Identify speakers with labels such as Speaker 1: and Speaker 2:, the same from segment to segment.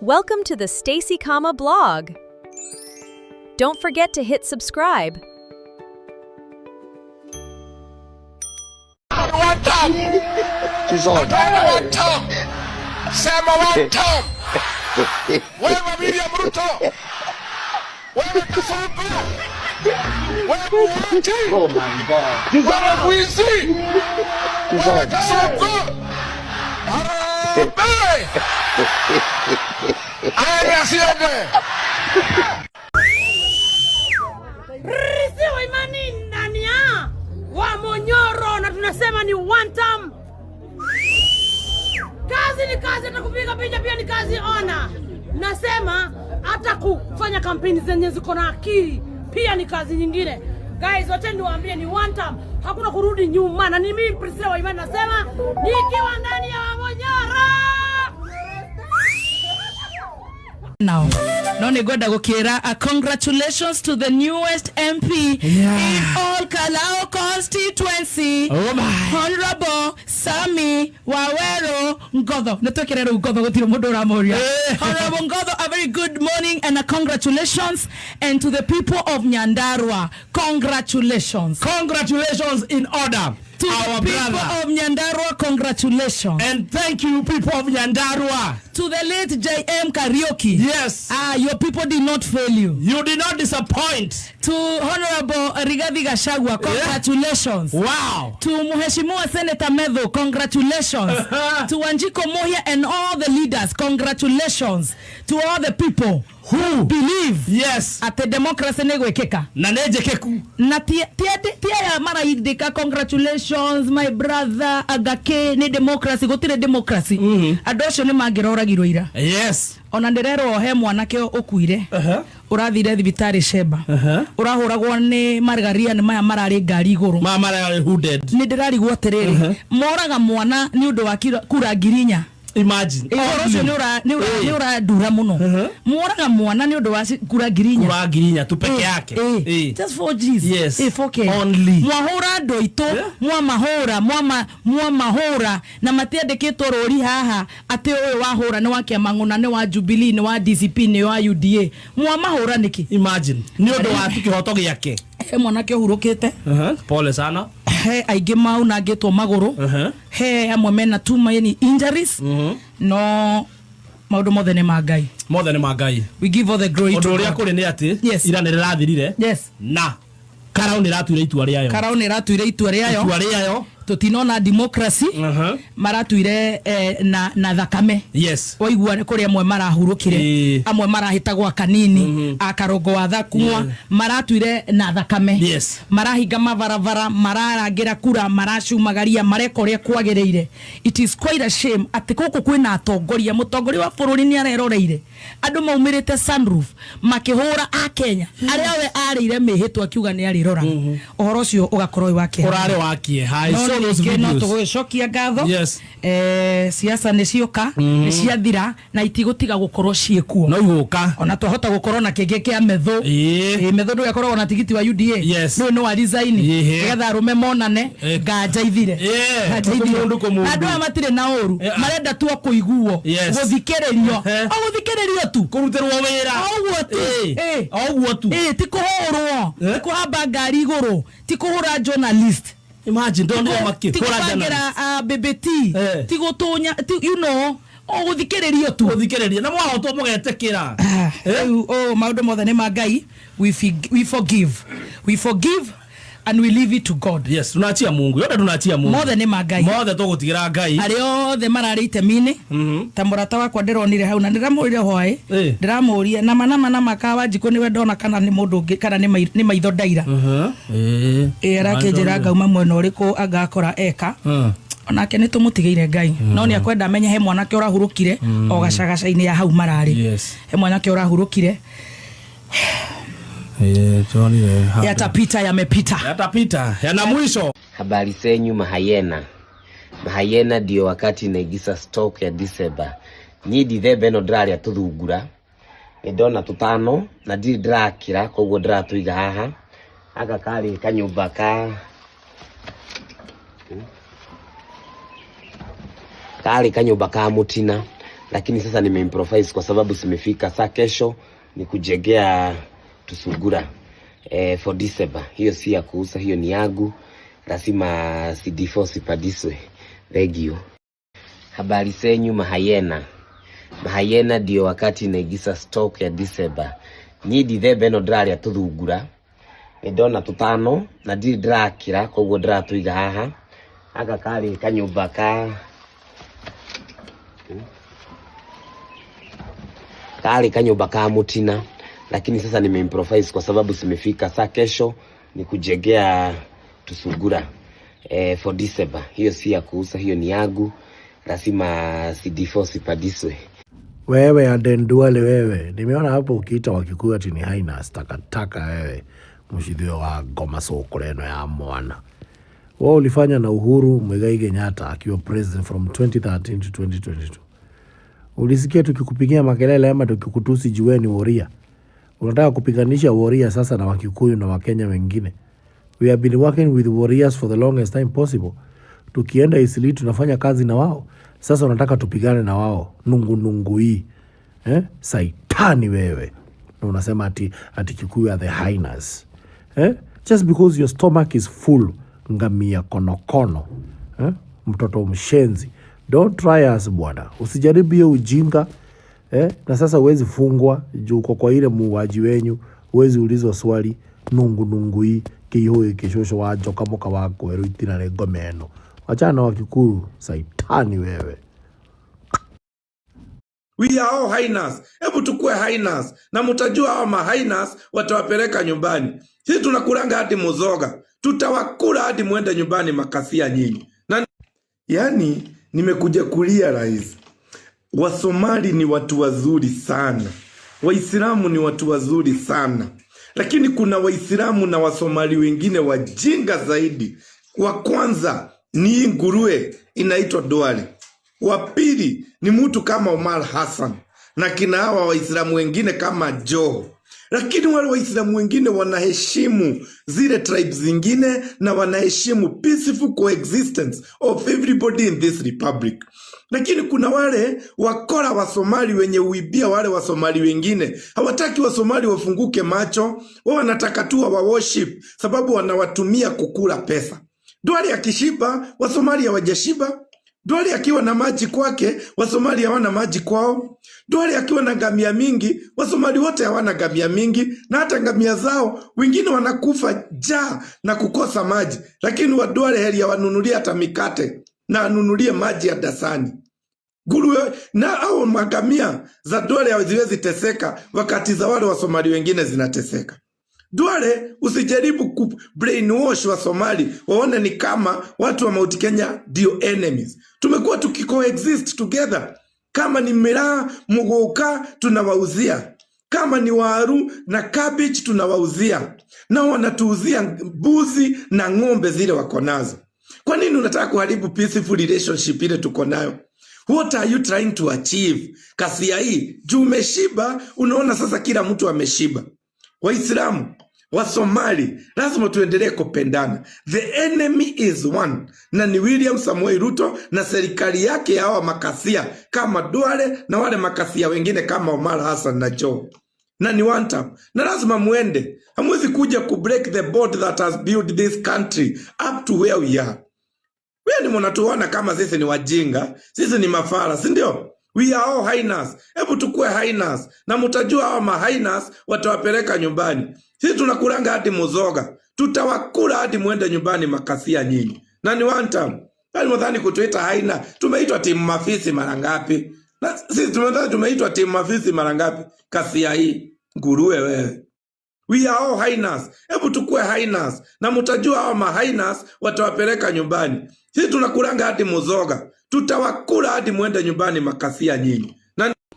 Speaker 1: Welcome to the Stacy Kama blog. Don't forget to hit subscribe.
Speaker 2: One time.
Speaker 3: She's on.
Speaker 2: One time. Sema one time. Wewe William Ruto. Wewe Kasongo. Wewe Mwangi.
Speaker 3: Oh my God. She's
Speaker 2: Wewe
Speaker 3: on.
Speaker 2: Mwizi.
Speaker 3: She's
Speaker 2: Wewe
Speaker 3: on.
Speaker 2: Kasongo. Harambee. Aya siende.
Speaker 4: Risi wa imani ndani ya wa Monyoro na tunasema ni one time. Kazi ni kazi, hata kupiga picha pia ni kazi. Ona, nasema hata kufanya kampeni zenye ziko na akili pia ni kazi nyingine. Guys, wote niwaambie ni one time, hakuna kurudi nyuma. Na ni mimi Priscilla wa imani nasema nikiwa ndani ya wa Monyoro.
Speaker 5: Now, Noni Goda Gokera, congratulations to the newest MP in all Kalao constituency.
Speaker 6: Oh my.
Speaker 5: Honorable Sami Wawero Ngodho. Netokerero Ngodho gotiro modora moria. Honorable Ngodho, a very good morning and a congratulations. And to the people of Nyandarua, congratulations.
Speaker 6: Congratulations in order.
Speaker 5: To
Speaker 6: our
Speaker 5: the people
Speaker 6: brother.
Speaker 5: of Nyandarua, congratulations.
Speaker 6: And thank you, people of Nyandarua.
Speaker 5: To the late J.M. Karaoke.
Speaker 6: Yes.
Speaker 5: Your people did not fail you.
Speaker 6: You did not disappoint.
Speaker 5: To Honorable Rigathi Gachagua, congratulations.
Speaker 6: Wow.
Speaker 5: To Mheshimiwa Senator Medho, congratulations. To Wanjiko Mohia and all the leaders, congratulations. To all the people who believe
Speaker 6: Yes.
Speaker 5: at the democracy negwekeka.
Speaker 6: Na neje keku.
Speaker 5: Na tia ya mara ideka, congratulations my brother Agake ni democracy gotire democracy. Adosho ni magirora giroira.
Speaker 6: Yes.
Speaker 5: Ona nderero ohe mwanake ukuire. Urathire thibitari Sheba. Urahuragwo ni Margaria ni maya marari ngari iguru.
Speaker 6: Mama are hooded.
Speaker 5: Ni ndirarigwo atiriri. Moraga mwana ni undu wa kura ngirinya.
Speaker 6: Imagine.
Speaker 5: Oroso ni ura dura muno. Moraga mwana ni undu wa kura ngirinya.
Speaker 6: Kura ngirinya tu peke yake.
Speaker 5: Just for Jesus.
Speaker 6: Yes.
Speaker 5: 4K.
Speaker 6: Only.
Speaker 5: Mwahura ndoito, mwa mahura na matiandikitwo rori haha ati uyu wahura ni wa Kiamang'una ni wa Jubilee ni wa DCP ni wa UDA. Mwa mahura niki.
Speaker 6: Imagine. Ni undu wa tukihoto giake.
Speaker 5: Mwanake uhurukite.
Speaker 6: Pole sana.
Speaker 5: He aige mau na ngetwo maguru. He amwe mena tuma yani injuries. No maundu mothe ni magai.
Speaker 6: Mothe ni magai.
Speaker 5: We give all the glory to
Speaker 6: God.
Speaker 5: God.
Speaker 6: Oria kuri ni ati
Speaker 5: Yes.
Speaker 6: ira ni rirathirire.
Speaker 5: Yes.
Speaker 6: Na Karau ni ratuire itua riayo.
Speaker 5: Karau ni ratuire itua riayo.
Speaker 6: Itua riayo.
Speaker 5: Tutinona democracy. Maratuire na thakame.
Speaker 6: Yes.
Speaker 5: Waigua kuri amwe marahurukire. Amwe marahitagwa kanini. Akarogo wa thakumwa. Maratuire na thakame.
Speaker 6: Yes.
Speaker 5: Marahinga mabaravara, mararangira kura, maracumagaria, marekoria kwagereire. It is quite a shame ati guku kwina atongoria, mutongoria wa bururi ni areroreire. Andu maumirite sunroof makihura a Kenya. Aria we arire mihitwa akiuga ni arirora. Ohoro cio ugakorwo wake.
Speaker 6: Urare wakie. Hai so those
Speaker 5: No
Speaker 6: videos.
Speaker 5: tugocokia ngatho.
Speaker 6: Yes.
Speaker 5: Siasa ni cioka, ni ciathira na itigutiga gukorwo ciekuo.
Speaker 6: No igoka.
Speaker 5: Ona tuhota gukorwo na kenge kia Medho. Medho ndu yakorwo na tigiti wa UDA.
Speaker 6: Yes.
Speaker 5: No wa resign. Getha rume monane nganja ithire. Andu amatire na oru. Marenda tu kuiguo. Guthikiririo. Guthikiririo tu.
Speaker 6: Kuruterwo wira.
Speaker 5: Ogwo tu. Tikuhurwo. Tikuhamba ngari iguru. Tikuhura journalist.
Speaker 6: Imagine don't know what
Speaker 5: tikubangira BBT tigutunya you know guthikiririo tu
Speaker 6: guthikiriria na mwahotwo mugetekira
Speaker 5: maundu mothe ni magai. We forgive and we leave it to God.
Speaker 6: Yes, tunaachia Mungu. Yote tunaachia Mungu.
Speaker 5: Mothe ni magai.
Speaker 6: Mothe tugutigira Ngai.
Speaker 5: Ari othe mararite mini. Ta murata wakwa ndironire hau na ndiramurire hwai. Ndiramuria na makawa njiko niwe ndona kana ni mundu ungi kana ni maitho ndaira. Arakejera ngauma mwena uriku agakora eka. Onake ni tumutigeire Ngai. No ni akwenda amenye he mwanake urahurukire o gacagaca-ini ya hau marari. He mwanake urahurukire. Yatapita yamepita.
Speaker 6: Yatapita yana mwisho.
Speaker 3: Habari zenyu mahayena. Mahayena ndio wakati naigisa stock ya December. Nyi Dithemba no ndiraria tuthungura. Ndona tutano na ndi ndirakira koguo ndiratuiga haha. Aka kari kanyumba kari kanyumba ka mutina lakini sasa nimeimprovise kwa sababu simefika. Saa kesho ni kujegea tusugura for December. Hiyo si ya kuuza, hiyo ni yangu, lazima CD4 sipadiswe. Thank you. Habari zenyu mahayena. Mahayena ndio wakati naigisa stock ya December. Ni December no draria tuthungura. Ndona tutano na ndi ndrakira koguo ndiratuiga haha. Aka kari kanyumba ka mutina, lakini sasa nimeimprovise kwa sababu simefika. Saa kesho ni kujegea tusugura for December. Hiyo si ya kuuza, hiyo ni yangu, lazima CD4 sipadiswe.
Speaker 7: Wewe Adenduale wewe, nimeona hapo ukiita Wakikuyu ati ni highness takataka wewe, mshidhio wa ngoma sokoreno ya mwana. Wao ulifanya na Uhuru Muigai Kenyatta akiwa president from 2013 to 2022. Ulisikia tukikupigia makelele ama tukikutusi jueni Woria. Unataka kupiganisha Woria sasa na Wakikuyu na Wakenya wengine. We have been working with warriors for the longest time possible. Tukienda Isili tunafanya kazi na wao. Sasa unataka tupigane na wao. Nungu hii. Saitani wewe. Na unasema ati Kikuyu are the highness. Just because your stomach is full. Ngamia konokono. Mtoto mshenzi. Don't try us bwana. Usijaribu hiyo ujinga. Na sasa uwezi fungwa juu kwa ile muuaji wenyu. Uwezi ulizwa swali. Nungu hii. Kihoe kishosho wajo kamoka wako eru itina le gomeno. Wachana Wakikuyu, saitani wewe.
Speaker 6: We are all highness. Hebu tukue highness. Na mutajua hawa ma highness watawapeleka nyumbani. Sisi tunakulanga hadi muzoga. Tutawakula hadi muende nyumbani makasia nyinyi. Yani nimekuja kulia rais. Wasomali ni watu wazuri sana. Waislamu ni watu wazuri sana. Lakini kuna Waislamu na Wasomali wengine wajinga zaidi. Wa kwanza ni nguruwe inaitwa Duale. Wa pili ni mtu kama Omar Hassan. Na kina hawa Waislamu wengine kama Joho. Lakini wale Waislamu wengine wanaheshimu zile tribes zingine na wanaheshimu peaceful coexistence of everybody in this republic. Lakini kuna wale wakora wa Somali wenye uibia wale wa Somali wengine. Hawataki wa Somali wafunguke macho. Wao wanataka tu wa worship sababu wanawatumia kukula pesa. Duale akishiba, wa Somali hawajashiba. Duale akiwa na maji kwake, wa Somali hawana maji kwao. Duale akiwa na ngamia mingi, wa Somali wote hawana ngamia mingi, na hata ngamia zao wengine wanakufa njaa na kukosa maji. Lakini wa Duale heri wanunulie hata mikate na anunulie maji ya dasani. Nguruwe na au magamia za Duale haziwezi teseka wakati za wale wa Somali wengine zinateseka. Duale usijaribu brainwash wa Somali waone ni kama watu wa Mount Kenya ndio enemies. Tumekuwa tukikoexist together. Kama ni miraa, mugoka tunawauzia. Kama ni waru na cabbage tunawauzia. Na wanatuuzia mbuzi na ng'ombe zile wako nazo. Kwa nini unataka kuharibu peaceful relationship ile tuko nayo? What are you trying to achieve? Kasia hii, juu umeshiba, unaona sasa kila mtu ameshiba. Waislamu, wa Somali, lazima tuendelee kupendana. The enemy is one. Na ni William Samoei Ruto na serikali yake ya hawa makasia kama Duale na wale makasia wengine kama Omar Hassan na Joho. Na ni one time. Na lazima muende. Hamwezi kuja break the board that has built this country up to where we are. Wewe ni mnatuona kama sisi ni wajinga, sisi ni mafara, si ndio? We are all highness. Hebu tukue highness. Na mutajua hawa ma highness watawapeleka nyumbani. Sisi tunakulanga hadi muzoga. Tutawakula hadi muende nyumbani makasia nyinyi. Na ni one time. Hali mwadhani kutuita haina. Tumeitwa timu mafisi mara ngapi? Na sisi tumeitwa timu mafisi mara ngapi? Kasia hii. Nguruwe wewe. We are all highness. Hebu tukue highness. Na mutajua hawa ma highness watawapeleka nyumbani. Sisi tunakulanga hadi muzoga. Tutawakula hadi muende nyumbani makasia nyinyi.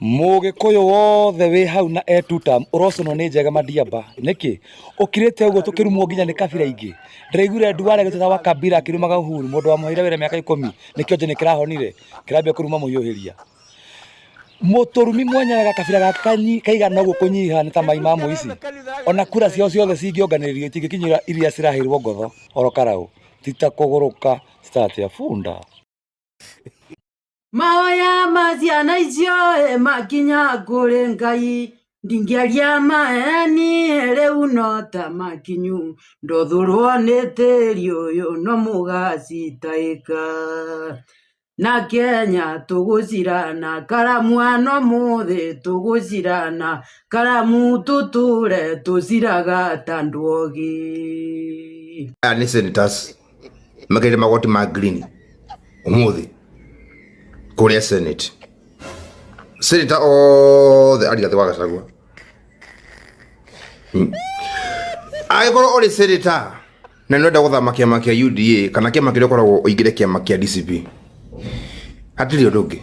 Speaker 8: Mugikuyu wothe wi hau na etuta urocono ni njega Madiaba niki ukirite uguo tukirumwo nginya ni kabira ingi ndiraigure Duale gutata wa kabira akirumaga Uhuru mundu wa muhira wira miaka 10 nikio nje nikirahonire kirambia kuruma muhiuhiria muturumi mwenyaga kabira gakanyi kaigana uguo kunyiha ni ta mai ma muici ona kura cio ciothe cingionganirio itingikinyira iria cirahirwo ngotho orokarau tita kuguruka start ya funda.
Speaker 9: maoya maciana icio makinya kũrĩ Ngai ndingĩaria maeni rĩu no ta makinyu ndothũrwo nĩ tĩri ũyũ no mũgacitaĩka na Kenya tũgũcirana karamwana mũthĩ tũgũcirana karamu tũtũre tũciraga ta ndogi.
Speaker 2: Nĩ senators mageire magoti ma green ũmũthĩ kũrĩa Senate. Senator othe arigathĩ wa Gachagua agĩkorwo ũrĩ senator na nĩwenda gũthama kĩama kĩa UDA kana kĩama kĩrĩa ũkoragwo ũingĩre kĩama kĩa DCP, hatirĩ ũndũ ũngĩ.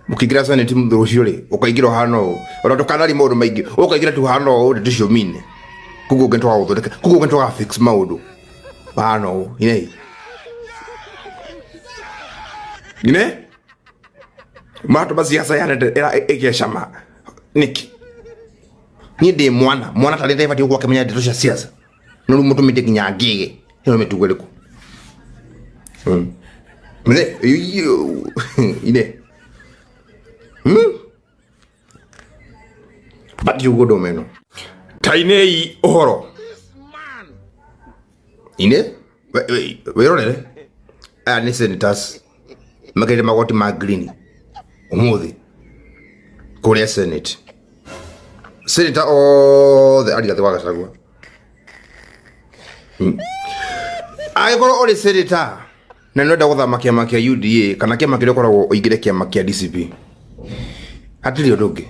Speaker 2: Ũkĩingĩra Senate mũthuri ũcio rĩ ũkaingĩra ũhana ũũ, ona ndũkanari maũndũ maingĩ ũkaingĩra tu ũhana ũũ ndeto icio mine kuguo ũngĩ tũgagũthondeka kuguo ũngĩ tũgafix maũndũ hana ũũ ine mato basiasa yana era ikeshama niki ni de mwana tale taifa tiko kwa menya cia siasa no mutu miteki nyangige no metugweleku mne ine bati ugodo meno tainei ohoro ine weronele ni senators mageire magoti ma green ũmũthĩ kũrĩa Senate. Senator othe arigathĩ wa Gachagua agĩkorwo ũrĩ senator na nĩwenda gũthama kĩama kĩa UDA kana kĩama kĩrĩa ũkoragwo ũingĩre kĩama kĩa DCP, hatirĩ ũndũ ũngĩ.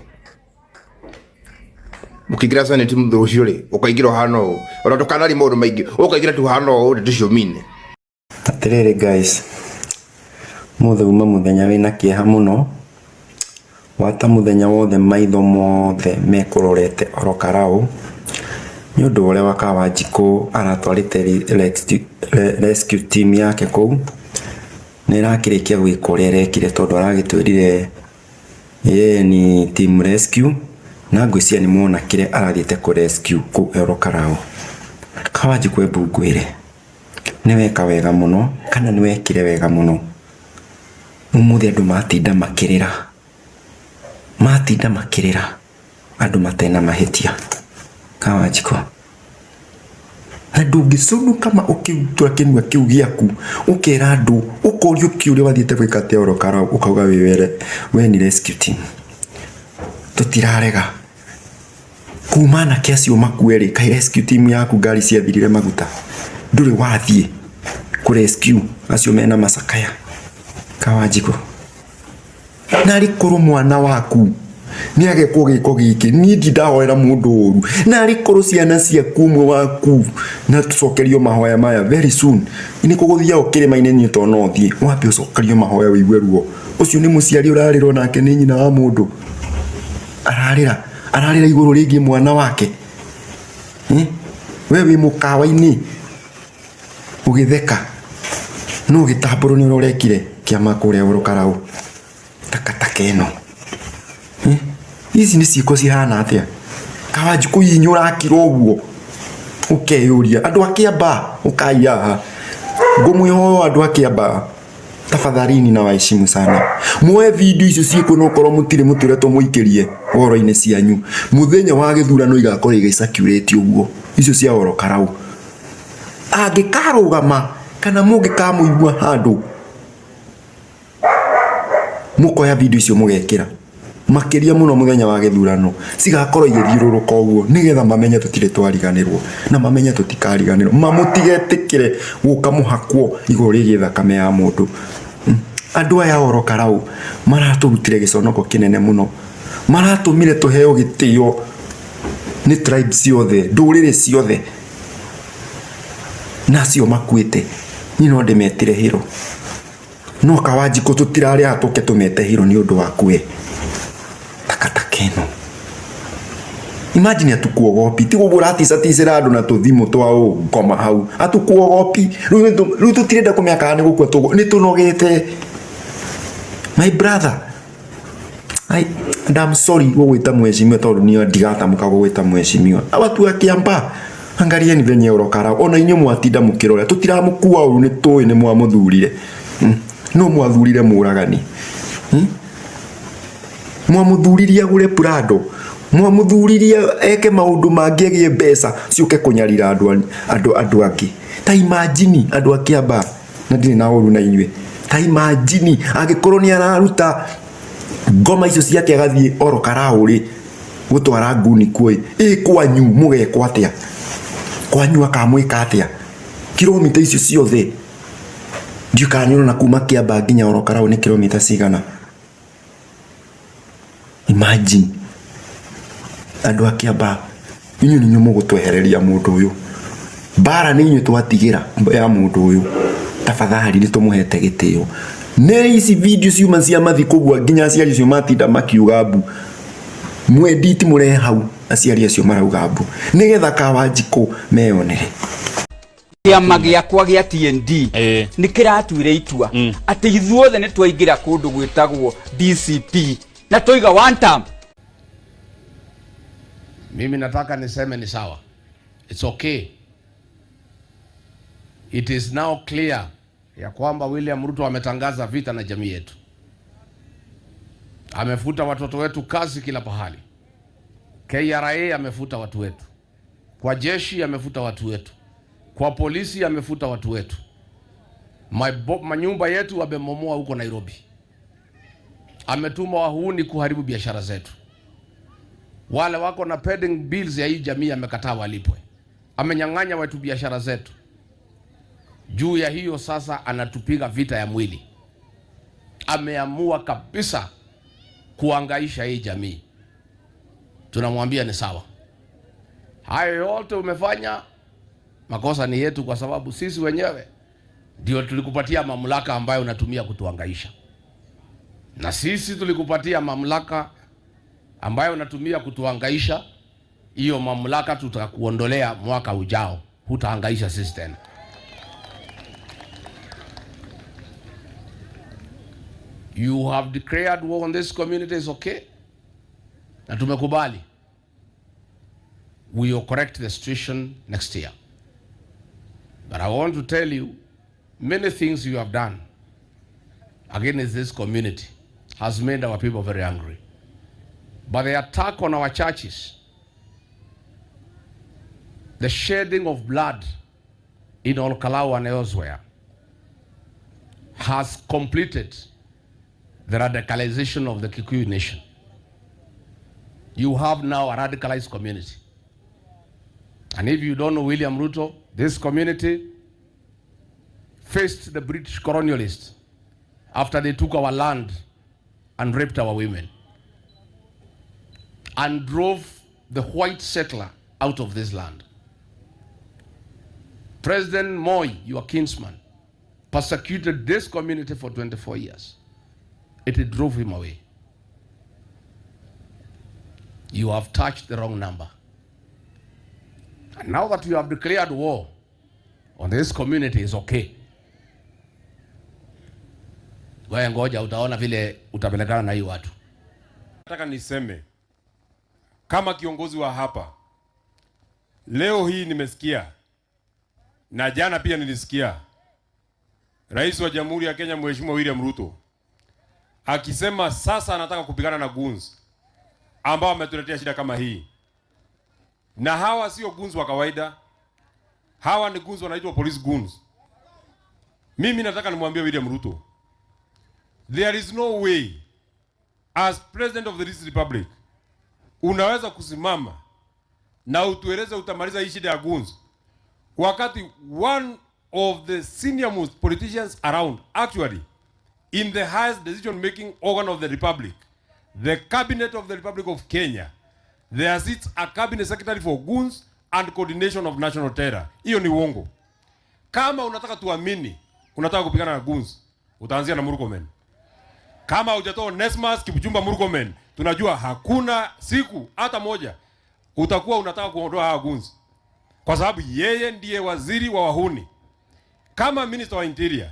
Speaker 2: Ũkĩingĩra Senate mũthuri ũcio rĩ ũkaingĩra ũhana ũũ, ona ndũkanari maũndũ maingĩ ũkaingĩra tu ũhana ũũ ndeto icio mine.
Speaker 10: Atĩrĩrĩ guys, mũthuma mũthenya wĩna kĩeha mũno, wata mũthenya wothe maitho mothe mekũrorete Oro Karau nĩ ũndũ ũrĩa wa Kawanjikũ aratwarĩte rescue team yake kũu nĩ ĩrakĩrĩkia gwĩka ũrĩa ĩrekire, tondũ aragĩtwĩrire yeye ni team rescue na ngwĩciria nĩ muona kĩrĩa arathiĩte kũ rescue kũu Oro Karau. Kawanjikũ ebungwĩre nĩ weka wega mũno kana nĩ wekire wega mũno. Ũmũthĩ andũ matinda makĩrĩra andũ matena mahĩtia. Kawanjikũ na ndũngĩcũnu kama ũkĩutua kĩnua kĩu gĩaku ũkera andũ ũkorio kĩũrĩa wathiĩte gwĩka atĩa Oro Karau ũkauga we ni rescue team. Tũtirarega kuma na kĩacio makuerĩ kai rescue team yaku ngari ciathirire maguta ndũrĩ wathiĩ kũ rescue acio mena macakaya. Kawanjikũ na rĩkorwo mwana waku nĩ agekwo gĩko gĩkĩ niĩ ndindahoera mũndũ ũru na rĩkorwo ciana ciaku ũmwe waku na tũcokerio mahoya maya very soon nĩ kũgũthia kĩrĩma-inĩ niĩ to no thiĩ wambe ũcokerio mahoya wĩigue ruo. Ũcio nĩ mũciari ũrarĩrwo nake nĩ nyina wa mũndũ ararĩra igũrũ rĩgiĩ mwana wake. We wĩ mũkawa-inĩ ũgĩtheka no gĩtambũrũ nĩ ũrekire kĩama kũrĩa Oro Karau takataka ĩno. Ici nĩ ciĩko cihana atĩa? Kawanjikũ inyũ ũrakira ũguo ũkeyũria andũ a Kĩamba ũkaiya haha ngũmwĩhoya andũ a Kĩamba tafadhalini na waheshimu sana mwoe video icio ciĩko no korwo mũtirĩ mũtũretwo mũikĩrie ũhoro-inĩ cianyu mũthenya wa gĩthurano igakorwo igĩcakĩũrĩtio ũguo icio cia Oro Karau. Angĩkarũgama kana mũngĩkamũigua handũ mũkoya video icio mũgekĩra makĩria mũno mũthenya wa gĩthurano cigakorwo igĩthiũrũrũka ũguo nĩgetha mamenye tũtirĩ twariganĩrwo na mamenye tũtikariganĩrwo mamũtigetĩkĩre gũka mũhakwo igũrũ rĩgiĩ thakame ya mũndũ. Andũ aya Oro Karau maratũrutire gĩconoko kĩnene mũno, maratũmire tũheo gĩtĩo nĩ tribe ciothe ndũrĩrĩ ciothe nacio makuĩte. Niĩ no ndĩmetire hero no Kawanjikũ tũtirarĩ atũke tũmete hero nĩ ũndũ waku we takataka ĩno. Imagine atukuogopi ti gũbũra ticera andũ na tũthimũ twao ngoma hau atukuogopi rĩu tũtirenda kũmĩaka nĩ gũkua nĩ tũnogete. My brother I'm sorry gũgwĩta mheshimiwa tondũ niĩ ndigatamũka gũgwĩta mheshimiwa. Watu a Kĩamba angalieni venye Oro Karau ona inyuĩ mwatinda mũkĩrora tũtiramũkua ũru nĩ tũĩ nĩ mwamũthurire. no mwathurire muragani mwamuthuririe agure Prado mwamuthuririe eke maundu mangi agie mbeca ciuke kunyarira andu angi ta imagine andu akiamba na ndiri na uru na inywe ta imagine agikorwo ni araruta ngoma icio ciake agathie oro karauri gutwara nguni kuoi kwanyu mugekwa atia kwanyu akamwika atia kilomita icio ciothe ndiukanyona na kuma Kiamba nginya oro karauri ni kilomita cigana imagine andu akiamba inyu ni nyumu gutwehereria mundu uyu bara ni inyu twatigira ya mundu uyu tafadhali ni tumuhete gitio ne ici video ciuma cia mathiko gwa nginya aciari cio matinda makiuga mbu mwenditi murehe hau aciari acio marauga mbu nigetha Kawanjiko meyonere
Speaker 11: kiama giakwa gia TND ni kiratuire itua ati ithuothe ni twaingira kundu gwitagwo DCP na toiga one term.
Speaker 12: Mimi nataka niseme ni sawa. It's okay. It is now clear ya kwamba William Ruto ametangaza vita na jamii yetu. Amefuta watoto wetu kazi kila pahali. KRA amefuta watu wetu. Kwa jeshi amefuta watu wetu. Kwa polisi amefuta watu wetu. Manyumba yetu amemomoa huko Nairobi. Ametuma wahuni kuharibu biashara zetu. Wale wako na pending bills ya hii jamii amekataa walipwe. Amenyang'anya watu biashara zetu. Juu ya hiyo sasa anatupiga vita ya mwili. Ameamua kabisa kuangaisha hii jamii. Tunamwambia ni sawa. Hayo yote umefanya, makosa ni yetu kwa sababu sisi wenyewe ndio tulikupatia mamlaka ambayo unatumia kutuangaisha. Na sisi tulikupatia mamlaka ambayo unatumia kutuangaisha. Hiyo mamlaka tutakuondolea mwaka ujao. Hutaangaisha sisi tena. You have declared war on this community, is okay. Na tumekubali. We will correct the situation next year. But I want to tell you, many things you have done against this community has made our people very angry. But the attack on our churches, the shedding of blood in Olkalau and elsewhere, has completed the radicalization of the Kikuyu nation. You have now a radicalized community. And if you don't know William Ruto, this community faced the British colonialists after they took our land and raped our women and drove the white settler out of this land. President Moi, your kinsman, persecuted this community for 24 years. It drove him away. You have touched the wrong number. And now that you have declared war on this community is okay. Wewe ngoja utaona vile utapelekana na hii watu.
Speaker 13: Nataka niseme kama kiongozi wa hapa, leo hii nimesikia na jana pia nilisikia Rais wa Jamhuri ya Kenya Mheshimiwa William Ruto akisema sasa anataka kupigana na goons ambao wametuletea shida kama hii. Na hawa sio goons wa kawaida. Hawa ni goons wanaitwa police goons. Mimi nataka nimwambie William Ruto, there is no way as president of this republic unaweza kusimama na utueleze utamaliza hii shida ya goons wakati one of the senior most politicians around, actually in the highest decision making organ of the republic, the cabinet of the Republic of Kenya, there sits a cabinet secretary for goons and coordination of national terror. Hiyo ni uongo. Kama unataka tuamini unataka kupigana na goons, utaanzia na Murkomen. Kama hujatoa Nesmas Kipchumba Murkomen, tunajua hakuna siku hata moja utakuwa unataka kuondoa hawa goons. Kwa sababu yeye ndiye waziri wa wahuni. Kama minister wa interior,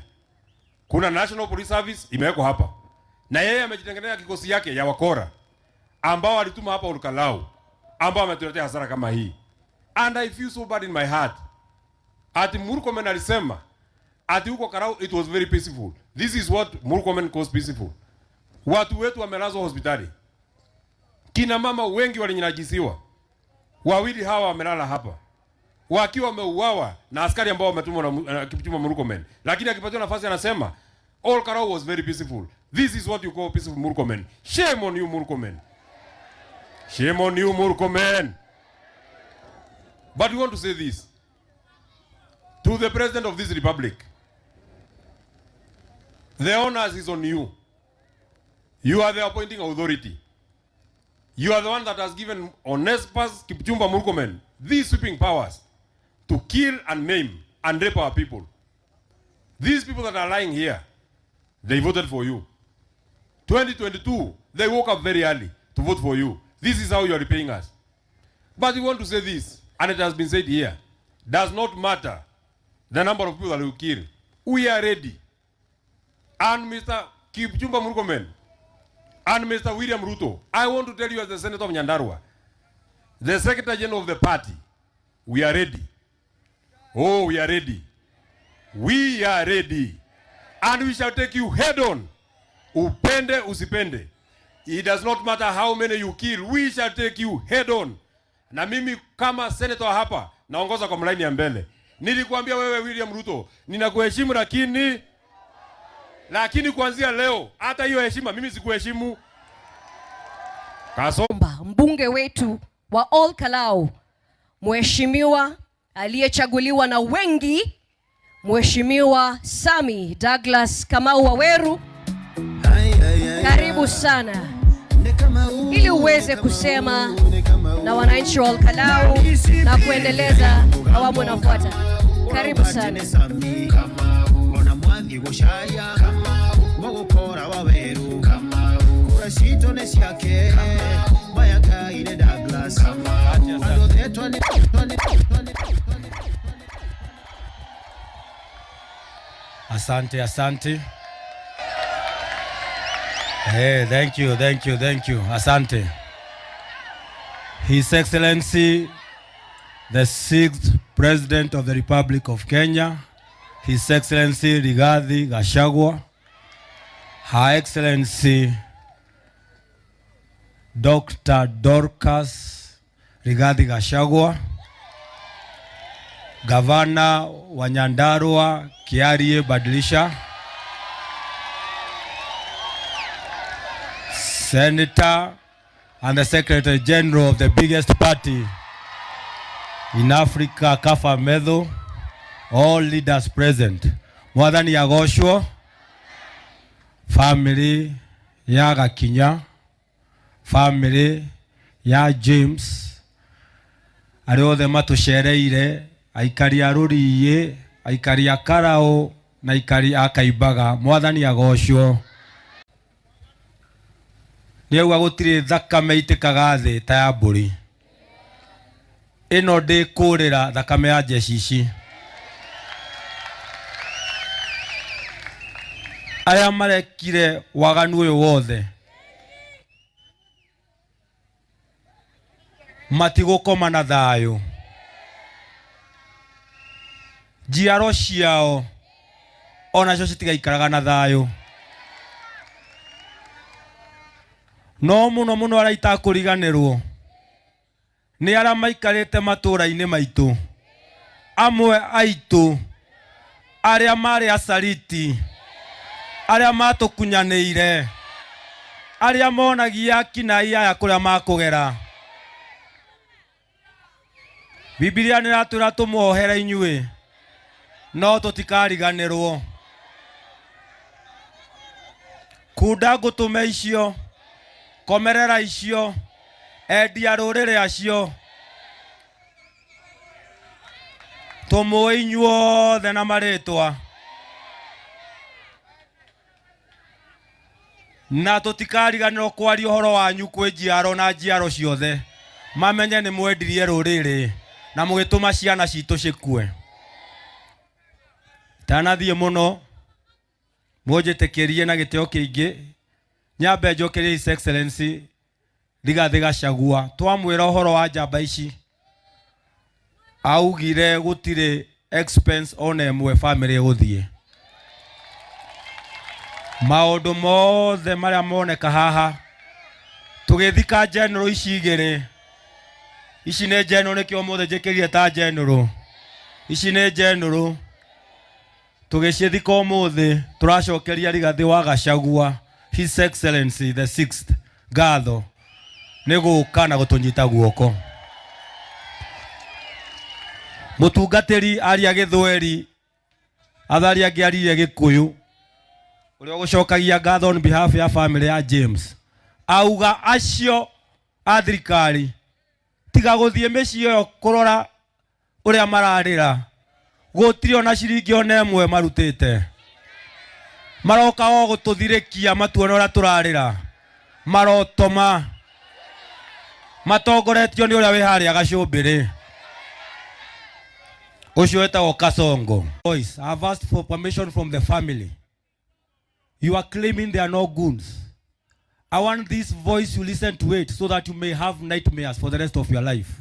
Speaker 13: kuna National Police Service imewekwa hapa. Na yeye amejitengenezea kikosi yake ya wakora ambao alituma hapa Olkalau, ambao ametuletea hasara kama hii. And I feel so bad in my heart. Ati Murkomen alisema ati huko Karau it was very peaceful. This is what Murkomen calls peaceful. Watu wetu wamelazwa hospitali. Kina mama wengi walinyanyasiwa. Wawili hawa wamelala hapa wakiwa wameuawa na askari ambao wametumwa na Kipchumba Murkomen. Lakini akipatiwa nafasi anasema all Karau was very peaceful. This is what you call peaceful, Murkomen. Shame on you, Murkomen. Shame on you, Murkomen. But we want to say this to the president of this republic. The honors is on you. You are the appointing authority. You are the one that has given Onesphas Kipchumba Murkomen these sweeping powers to kill and maim and rape our people. These people that are lying here, they voted for you. 2022, they woke up very early to vote for you. This is how you are repaying us. But we want to say this, and it has been said here, does not matter the number of people that we kill. We are ready. And Mr. Kipchumba Murkomen and Mr. William Ruto, I want to tell you as the Senator of Nyandarua, the Secretary General of the party, we are ready. Oh, we are ready. We are ready. And we shall take you head on. Upende, usipende. It does not matter how many you kill. We shall take you head on. Na mimi kama senator hapa naongoza kwa mlaini ya mbele. Nilikuambia wewe William Ruto, ninakuheshimu lakini kuanzia leo hata hiyo heshima mimi sikuheshimu.
Speaker 14: Kasomba, mbunge wetu wa All Kalau, mheshimiwa aliyechaguliwa na wengi, Mheshimiwa Sami Douglas Kamau Waweru, karibu sana ili uweze kusema na wananchi wa All Kalau na kuendeleza awamu inayofuata. Karibu sana.
Speaker 15: Asante. Hey, thank you. Asante. His Excellency, the 6th President of the Republic of Kenya, His Excellency Rigathi Gachagua, Her Excellency Dr. Dorcas Rigathi Gachagua, Governor wa Nyandarua Kiarie Badilisha, Senator and the Secretary General of the biggest party in Africa, Kafa Medho, all leaders present. Mwathani Yagoshwo, family ya Gakinya, family ya James, ariothe matushereire, aikari a Ruriĩ, aikari a Karau na aikari a Kaimbaga. Mwathani Yagoshwo. Niauga gutire thakame itikaga thĩ ta ya mbũri. Ĩno ndĩkũrĩra thakame ya jeshi ici. Aya marekire waganu ũyũ wothe matigũkoma na thayũ. Njiaro ciao onacio citigaikaraga na thayũ. No mũno araita kũriganĩrwo nĩ arĩa maikarĩte matũũra-inĩ maitũ, amwe aitũ arĩa marĩ acariti, arĩa matũkunyanĩire, arĩa monagia kinai aya kũrĩa makũgera. Biblia nĩratwĩra tũmuohere inyuĩ, no tũtikariganĩrwo. Kunda ngũtũme icio, komerera icio, endia rũrĩrĩ acio, tũmũĩ inyuothe na marĩtwa, na tũtikariganĩrwo kwaria ũhoro wanyu kwĩ njiaro na njiaro ciothe, mamenye nĩ mwendirie rũrĩrĩ na mũgĩtũma ciana citũ cikue. Tanathiĩ mũno, mũnjĩtĩkĩrie na gĩtĩo kĩingĩ, nyambe njokerie His Excellency Rigathi Gachagua. Twamwĩra ũhoro wa njamba ici, augire gũtirĩ expense ona ĩmwe family gũthiĩ. maundu mothe maria moneka haha tugithika general ici igiri ici ne general ne kio mothe jekerie ta general ici ne general tugicithika mothe turacokeria Rigathi wa Gachagua His Excellency the 6th gatho niguka na gutunyita guoko mutungatiri aria Githweri athari angi aria Gikuyu uria gucokagia ngatho on behalf ya family ya James auga acio athirikari tiga guthie micii yo kurora uria mararira gutiri ona ciringi ona emwe marutite maroka o gututhirikia matuona uria turarira marotoma matongoretio ni uria wi haria Gacumbiri ucio etagwo Kasongo. Boys, I have asked for permission from the family. You are claiming they are no goons. I want this voice you listen to it so that you may have nightmares for the rest of your life.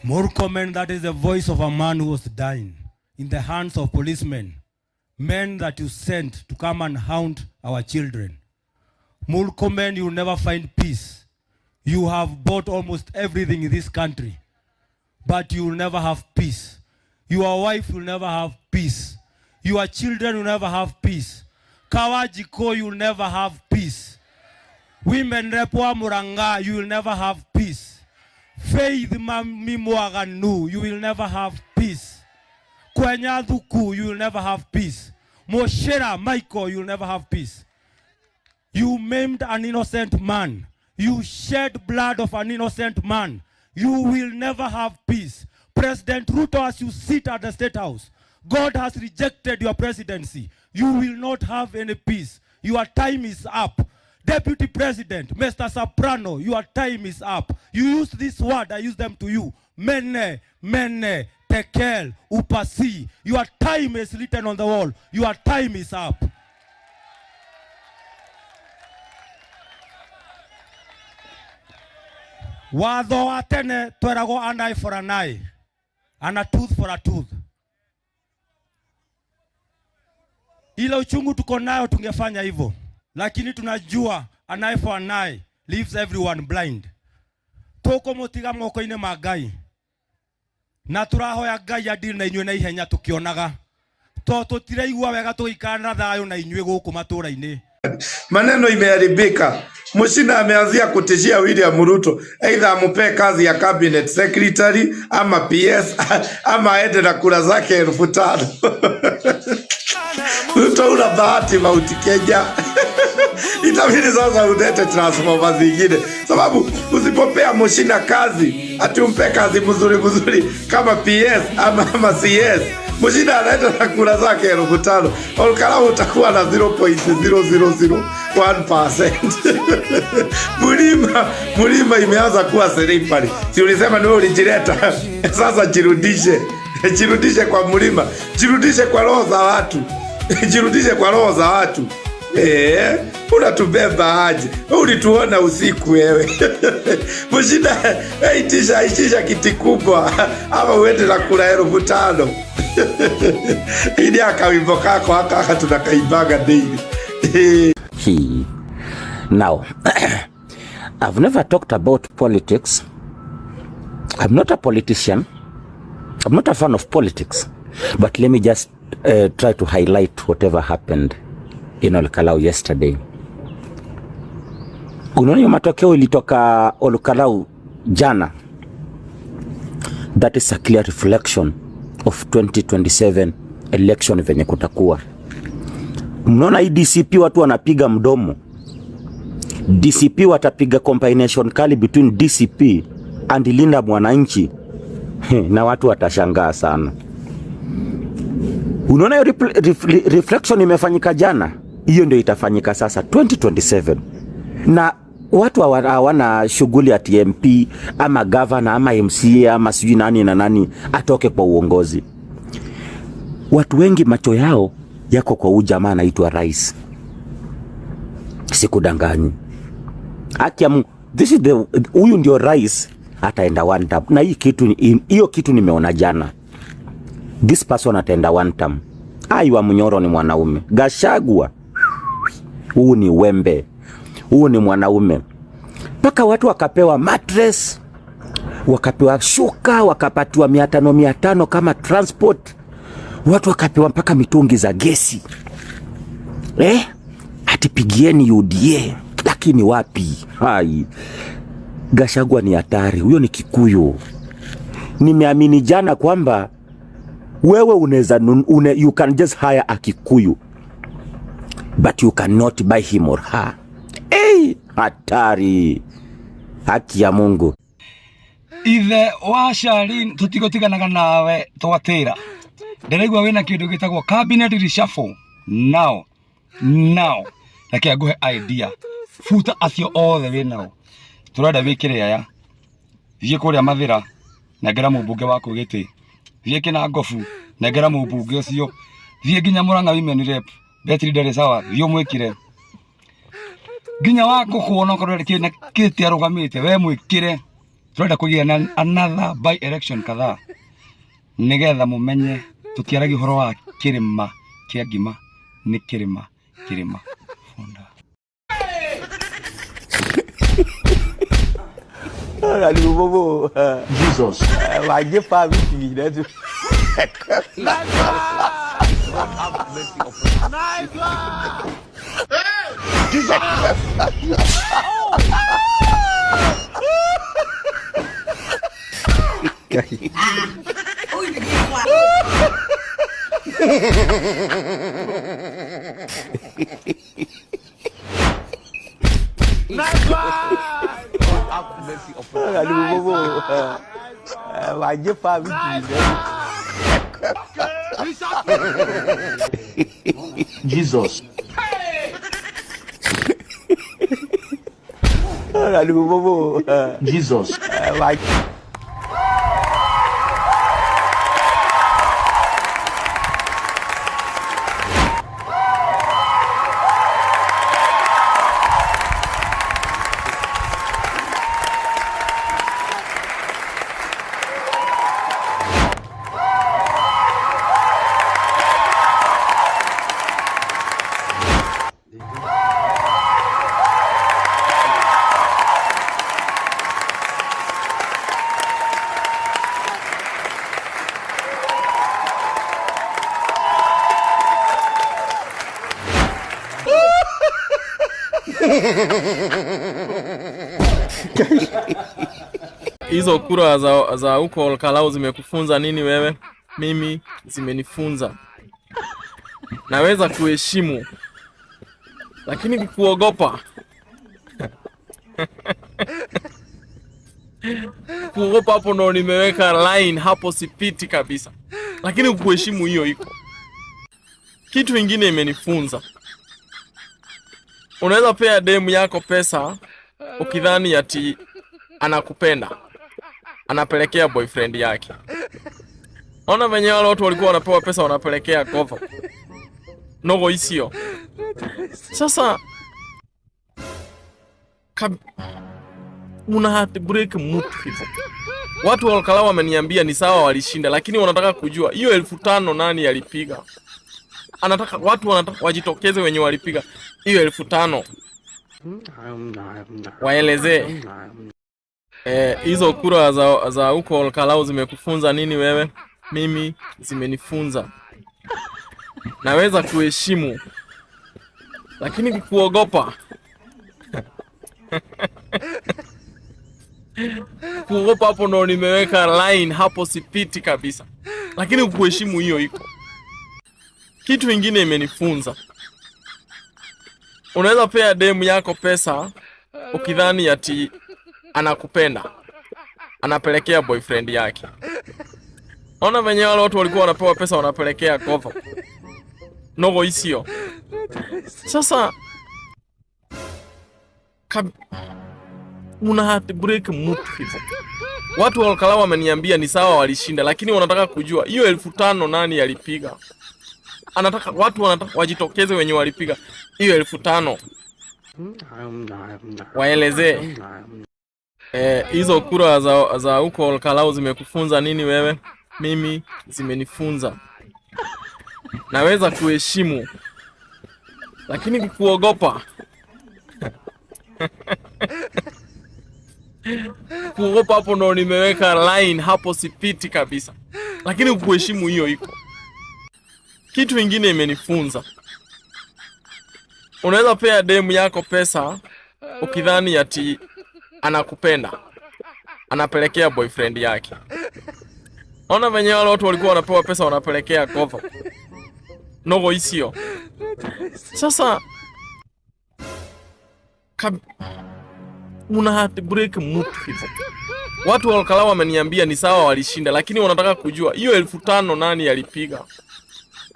Speaker 15: Murkomen, that is the voice of a man who was dying in the hands of policemen, men that you sent to come and hound our children. Murkomen, you will never find peace. You have bought almost everything in this country, but you will never have peace. Your wife will never have peace. Your children will never have peace. Kawajiko, you will never have peace. Women Repwa Muranga, you will never have peace. Faith Mimwaganu, you will never have peace. Kwenyaduku, you will never have peace. Moshera Michael, you will never have peace. You maimed an innocent man. You shed blood of an innocent man. You will never have peace. President Ruto, as you sit at the State House, God has rejected your presidency. You will not have any peace. Your time is up. Deputy President, Mr. Soprano, your time is up. You use this word, I use them to you. Mene, tekel, upasi. Your time is written on the wall. Your time is up. Watho atene twerago an eye for an eye and a tooth for a tooth. Ile uchungu tuko nayo tungefanya hivyo. Lakini tunajua an eye for an eye leaves everyone blind. Toko motiga moko-ine ma Ngai. Na turahoya Ngai adiri na inyue na ihenya tukionaga. To tutiraigua wega tuikana thayo na inyue guku matura-ine.
Speaker 6: Maneno imeharibika. Mushina ameanzia kutishia William Ruto aidha amupe kazi ya cabinet secretary ama PS ama aende na kura zake 5,000. Ruto una bahati mauti Kenya. Itabidi sasa udete transformer zingine, sababu usipopea Mushina kazi ati umpe kazi mzuri kama PS ama CS, Mushina anaenda na kura zake 5,000. Olkara utakuwa na 0.001%. Mulima imeanza kuwa serikali. Si ulisema ndio ulijileta? Sasa jirudishe kwa Mulima, jirudishe kwa roho za watu. Jirudishe kwa roho za watu. Unatubeba aje? Ulituona usiku wewe. Mushina itisha kiti kubwa ama uende na kura 5,000. Ili akawimbo kako haka tunakaibaga daily.
Speaker 3: Now I've never talked about politics. I'm not a politician. I'm not a fan of politics. But let me just try to highlight whatever happened in Olkalau yesterday. Unaona matokeo ilitoka Olkalau jana. That is a clear reflection of 2027 election venye kutakuwa. Mnaona hii DCP watu wanapiga mdomo. DCP watapiga combination kali between DCP and Linda Mwananchi. Na watu watashangaa sana. Unaona hiyo reflection imefanyika jana, hiyo ndio itafanyika sasa 2027. Na watu hawana shughuli ya TMP ama governor ama MCA ama sijui nani na nani atoke kwa uongozi. Watu wengi macho yao yako kwa huyu jamaa anaitwa rais. Sikudanganyi. This is huyu ndio rais ataenda one term. Na hiyo kitu nimeona jana. This person ataenda one term. Wa Munyoro ni mwanaume. Gachagua huu ni wembe. Huu ni mwanaume. Paka watu wakapewa mattress, wakapewa shuka, wakapatiwa 500 kama transport. Watu wakapewa mpaka mitungi za gesi. Atipigieni UDA. Lakini wapi? Gachagua ni hatari. Huyo ni Kikuyu. Nimeamini jana kwamba wewe you can just hire a Kikuyu, but you cannot buy him or her. Hatari. Haki ya Mungu.
Speaker 8: Ithe wa Shalin tutigotiganaga nawe twatira. Nderegwa wina kindu gitagwo cabinet reshuffle. Now. Reke nguhe idea. Futa acio othe winao. Turenda wikire aya. Thie kuria Mathira nengera mubunge waku giti. Thie kina Ngofu nengera mubunge ucio. Thie nginya Murang'a women rep. Betri ndari sawa thio mwikire. Nginya wako kuona korwe kina kiti arugamite we mwikire. Turenda kugia another by election kadhaa. Nigetha mumenye tutiaragi horo wa kirima kia ngima ni kirima funda.
Speaker 3: Bobo. Jesus. Waje pa wiki na tu. Jesus. Jesus. Jesus.
Speaker 16: Hizo kura za huko Olkalau zimekufunza nini wewe? Mimi zimenifunza. Naweza kuheshimu, lakini kuogopa. Kuogopa hapo ndo nimeweka line hapo, sipiti kabisa. Lakini kuheshimu hiyo iko. Kitu kingine imenifunza. Unaweza pea demu yako pesa ukidhani ati anakupenda. Anapelekea boyfriend yake. Ona venye wale watu walikuwa wanapewa pesa wanapelekea gova. Nogo isio. Sasa una heart break mtu hivyo. Watu wa Olkalau wameniambia ni sawa walishinda, lakini wanataka kujua hiyo 1500 nani alipiga. Watu wanataka wajitokeze wenye walipiga hiyo 1500. waelezee hizo kura za huko Olkalau zimekufunza nini wewe? Mimi zimenifunza naweza kuheshimu, lakini kuogopa kuogopa, hapo ndo nimeweka line, hapo sipiti kabisa. Lakini kuheshimu hiyo iko. Kitu kingine imenifunza, unaweza pea demu yako pesa ukidhani ati anakupenda, anapelekea boyfriend yake. Ona venye wale watu walikuwa wanapewa pesa wanapelekea cover. Nogo isio. Sasa una heart break mtu hivyo. Watu wa Olkalau wameniambia ni sawa walishinda, lakini wanataka kujua hiyo 1500 nani alipiga. Anataka watu wanataka wajitokeze wenye walipiga hiyo 1500. Waelezee hizo kura za huko Olkalau zimekufunza nini wewe? Mimi zimenifunza naweza kuheshimu, lakini kuogopa kuogopa, hapo ndo nimeweka line, hapo sipiti kabisa. Lakini kuheshimu hiyo iko. Kitu kingine imenifunza, unaweza pea demu yako pesa ukidhani ati anakupenda, anapelekea boyfriend yake. Ona venye wale watu walikuwa wanapewa pesa wanapelekea cover. Nogo isio. Sasa una heart break mtu hivyo. Watu wa Olkalau wameniambia ni sawa walishinda, lakini wanataka kujua hiyo 1500 nani alipiga.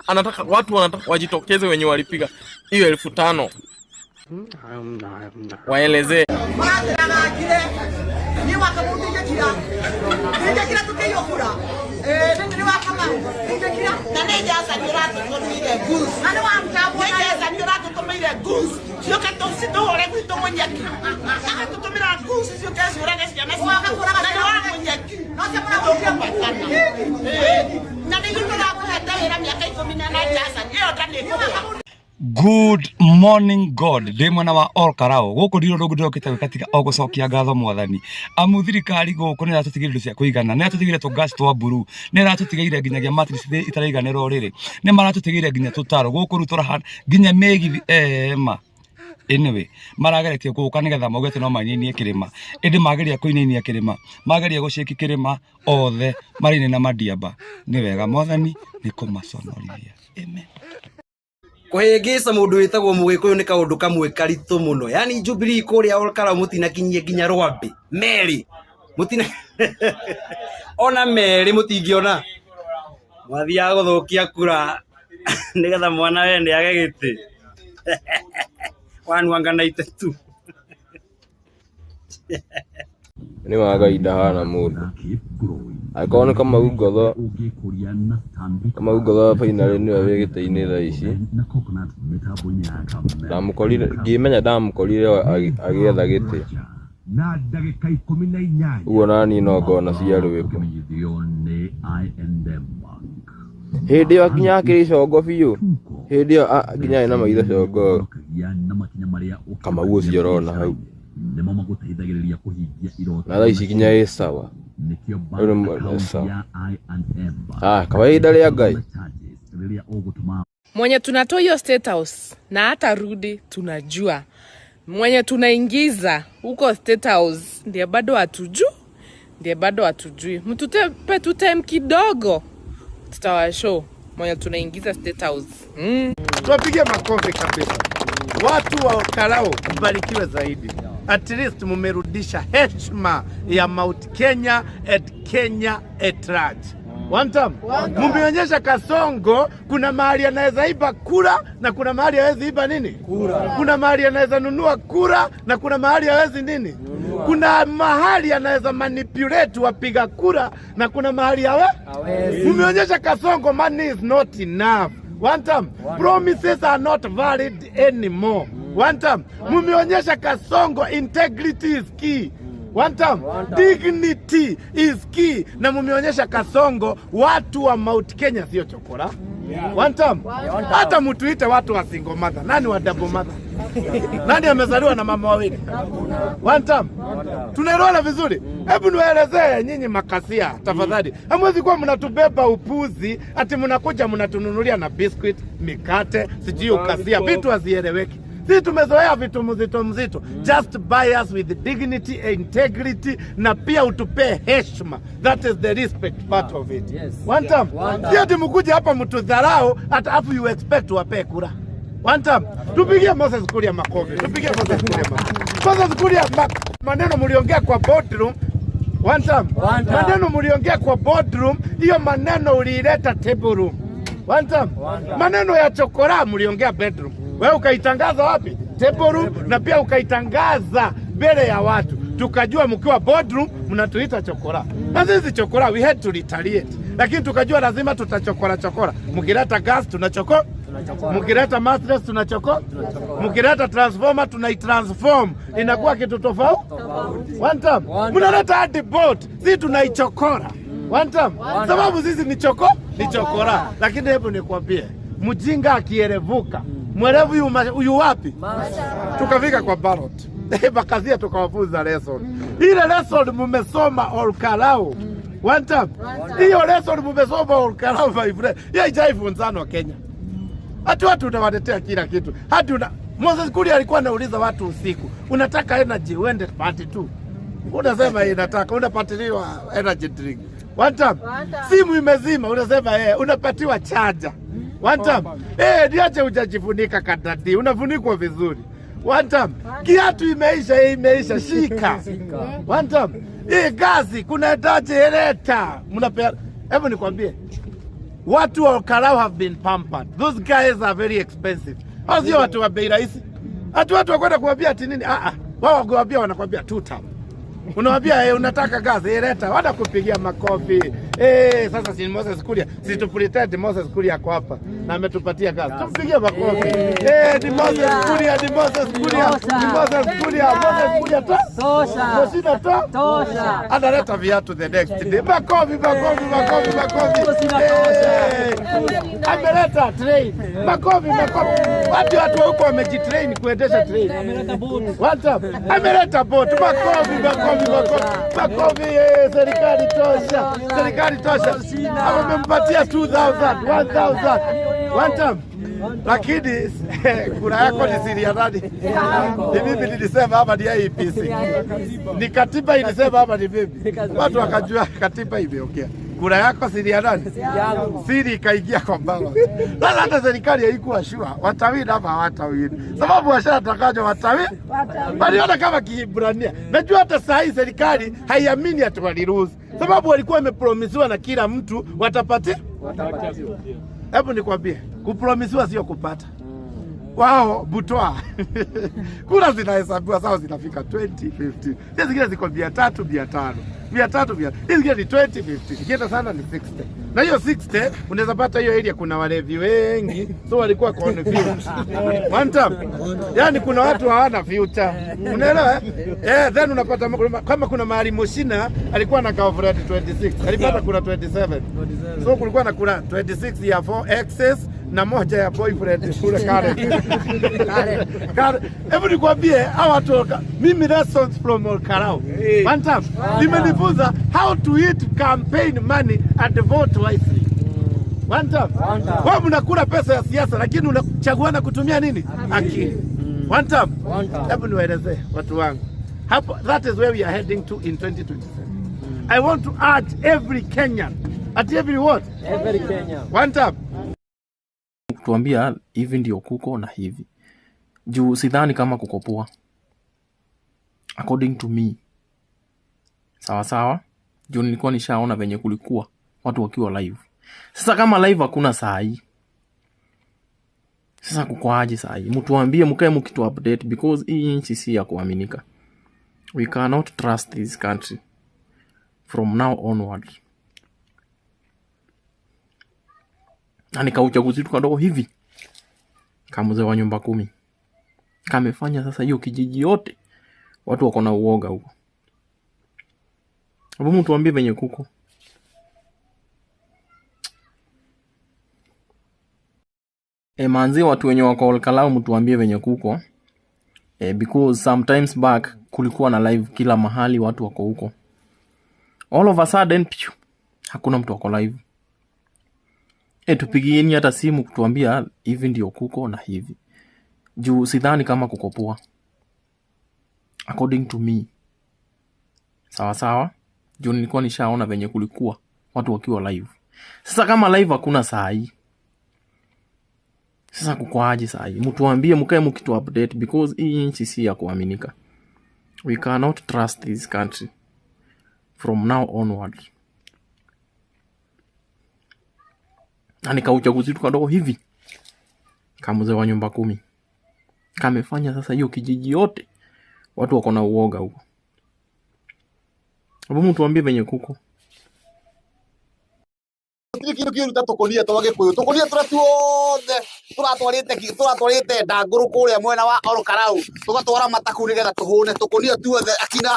Speaker 16: Anataka watu wanataka wajitokeze wenye walipiga hiyo 1500. Waelezee
Speaker 8: Good morning God, ndi mwana wa Olkalau guku ndiro rungu ndokite gwikatika ogucokia ngatho mwathani amu thirikari guku ni ratutigiire cia kuigana, ni ratutigiire tu gas twa buru, ni ratutigiire nginyagia matrix itaraiganira roriri, ni maratutigiire nginya tutaro guku rutura nginya megi ma anyway marageretie guka nigetha maugete no manyinie kirima indi mageria kuininia kirima mageria guciki kirima othe marine na madiamba ni wega mwathani ni kumaconorithia amen.
Speaker 17: Kuhengesa mundu witagwo Mugikuyu ni kaundu kamwe karitu muno, yani Jubilee kuria Olkalau mutinakinyie nginya Rwambi meri mutina ona meri mutingiona mwathia guthukia kura nigetha mwana wende age giti wanuanganaite tu
Speaker 18: ni wagaida hana mundu akona kama ugotho final ni wa gite-ini tha ici ndamukorire ngimenya ndamukorire agietha gite na ndagika 14 ugo nani no ngona cia rwiko hindi yo kinya akiri congo biu hindi yo kinya na maitho congo kama uo ciorona hau nimo maguteithagiriria kuhingia iroti na ici kinya i sawa kawaida ria Ngai
Speaker 19: mwenye tunatoa hiyo State House na hata rudi tunajua mwenye tunaingiza huko State House ndiye bado hatujui mtutepe tu time kidogo tutawashow mwenye tunaingiza State House.
Speaker 20: Tuwapige makofi kabisa watu wa Olkalau, mbarikiwe zaidi. At least mumerudisha heshima ya Mount Kenya at Kenya at large. One time. Mumeonyesha Kasongo kuna mahali anaweza iba kura na kuna mahali hawezi iba nini? Kura. Kuna mahali anaweza nunua kura na kuna mahali hawezi nini? Kuna mahali anaweza manipulate wapiga kura na kuna mahali hawezi. Mumeonyesha Kasongo money is not enough. One time. Promises are not valid anymore. One time. Mumeonyesha Kasongo integrity is key. One time. Dignity is key. Na mumeonyesha Kasongo watu wa Mount Kenya sio chokora. One time. Hata mtuite watu wa single mother. Nani wa double mother? Nani amezaliwa na mama wawili? One time. Tunaelewana vizuri? Hebu niwaelezee nyinyi makasia tafadhali. Hamwezi kuwa mnatubeba upuzi ati mnakuja mnatununulia na biscuit, mikate, sijui ukasia, vitu hazieleweki. Sisi tumezoea vitu mzito. Just buy us with dignity and integrity, na pia utupe heshima. That is the respect part of it. One time. Sio ati mkuje hapa mtudharau hata afu you expect wape kura. One time. Tupigie Moses Kuria makofi. Tupigie Moses Kuria makofi. Moses Kuria maneno mliongea kwa boardroom. One time. Maneno mliongea kwa boardroom, hiyo maneno ulileta table room. One time. Maneno ya chokora mliongea bedroom. Wewe ukaitangaza wapi? Table room, na pia ukaitangaza mbele ya watu. Tukajua mkiwa boardroom mnatuita chokora. Na sisi chokora we had to retaliate. Lakini tukajua lazima tutachokora. Mkileta gas tunachoko. Mkileta mattress tunachoko. Mkileta transformer tunaitransform. Inakuwa kitu tofauti. One time. Mnaleta hadi boat, sisi tunaichokora. One time. Sababu sisi ni chokora. Lakini hebu nikwambie, mjinga akierevuka, mwerevu huyu wapi? Tukafika kwa ballot. Bakazia tukawafunza lesson. Ile lesson mmesoma Olkalau. One time. Hiyo lesson mmesoma Olkalau my friend. Hiyo haijafunzwa Kenya. Watu unawaletea kila kitu. Hadi Moses Kuria alikuwa anauliza watu usiku, unataka energy uende party tu? Unasema inataka, unapatiliwa energy drink. One time. Simu imezima, unasema unapatiwa charger. One time. Niache hujajifunika kadadi, unafunikwa vizuri. One time. Kiatu imeisha, shika. One time. Gazi kuna daje eleta. Hebu nikwambie, watu wa Olkalau have been pampered. Those guys are very expensive. Hao sio watu wa bei rahisi. Watu wakwenda kuambia ati nini? Wao kuambia wanakuambia 2 time. Unawambia unataka gazi eleta, watakupigia makofi. Sasa si Moses Kuria, si tupretend Moses Kuria kwa hapa na ametupatia gazi. Tumpigie makofi. Ni Moses Kuria, ni Moses Kuria. Ni Moses Kuria tosha. Tosha. Analeta viatu the next day. Makofi. Ameleta train. Makofi. Watu huko wamejitrain kuendesha train. Ameleta boat. Makofi. Serikali tosha. Amempatia 2,000, 1,000. One time. Lakini kura yako ni siri ya nani? Ni mimi nilisema hapa ni IEBC. Ni katiba ilisema hapa ni mimi. Watu wakajua katiba imeongea. Kura yako siri ya nani? Siri ikaingia kwa baba. Sasa hata serikali haikuwa sure watawina ama hawatawina. Sababu washatakajwa watawina. Waliona kama Kiibrania. Najua hata saa hii serikali haiamini ati waliruhusu. Sababu walikuwa wamepromisiwa na kila mtu watapatia. Hebu nikwambie, kupromisiwa sio kupata. Wao butoa. Kura zinahesabiwa sawa, zinafika 2050. Hizi zingine ziko 300, 500. Hizi zingine ni 2050. Ikienda sana ni 60. Na hiyo 60 unaweza pata hiyo area kuna walevi wengi, so walikuwa confused. One time. Yaani kuna watu hawana future. Unaelewa? Then unapata kama kuna mahali Moshina alikuwa na cover at 26. Alipata kuna 27. So kulikuwa na kuna 26 ya 4 excess na moja ya boyfriend kule Karen. Hebu nikwambie hao watu, mimi lessons from Olkalau. One time nimenifunza how to eat campaign money and vote wisely. One time. Wao mnakula pesa ya siasa lakini unachaguana kutumia nini? Akili. One time. Hebu niwaelezee watu wangu. Hapo, that is where we are heading to in 2027. I want to urge every Kenyan, at every what? Every Kenyan. One time.
Speaker 21: Tuambia hivi ndio kuko na hivi. Juu sidhani kama kuko poa. According to me. Sawa. Juu nilikuwa nishaona venye kulikuwa watu wakiwa live. Sasa kama live hakuna saa hii. Sasa kuko aje saa hii? Mtuambie mkae mkitu update because hii nchi si ya kuaminika. We cannot trust this country from now onward. Na nikauchaguzi tukadogo hivi. Kama mzee wa nyumba 10. Kamefanya sasa hiyo kijiji yote watu wako na uoga huko. Hapo mtu tuambie venye kuko. Manzi watu wenye wako Olkalau mtuambie venye kuko. Because sometimes back kulikuwa na live kila mahali watu wako huko. All of a sudden hakuna mtu wako live. Tupigieni hata simu kutuambia hivi ndio kuko na hivi. Juu sidhani kama kuko poa. According to me. Sawa sawa. Juu nilikuwa nishaona venye kulikuwa watu wakiwa live. Sasa kama live hakuna saa hii. Sasa kuko aje saa hii? Mtuambie mkae mkitu update because hii nchi si ya kuaminika. We cannot trust this country from now onward. Na nikauchaguzi tukadogo hivi. Kamuze wa nyumba 10. Kamefanya sasa hiyo kijiji yote watu wako na uoga huko. Hapo mtuambie venye kuko.
Speaker 1: Kitu kiruta tukonia twage kuyu tukonia turatwarite ndanguru kuria mwena wa Olkalau tugatwara mataku nigetha tuhune tukonia tuothe akina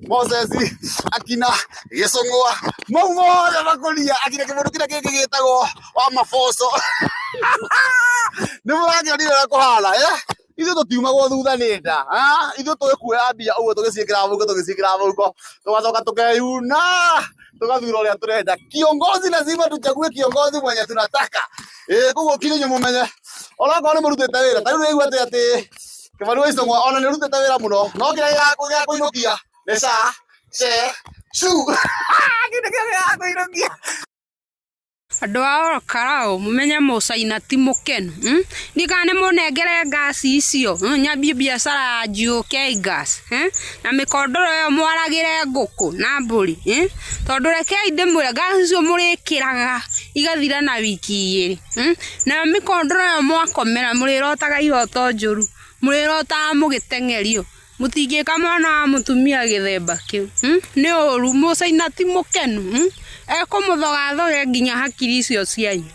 Speaker 1: Moses akina Gicungwa mauothe makonia akina kimundu kira kingi gitagwo wa Maboco ni murangionire na kuhala ithu tutiumagwo thutha ni nda ithu tuikuoya mbia uguo tugicikira vuko tugacoka tukeyuna tugathura uria turenda. Kiongozi lazima tuchague kiongozi mwenye tunataka. Kugo kirinyo mumenye onakorwo ni murutite wira tariu ni igwate ati Kibaru Gicungwa ona ni rutite wira muno no kira ya kuinukia nesa shu kira ya kuinukia
Speaker 22: Andå a Olkalau mumenye Musaina ti mukenu ndigane munengere ngasi icio nyambie biacara ya GOK gas na mikondoro yo mwaragire nguku na mburi tondu rekei ndimwire ngasi icio murikiraga igathira na wiki 2 na mikondoro yo mwakomera murirotaga iroto njuru murirotaga mugitengerio mutingika mwana wa mutumia githemba kiu ni uru Musaina ti mukenu ekumuthogathoge nginya hakiri icio cianyu.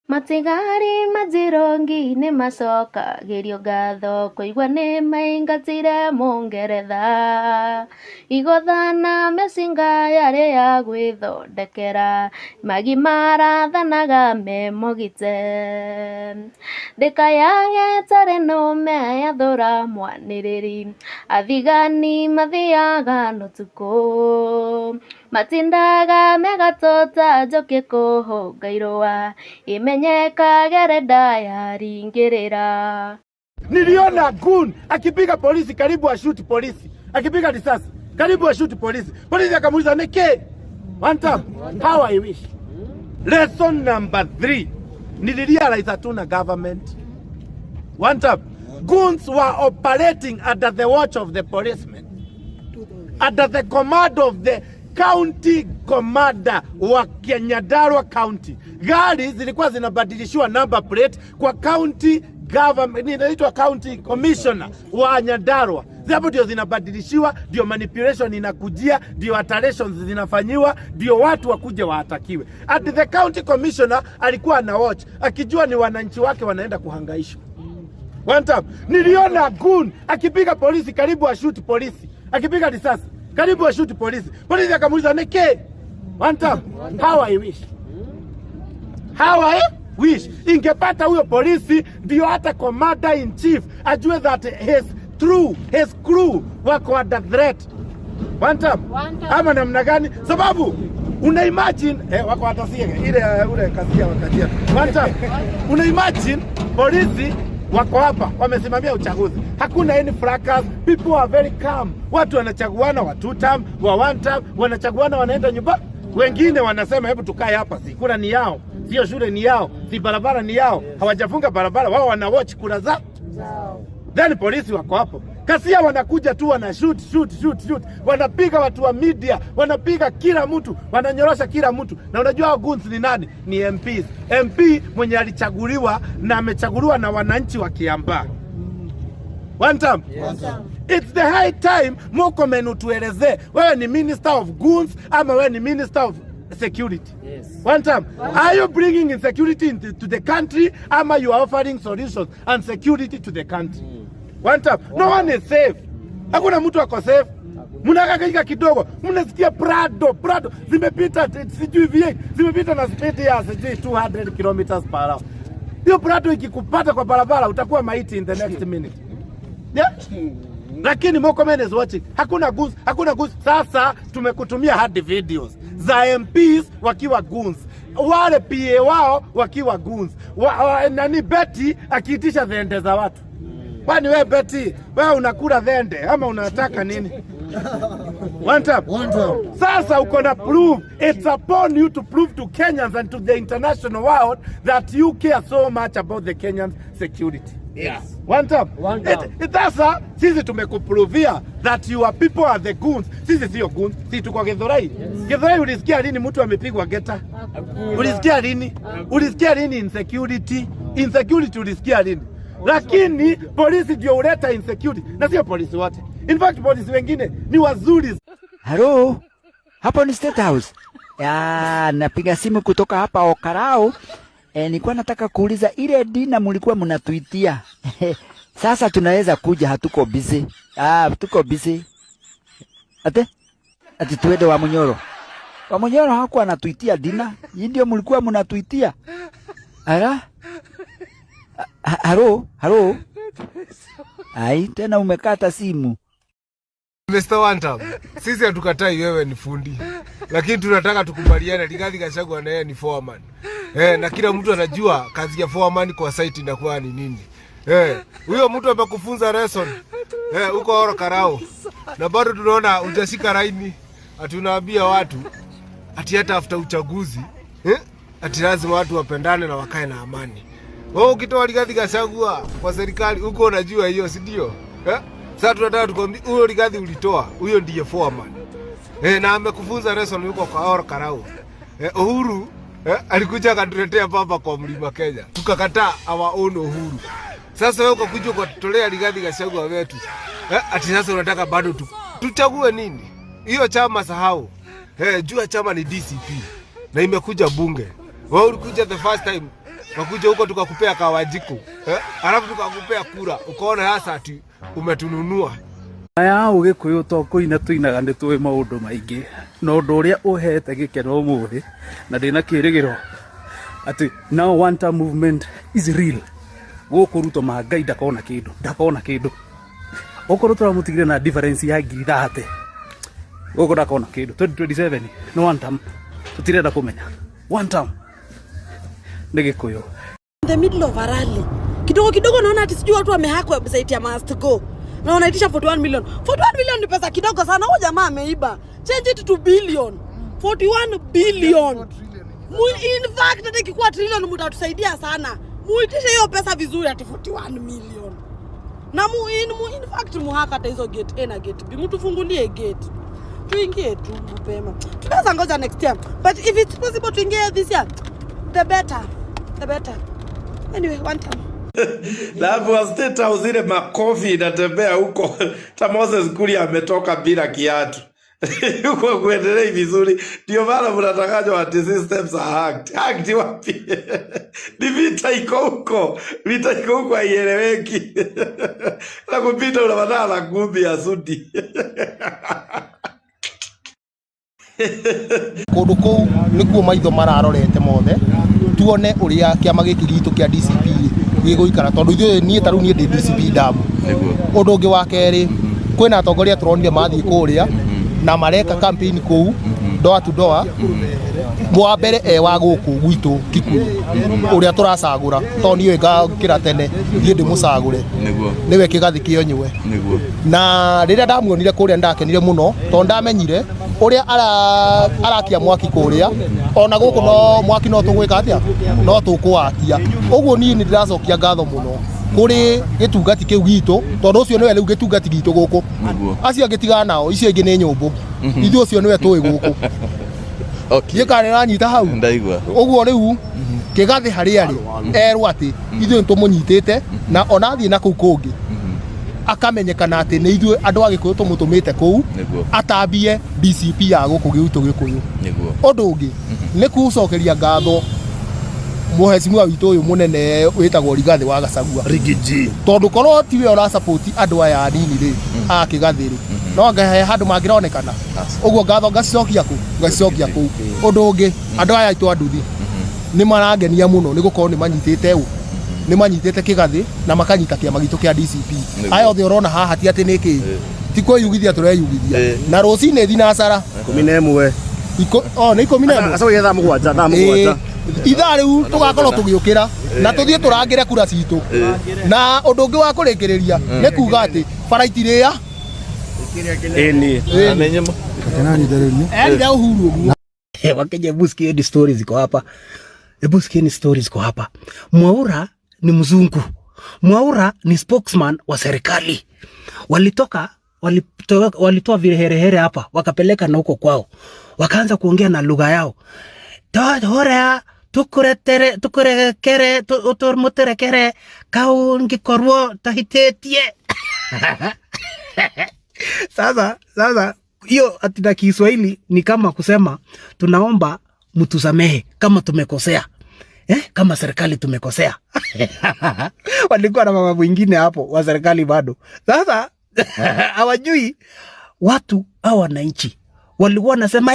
Speaker 23: Matigari majirongi ni macokagirio ngatho kuigua ni maingatire Mungeretha igothana mecinga yari ya gwithondekera magi marathanaga memogite ndikayage tari nume yathura mwaniriri athigani mathiaga nutuku matindaga megatota njoki kuhungairwa imenyeka gerenda yaringirira.
Speaker 20: Niliona gun akipiga polisi karibu ashuti polisi, akipiga risasi karibu ashuti polisi. Polisi akamuuliza neke one time how I wish. Lesson number 3 nilirealize hatuna government. One time goons were operating under the watch of the policemen, under the command of the county commander wa Nyandarua County. Gari zilikuwa zinabadilishiwa number plate kwa county government, inaitwa county commissioner wa Nyandarua. Hapo ndio zinabadilishiwa, ndio manipulation inakujia, ndio alterations zinafanyiwa, ndio watu wakuje waatakiwe. At the county commissioner alikuwa na watch akijua ni wananchi wake wanaenda kuhangaishwa. One time niliona gun akipiga polisi karibu ashuti polisi, akipiga risasi karibu ashuti polisi. Polisi akamuuliza neke one time how I wish. How I wish ingepata huyo polisi ndio hata commander in chief ajue that his crew wako under threat. One time ama namna gani? Sababu una imagine wako atasia ile ule kasia wakatia. One time una imagine polisi wako hapa wamesimamia uchaguzi, hakuna any fracas, people are very calm. Watu wanachaguana wa 2 term wa 1 term, wanachaguana wanaenda nyumba. Wengine wanasema hebu tukae hapa, si kura ni yao, sio shule ni yao, si barabara ni yao, hawajafunga barabara, wao wana watch kura zao. Then polisi wako hapo kasia wanakuja tu wana shoot, wanapiga watu wa media, wanapiga kila mtu, wananyorosha kila mtu. Na unajua goons ni nani? Ni MPs. MP mwenye alichaguliwa na amechaguliwa na wananchi wa Kiambaa. One time. It's the high time Murkomen utueleze wewe ni minister of goons ama wewe ni minister of security. Yes. One time. Are you bringing insecurity to the country ama you are offering solutions and security to the country? One time. No one is safe. Hakuna mtu ako safe. Mnakakaika kidogo, mnasikia Prado zimepita sijui V8, zimepita na speed ya sijui 200 km/h. Hiyo Prado ikikupata kwa barabara utakuwa maiti in the next minute. Yeah? Lakini Murkomen is watching. Hakuna goons, hakuna goons. Sasa tumekutumia hadi videos za MPs wakiwa goons. Wale PA wao wakiwa goons. Nani Betty akiitisha dhende za watu. Kwani wewe Betty, wewe unakula dhende ama unataka nini? One time. Sasa uko na proof. It's upon you to prove to Kenyans and to the international world that you care so much about the Kenyan security. Yes. One time. Sasa sisi tumekuprovia that your people are the goons. Sisi sio goons. Sisi tuko Githurai. Githurai ulisikia lini mtu amepigwa geta? Ulisikia lini? Ulisikia lini insecurity? Insecurity ulisikia lini? Lakini polisi ndio uleta insecurity. Na sio polisi wote. In fact polisi wengine ni wazuri.
Speaker 4: Hello? Hapo ni State House. Napiga simu kutoka hapa Okarao. Nilikuwa nataka kuuliza ile dina mlikuwa mnatuitia. Sasa tunaweza kuja, hatuko busy. Tuko busy. Ati tuende wa Munyoro. Wa Munyoro hakuwa anatuitia dina. Hii ndio mlikuwa mnatuitia. Halo? Ai, tena umekata simu.
Speaker 5: Mr. Wantam, sisi hatukatai wewe ni fundi. Lakini tunataka tukubaliane Rigathi Gachagua na yeye ni foreman. Na kila mtu anajua kazi ya foreman kwa site inakuwa ni nini. Huyo mtu amekufunza lesson. Uko Orokarao. Na bado tunaona hujashika raini. Atunaambia watu ati hata after uchaguzi, ati lazima watu wapendane na wakae na amani. Wewe ukitoa Rigathi Gachagua kwa serikali uko unajua hiyo, si ndio? Sasa tunataka tukwambie huyo Rigathi ulitoa, huyo ndiye foreman. Na amekufunza lesson yuko kwa Orokarao. Uhuru alikuja akatuletea papa kwa Mlima Kenya. Tukakataa our own Uhuru. Sasa wewe ukakuja kutolea Rigathi Gachagua wetu. Ati sasa unataka bado tuchague nini? Hiyo chama sahau. Jua chama ni DCP na imekuja bunge. Wewe ulikuja the first time, wakuja huko tukakupea Kawajiko. Alafu tukakupea kura. Ukaona hasa ati umetununua.
Speaker 7: Aya Ugikuyu to kuina tuinaga ni tuwe maundu maingi no ndu uria uhete gikeno umuthi na ndina kirigiro ati now one time movement is real guku ruto magai ndakona kindu okoro turamutigire na difference ya ngiri 30 guku ndakona kindu 2027 no one time tutirenda kumenya one time ni Gikuyu
Speaker 24: in the middle of a rally kidogo naona ati sijui watu wamehaka website ya Must Go na wanaitisha 41 million. 41 million ni pesa kidogo sana. Huyo jamaa ameiba. Change it to billion. 41 billion. In fact hata ikikuwa trillion mtatusaidia sana. Muitishe hiyo pesa vizuri ati 41 million. Na in fact muhaka hata hizo gate A na gate B. Mtufungulie gate. Tuingie tu mapema. Tunaweza ngoja next year. But if it's possible to ingia this year, the better. Anyway, one time.
Speaker 6: Na hapo State House ile makofi inatembea huko. Ta Moses Kuria ametoka bila kiatu. Huko kuendelea vizuri. Ndio maana mnatakajwa ati systems are hacked. Hacked wapi? Ni vita iko huko. Vita iko huko haieleweki. Na kupita unapata la ngumi ya sudi.
Speaker 25: Kundu kou nikuo maitho mararorete mothe tuone uria kiama giki gitu kia DCP giguikara tondu ithuĩ niĩ taru niĩ ndĩ DCP ndamu undu ungi wa keri kwina atongoria turonire mathii kuria na mareka campaign kou door to door mwa mbere wa guku gwitu Kikuyu uria turacagura tondu niĩ ngakira tene niĩ ndĩ mucagure niwe Kigathi Kĩonywe na riria ndamuonire kuria ndakenire muno tondu ndamenyire uria arakia mwaki kuria ona guku no mwaki no tugwika atia no tukwakia uguo ni ndiracokia ngatho muno kuri gitungati kiu gitu tondu ucio niwe riu gitungati gitu guku acio ngitiga nao icio ingi ni nyumbu ithu ucio niwe tui guku okay yekane ranyita hau ndaigua uguo riu Kigathi hari ari erwo ati ithu ntumunyitite na ona thii na kuu kungi akamenyekana ati ni ithu andu a Gikuyu tumutumite kuu atambie DCP ya guku gitu Gikuyu undu ungi ni kucokeria ngatho muhecimu witu uyu munene witagwo Rigathi wa Gachagua Rigiji tondu korwo tiwe ora support andu aya anini ri a Kigathi ri no ngahe handu mangironekana uguo ngatho ngacokia ku undu ungi andu aya itu anduthi ni marangenia muno ni gukorwo ni manyitite u nĩ manyitĩte kĩgathĩ na makanyita kĩama gitũ kĩa DCP. Aya othe ũrona haha ti atĩ nĩkĩ ti kwĩyugithia tũreyugithia na rũcinĩ thinacara 11 nĩ 11
Speaker 1: acoke thaa mũgwanja
Speaker 25: ithaa rĩu tũgakorwo tũgĩũkĩra na tũthiĩ tũrangĩre kura citũ na ũndũ ũngĩ wa kũrĩkĩrĩria nĩ kuga atĩ bara itirĩa
Speaker 2: Wakenya, hebu sikieni stories ziko hapa. Hebu sikieni stories ziko hapa. Mwaura ni mzungu. Mwaura ni spokesman wa serikali. Walitoa viherehere hapa, wakapeleka na huko kwao. Wakaanza kuongea na lugha yao. Tohora tukurekere utormuterekere kaungikorwo tahitetie. Sasa hiyo atina Kiswahili ni kama kusema tunaomba mtusamehe kama tumekosea. Kama serikali tumekosea. Walikuwa na mama mwingine hapo wa serikali bado. Sasa hawajui watu au wananchi walikuwa wanasema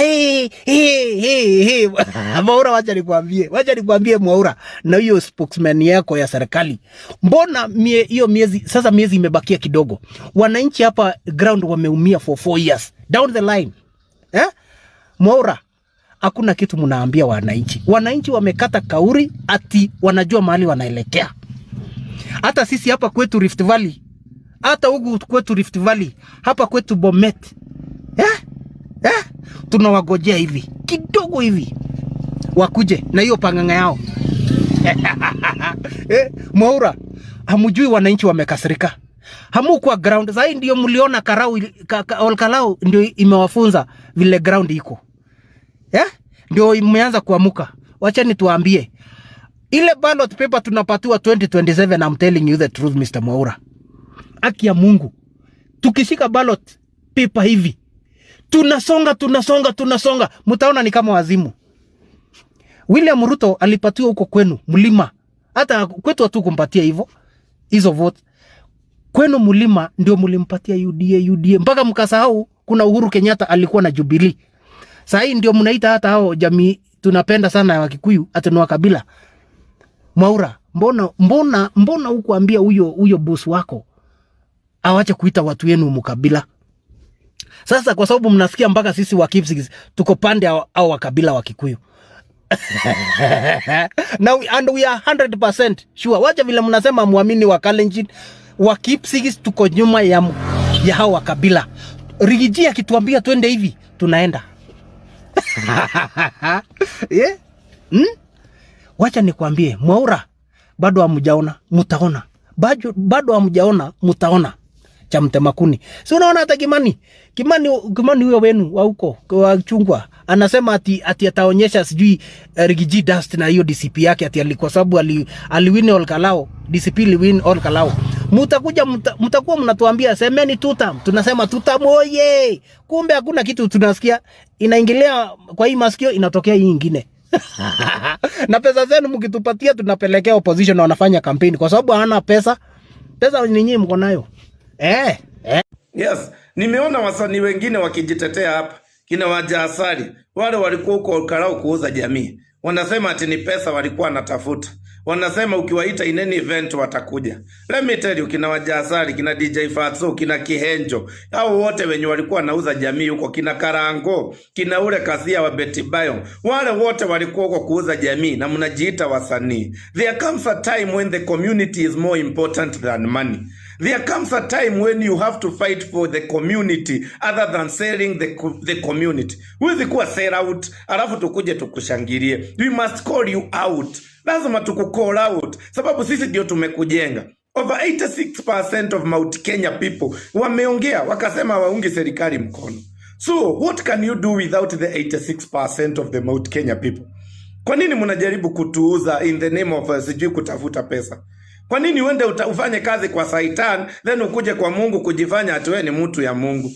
Speaker 2: Mwaura, wacha nikwambie Mwaura na hiyo spokesman yako ya serikali. Mbona hiyo miezi imebakia kidogo. Wananchi hapa ground wameumia for 4 years down the line. Mwaura, hakuna kitu mnaambia wananchi. Wananchi wamekata kauri ati wanajua mahali wanaelekea. Hata sisi hapa kwetu Rift Valley, hata huku kwetu Rift Valley, hapa kwetu Bomet, tunawagojea hivi kidogo hivi wakuje na hiyo panganga yao. Mwaura, hamujui wananchi wamekasirika. Hamu kwa ground. Sasa ndio mliona Kalao ndio imewafunza vile ground iko. Ndio imeanza kuamuka. Wacha nituambie. Ile ballot paper tunapatiwa 2027, I'm telling you the truth Mr. Mwaura. Haki ya Mungu. Tukishika ballot paper hivi, tunasonga. Mtaona ni kama wazimu. William Ruto alipatiwa huko kwenu mlima. Hata kwetu watu kumpatia hivyo hizo vote. Kwenu mlima ndio mlimpatia UDA mpaka mkasahau kuna Uhuru Kenyatta alikuwa na Jubilee. Sasa hii ndio mnaita hata hao jamii tunapenda sana wa Kikuyu atanua kabila. Mwaura, mbona hukuambia huyo boss wako awache kuita watu wenu mkabila? Sasa kwa sababu mnasikia mpaka sisi wa Kipsigis tuko pande au wa kabila wa Kikuyu. Now and we are 100% sure. Wacha vile mnasema muamini wa Kalenjin, wa Kipsigis tuko nyuma ya hao wa kabila. Rigiji akituambia twende hivi, tunaenda. Wacha nikwambie Mwaura, bado hamjaona, mtaona. Bado hamjaona, mtaona. Cha Mtemakuni. Si unaona hata Kimani huyo wenu wa huko wa Chungwa anasema ati ataonyesha sijui Rigiji Dust na hiyo DCP yake ati kwa sababu aliwin all Kalao, DCP liwin all Kalao. Mtakuwa mnatuambia semeni tutam, tunasema tutam oye. Kumbe hakuna kitu tunasikia, inaingilia kwa hii masikio inatokea hii nyingine. Na pesa zenu mkitupatia tunapelekea opposition na wanafanya campaign kwa sababu hana pesa nyinyi mko nayo.
Speaker 6: Yes, nimeona wasanii wengine wakijitetea hapa. Kina Wajasari, wale walikuwa huko Kalao kuuza jamii. Wanasema ati ni pesa walikuwa wanatafuta. Wanasema ukiwaita in any event watakuja. Let me tell you, kina Wajasari, kina DJ Fatso, kina Kihenjo, hao wote wenye walikuwa wanauza jamii huko, kina Karango, kina ule Kasia wa Betibayo, wale wote walikuwa huko kuuza jamii na mnajiita wasanii. There comes a time when the community is more important than money. There comes a time when you have to fight for the community other than selling the community. Huwezi kuwa sell out alafu tukuje tukushangilie. We must call you out. Lazima tukucall out sababu sisi ndio tumekujenga. Over 86% of Mount Kenya people wameongea wakasema waungi serikali mkono. So what can you do without the 86% of the Mount Kenya people? Kwa nini mnajaribu kutuuza in the name of sijui kutafuta pesa? Kwa nini uende ufanye kazi kwa Satan then ukuje kwa Mungu kujifanya ati wewe ni mtu ya Mungu?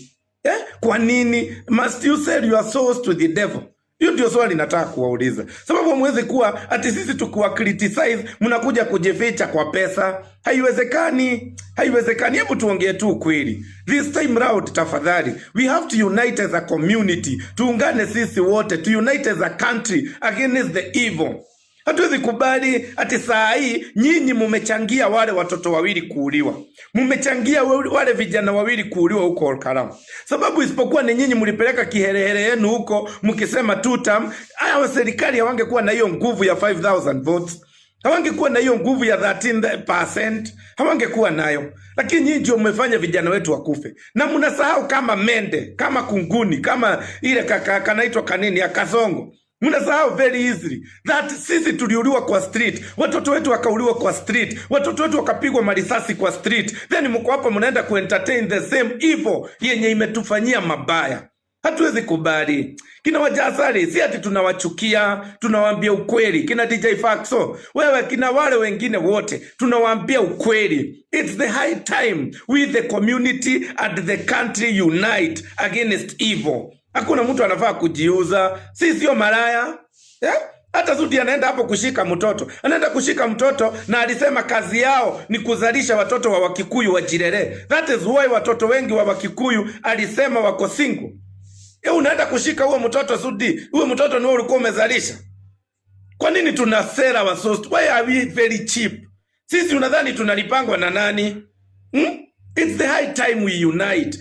Speaker 6: Kwa nini must you sell your souls to the devil? Hiyo ndio swali nataka kuwauliza. Sababu mwezi kuwa ati sisi tukiwa criticize mnakuja kujificha kwa pesa. Haiwezekani. Hebu tuongee tu kweli. This time round tafadhali, we have to unite as a community. Tuungane sisi wote, to unite as a country against the evil. Hatuwezi kubali ati saa hii nyinyi mumechangia wale watoto wawili kuuliwa. Mumechangia wale vijana wawili kuuliwa huko Olkalau. Sababu isipokuwa ni nyinyi mlipeleka kiherehere yenu huko mkisema 2 term, haya serikali hawangekuwa na hiyo nguvu ya 5000 votes. Hawangekuwa na hiyo nguvu ya 13%. Hawangekuwa nayo. Lakini nyinyi ndio mmefanya vijana wetu wakufe. Na mnasahau kama mende, kama kunguni, kama ile kanaitwa kanini ya Kasongo. Mnasahau very easily that sisi tuliuliwa kwa street, watoto wetu wakauliwa kwa street, watoto wetu wakapigwa marisasi kwa street, then mko hapa mnaenda kuentertain the same evil yenye imetufanyia mabaya. Hatuwezi kubali. Kina Wajasari, si ati tunawachukia, tunawaambia ukweli. Kina DJ Faxo, wewe kina wale wengine wote, tunawaambia ukweli. It's the high time we the community and the country unite against evil. Hakuna mtu anafaa kujiuza. Sisi sio malaya. Hata Sudi anaenda hapo kushika mtoto. Anaenda kushika mtoto na alisema kazi yao ni kuzalisha watoto wa Wakikuyu wajirere. That is why watoto wengi wa Wakikuyu alisema wako single. Unaenda kushika huo mtoto Sudi. Huo mtoto ni wewe ulikuwa umezalisha. Kwa nini tuna sera wa sost? Why are we very cheap? Sisi unadhani tunalipangwa na nani? It's the high time we unite.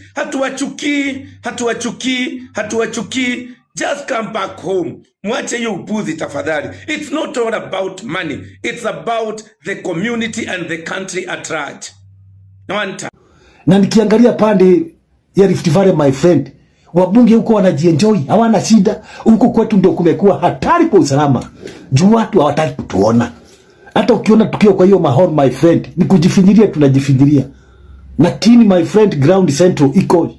Speaker 6: Hatuwachukii. Just come back home. Mwache hiyo upuzi tafadhali. It's not all about money. It's about the community and the country at large.
Speaker 9: Na nikiangalia pande ya Rift Valley, my friend, wabunge huko wanajienjoy, hawana shida. Huko kwetu ndio kumekuwa hatari kwa usalama. Juu watu hawataki kutuona. Hata ukiona tukio kwa hiyo mahoro, my friend, ni kujifinyiria, tunajifinyiria. Lakini my friend, ground central iko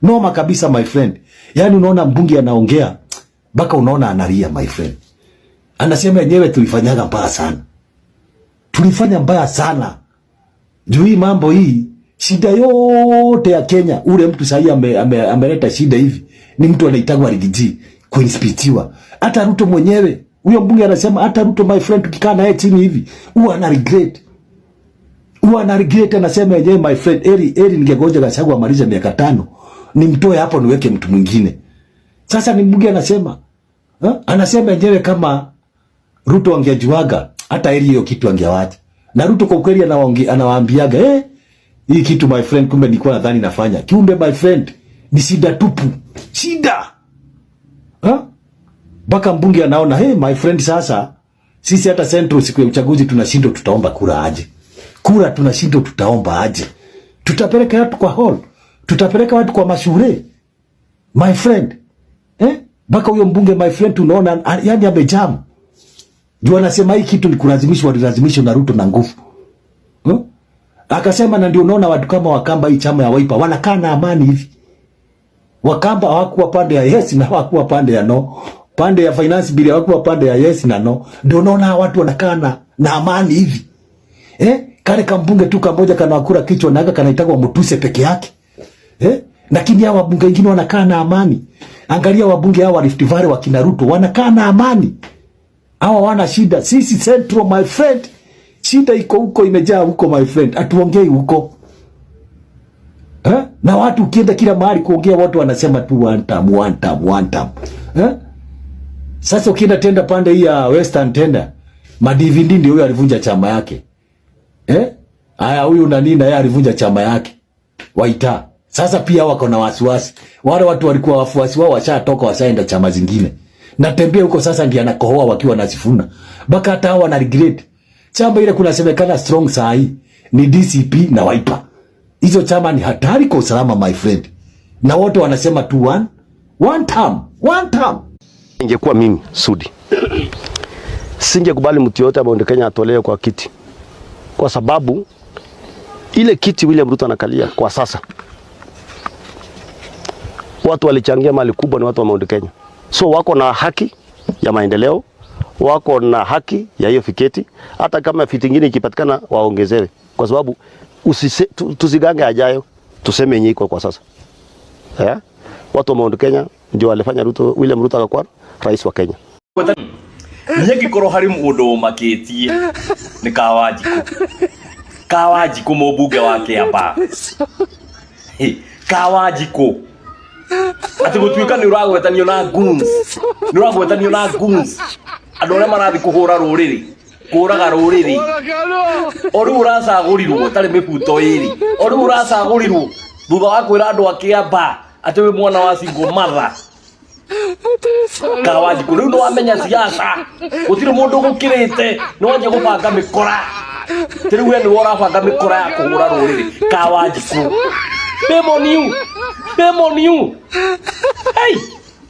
Speaker 9: noma kabisa my friend. Yani unaona mbunge anaongea baka unaona analia my friend. Anasema yenyewe tulifanyaga mbaya sana. Tulifanya mbaya sana. Juu hii mambo hii, shida yote ya Kenya, ule mtu sahi ameleta shida hivi, ni mtu anaitagwa Rigiji kuinspitiwa. Hata Ruto mwenyewe, huyo mbunge anasema hata Ruto my friend tukikaa naye chini hivi, huwa ana regret. Anasema yenyewe my friend, eri ningegoja Gachagua amalize miaka 5, nimtoe hapo niweke mtu mwingine. Sasa ni mbunge anasema, anasema yenyewe kama Ruto angejuaga, hata eri hiyo kitu angewacha. Na Ruto kwa kweli anawaambiaga, hii kitu my friend kumbe nilikuwa nadhani nafanya. Kiumbe my friend, ni shida tupu. Shida. Baka mbunge anaona, my friend, sasa sisi hata Central siku ya uchaguzi tunashindwa, tutaomba kura aje. Kura tunashindwa, tutaomba aje. Tutapeleka watu kwa hall, tutapeleka watu kwa mashure. My friend, baka huyo mbunge my friend tunaona yani amejam. Juu anasema hii kitu ni kulazimishwa na Ruto na nguvu. Akasema na ndio unaona watu kama Wakamba, hii chama ya Wiper wanakaa na amani hivi. Wakamba hawakuwa pande ya yes na hawakuwa pande ya no. Pande ya finance bill hawakuwa pande ya yes na no. Ndio unaona watu wanakaa na amani hivi. Kale kambunge tu kamoja kanawakura kichwa na kanaitagwa Mutuse peke yake. Lakini hawa wabunge wengine wanakaa na amani. Angalia wabunge hawa Rift Valley wa kina Ruto wanakaa na amani. Hawa wana shida. Sisi Central my friend, shida iko huko, imejaa huko my friend. Atuongei huko. Na watu ukienda kila mahali kuongea watu wanasema tu one time. Sasa ukienda tenda pande hii ya Western Tender, Madivindi ndio huyo alivunja chama yake. Haya huyu nani na yeye alivunja chama yake. Waita. Sasa pia wako na wasiwasi. Wale watu walikuwa wafuasi wao washatoka, washaenda chama zingine. Na tembea huko sasa ndio anakohoa wakiwa nasifuna. Baka hata hao wana regret. Chama ile kunasemekana strong saa hii ni DCP na Wiper. Hizo chama ni hatari kwa usalama my friend. Na wote wanasema tu one term.
Speaker 10: Ingekuwa mimi Sudi, singekubali mtu yote ambaye Kenya atolewe kwa kiti. Kwa sababu ile kiti William Ruto anakalia kwa sasa, watu walichangia mali kubwa ni watu wa Mount Kenya. So wako na haki ya maendeleo, wako na haki ya hiyo fiketi, hata kama fiti nyingine ikipatikana waongezewe. Kwa sababu tusigange ajayo, tuseme yenyewe kwa sasa. Watu wa Mount Kenya ndio walifanya William Ruto akakuwa rais wa Kenya.
Speaker 11: Nyeki koro hari mundu makitie ni Kawajiko mbunge wake hapa. Kawajiko ati gutuika ni uragwetanio na goons. Andå arä a marathi kå hå ra rå rä rä kå raga rå rä rä o rä u å racagå rirwo tarä mä buto ä rä o rä u å racagå rirwo thutha wa kwä ra andå akä amba atä wä mwana wa Single Mother Kawanjikå rä u nä wamenya ciaca gå tirä må ndå gå kä rä te nä wanjia gå banga mä kora tä rä u we nä we å rabanga mä kora ya kå hå ra rå rä rä Kawanjikå shame on you hey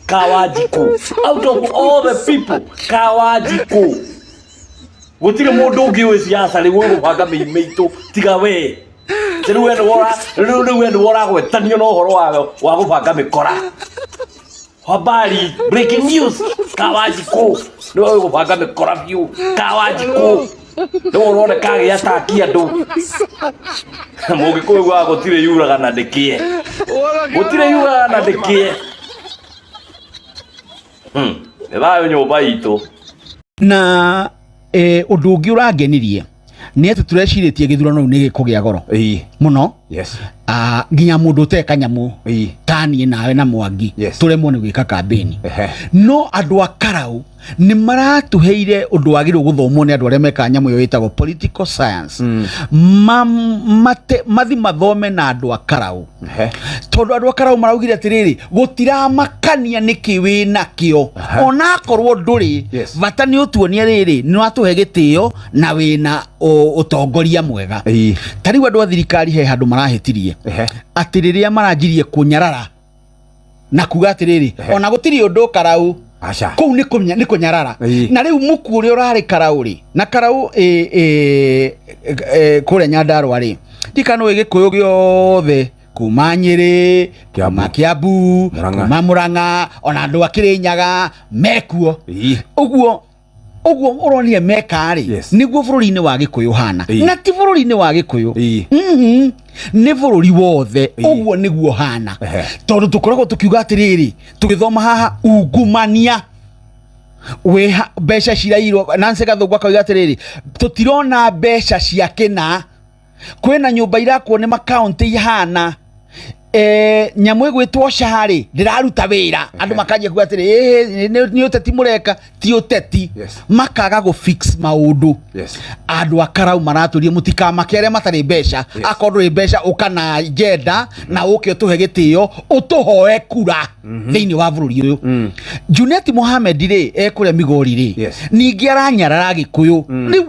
Speaker 11: Kawanjikå out of all the people Kawanjikå gå tirä må ndå å ngä å ciaca rä u gå banga mä itå tiga we tä rä u we nä we å ragwetanio na å horo wa gå banga mä kora habari breaking news Kawanjikå nä we gå banga mä kora biå Kawanjikå nä we å roneka agä atakia andå må gä kå yå gwa gå tirä yuraga na ndä kä e gå tirä yuraga na ndä kä e nä thayå nyå mba itå
Speaker 3: na å ndå å ngä å rangenirie nä atä tå recirä tie gä thurano nä gä kå gä a goro må no nginya må ndå te kanyamå taniä nawe na Mwangi tå remwo nä gwä ka kambeni no andå a Karau nä maratå heire å ndå wagä rwo gå thomwo nä andå arä a meka nyamå ä yo ä tagwo political science mathi mathome na andå a Karau tondå andå a Karau maraugire atä rä rä gå tiramakania nä kä wä nakä o onakorwo ndå rä bata nä å tuonie rä rä nä watå he gä tä o na wä na å tongoria mwega ta rä u andå a thirikari he handå marahätirie atä rä rä a maranjirie kå nyarara na kuga atä rä rä ona gå tirä å ndå Karau kuu nä kå nyarara na rä u må ku å rä a å rarä Karau rä na Karau kå rä a Nyandarua rä ndikana gä kå yå gä othe kuma Nyeri kuma Kiambu kuma Murang'a ona andå a Kirinyaga mekuo uguo å ronire meka rä niguo bå rå ri-inä wa Gikuyu hana na ti bå rå ri-inä wa Gikuyu nä bå rå ri wothe uguo niguo hana tondå tå koragwo tå kiuga atä rä rä tå gä thoma haha ungumania wä mbeca cirairwo Nancy Gathungu akauga atä rä rä tå tirona mbeca ciake na kwina nyumba irakwo nä makaunti ihana nyamå ä gwä two carä ndä raruta wä ra andå makanjia kuga atä rä nä å teti må reka ti å teti makaga gå maå ndå andå a Karau maratå rie må tikamake arä a matarä mbeca akorwo ndå rä mbeca å kana njenda na å ke å tå he gä tä o å tå hoe kura thä inä wa bå rå ri å yå Junet Mohamed rä ekå rä a Migori rä ningä aranyarara Gikuyu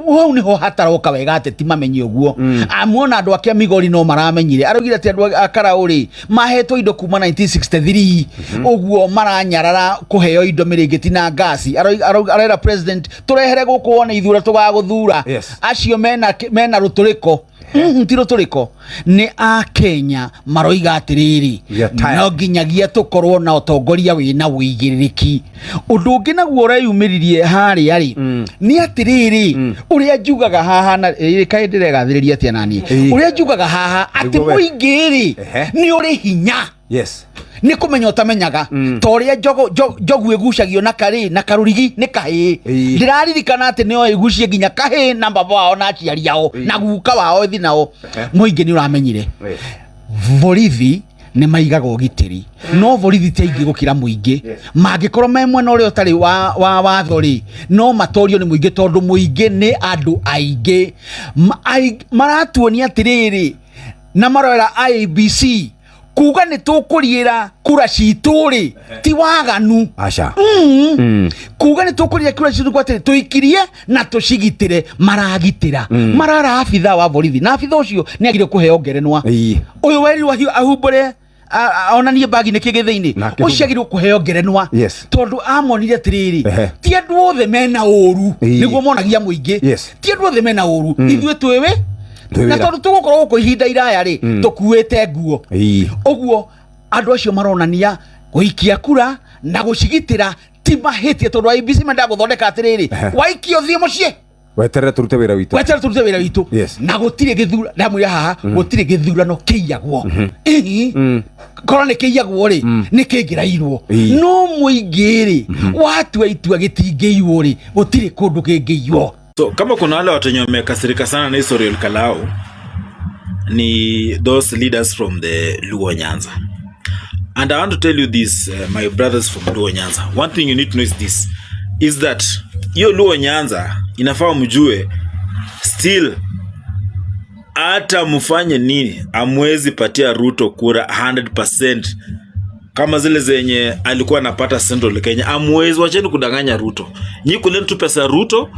Speaker 3: hau nä ho hataroka wega atä ti mamenye å guo amuona andå ake a Migori no maramenyire araugire atä andå a Karau rä mahetwo indo kuma 1963 uguo maranyarara kuheo indo mirigiti na ngasi arera president turehere guku wona ithura tugaguthura acio mena ruturiko ti ruturiko ni a Kenya maroiga atiriri no nginyagia tukorwo na utongoria wina wigiririki undu ungi naguo ureyumiririe hari ari ni atiriri uria njugaga haha na kai ndiregathiriria atia nani uria njugaga haha ati muingiri ni uri hinya ni kumenya utamenyaga toria njogu igucagio na kari na karurigi ni kahi ndiraririkana ati nio igucie nginya kahi na baba wao na aciari ao na guka wao thi nao muingi ni uramenyire borithi nä maigaga å gitä ri no borithi ti aingä gå kä ra må ingä mangä korwo me mwena å rä a å tarä wa watho rä no matorio nä må ingä tondå må ingä nä andå aingä maratuonia atä rä rä na marorera IEBC kuga nä tå kå riä ra kura citå rä ti waganu kuga nä tå kå riä ra kura citå atä tå ikirie na tå cigitä re maragitä ra marara abitha wa borithi na abitha å cio nä agire kå heo ngerenwa å yå werirwo ahumbå re onanie bagi nä kä gä thä-inä å ciagirwo kå heo ngerenwa tondå amonire atä rä rä ti andå othe mena å ru nä guo monagia må ingä ti andå othe mena å ru ithuä twä wä na tondå tå gå korwo gå kå ihinda iraya rä tå kuä te nguo å guo andå acio maronania gå ikia kura na gå cigitä ra ti mahä tie tondå IEBC menda gå thondeka atä rä rä waikio thiä må ciä
Speaker 8: weterere tå rute wä ra
Speaker 3: witå na gå tirä gä thura ndamwä haha gå tirä gä thurano kä iyagwo korwo nä kä iyagwo rä nä kä ngä rairwo no må ingä rä watua itua gä tingä iwo rä gå tirä kå ndå kä ngä iywo.
Speaker 12: So kama kuna wale watu wenye wamekasirika sana na history ya Kalao ni those leaders from the Luo Nyanza. And I want to tell you this, my brothers from Luo Nyanza. One thing you need to know is this, is that hiyo Luo Nyanza inafaa mjue still hata mfanye nini amwezi patia Ruto kura 100% kama zile zenye alikuwa anapata Central Kenya. Amwezi, wacheni kudanganya Ruto. Nyi kuleni tu pesa Ruto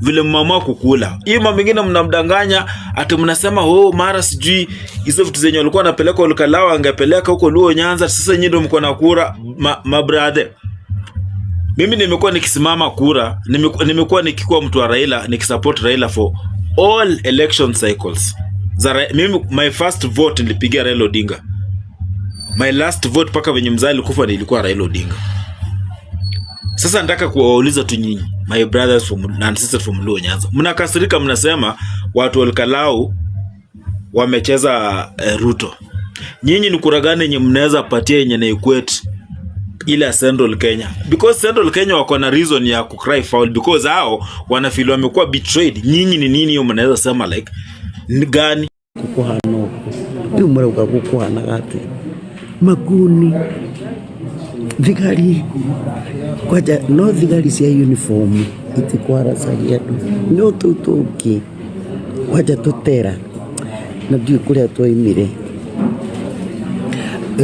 Speaker 12: vile mama kukula. Hii mama mingine mnamdanganya ati mnasema mara sijui hizo vitu zenye walikuwa anapeleka Olkalao angepeleka huko Luo Nyanza, sasa nyinyi ndio mko na kura brother. Mimi nimekuwa nikisimama kura, nimekuwa nikikuwa mtu wa Raila, nikisupport Raila for all election cycles. Mimi my first vote nilipigia Raila Odinga. My last vote paka venye mzee alikufa nilikuwa Raila Odinga. Sasa nataka kuwauliza tu nyinyi, my brothers and sisters from Luo Nyanza. Mnakasirika mnasema watu Olkalao wamecheza Ruto. Nyinyi ni kura gani yenye mnaweza patia yenye na equate ile Central Kenya? Because Central Kenya wako na reason ya kucry foul because hao wanafeel wamekuwa betrayed. Nyinyi ni nini hiyo mnaweza sema like ni gani?
Speaker 13: Kukuhano ndio mrauka kukuhana gati maguni thigari kwaja no thigari cia uniform itikwara caria tu no tutuki kwaja tutera na ndio kuria twaimire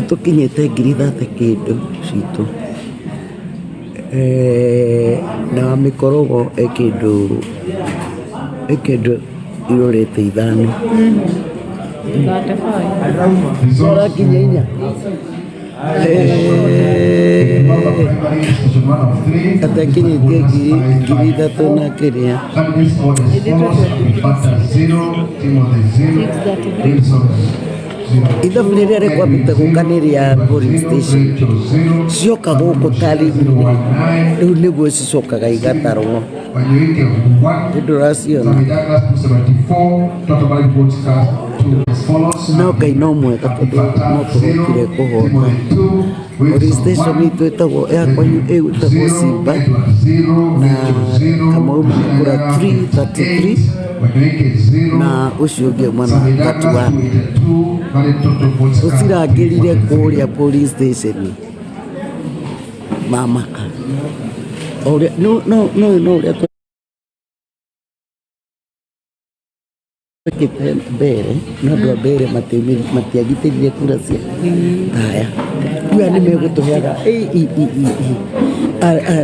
Speaker 13: tukinyete ngiri kindu citu na mikorogo ekindu irorete ithano Sora kinyenya atakinyete ngiri thatu na kiria itho vile rekwa bita gukaniria police station cionka guku tari riu niguo cicokaga igatarwo nduraciona no Ngai no mwega tondu no turukire kuhota police station itu itagwo yakwa igutagwo Simba na Kamau kura 333 na ucio ungi mwana kati wa usirangirire kuria police station mama oria no oria mbere no ndo mbere matiagitĩrire kura cia haya kuya nĩ megũtũheaga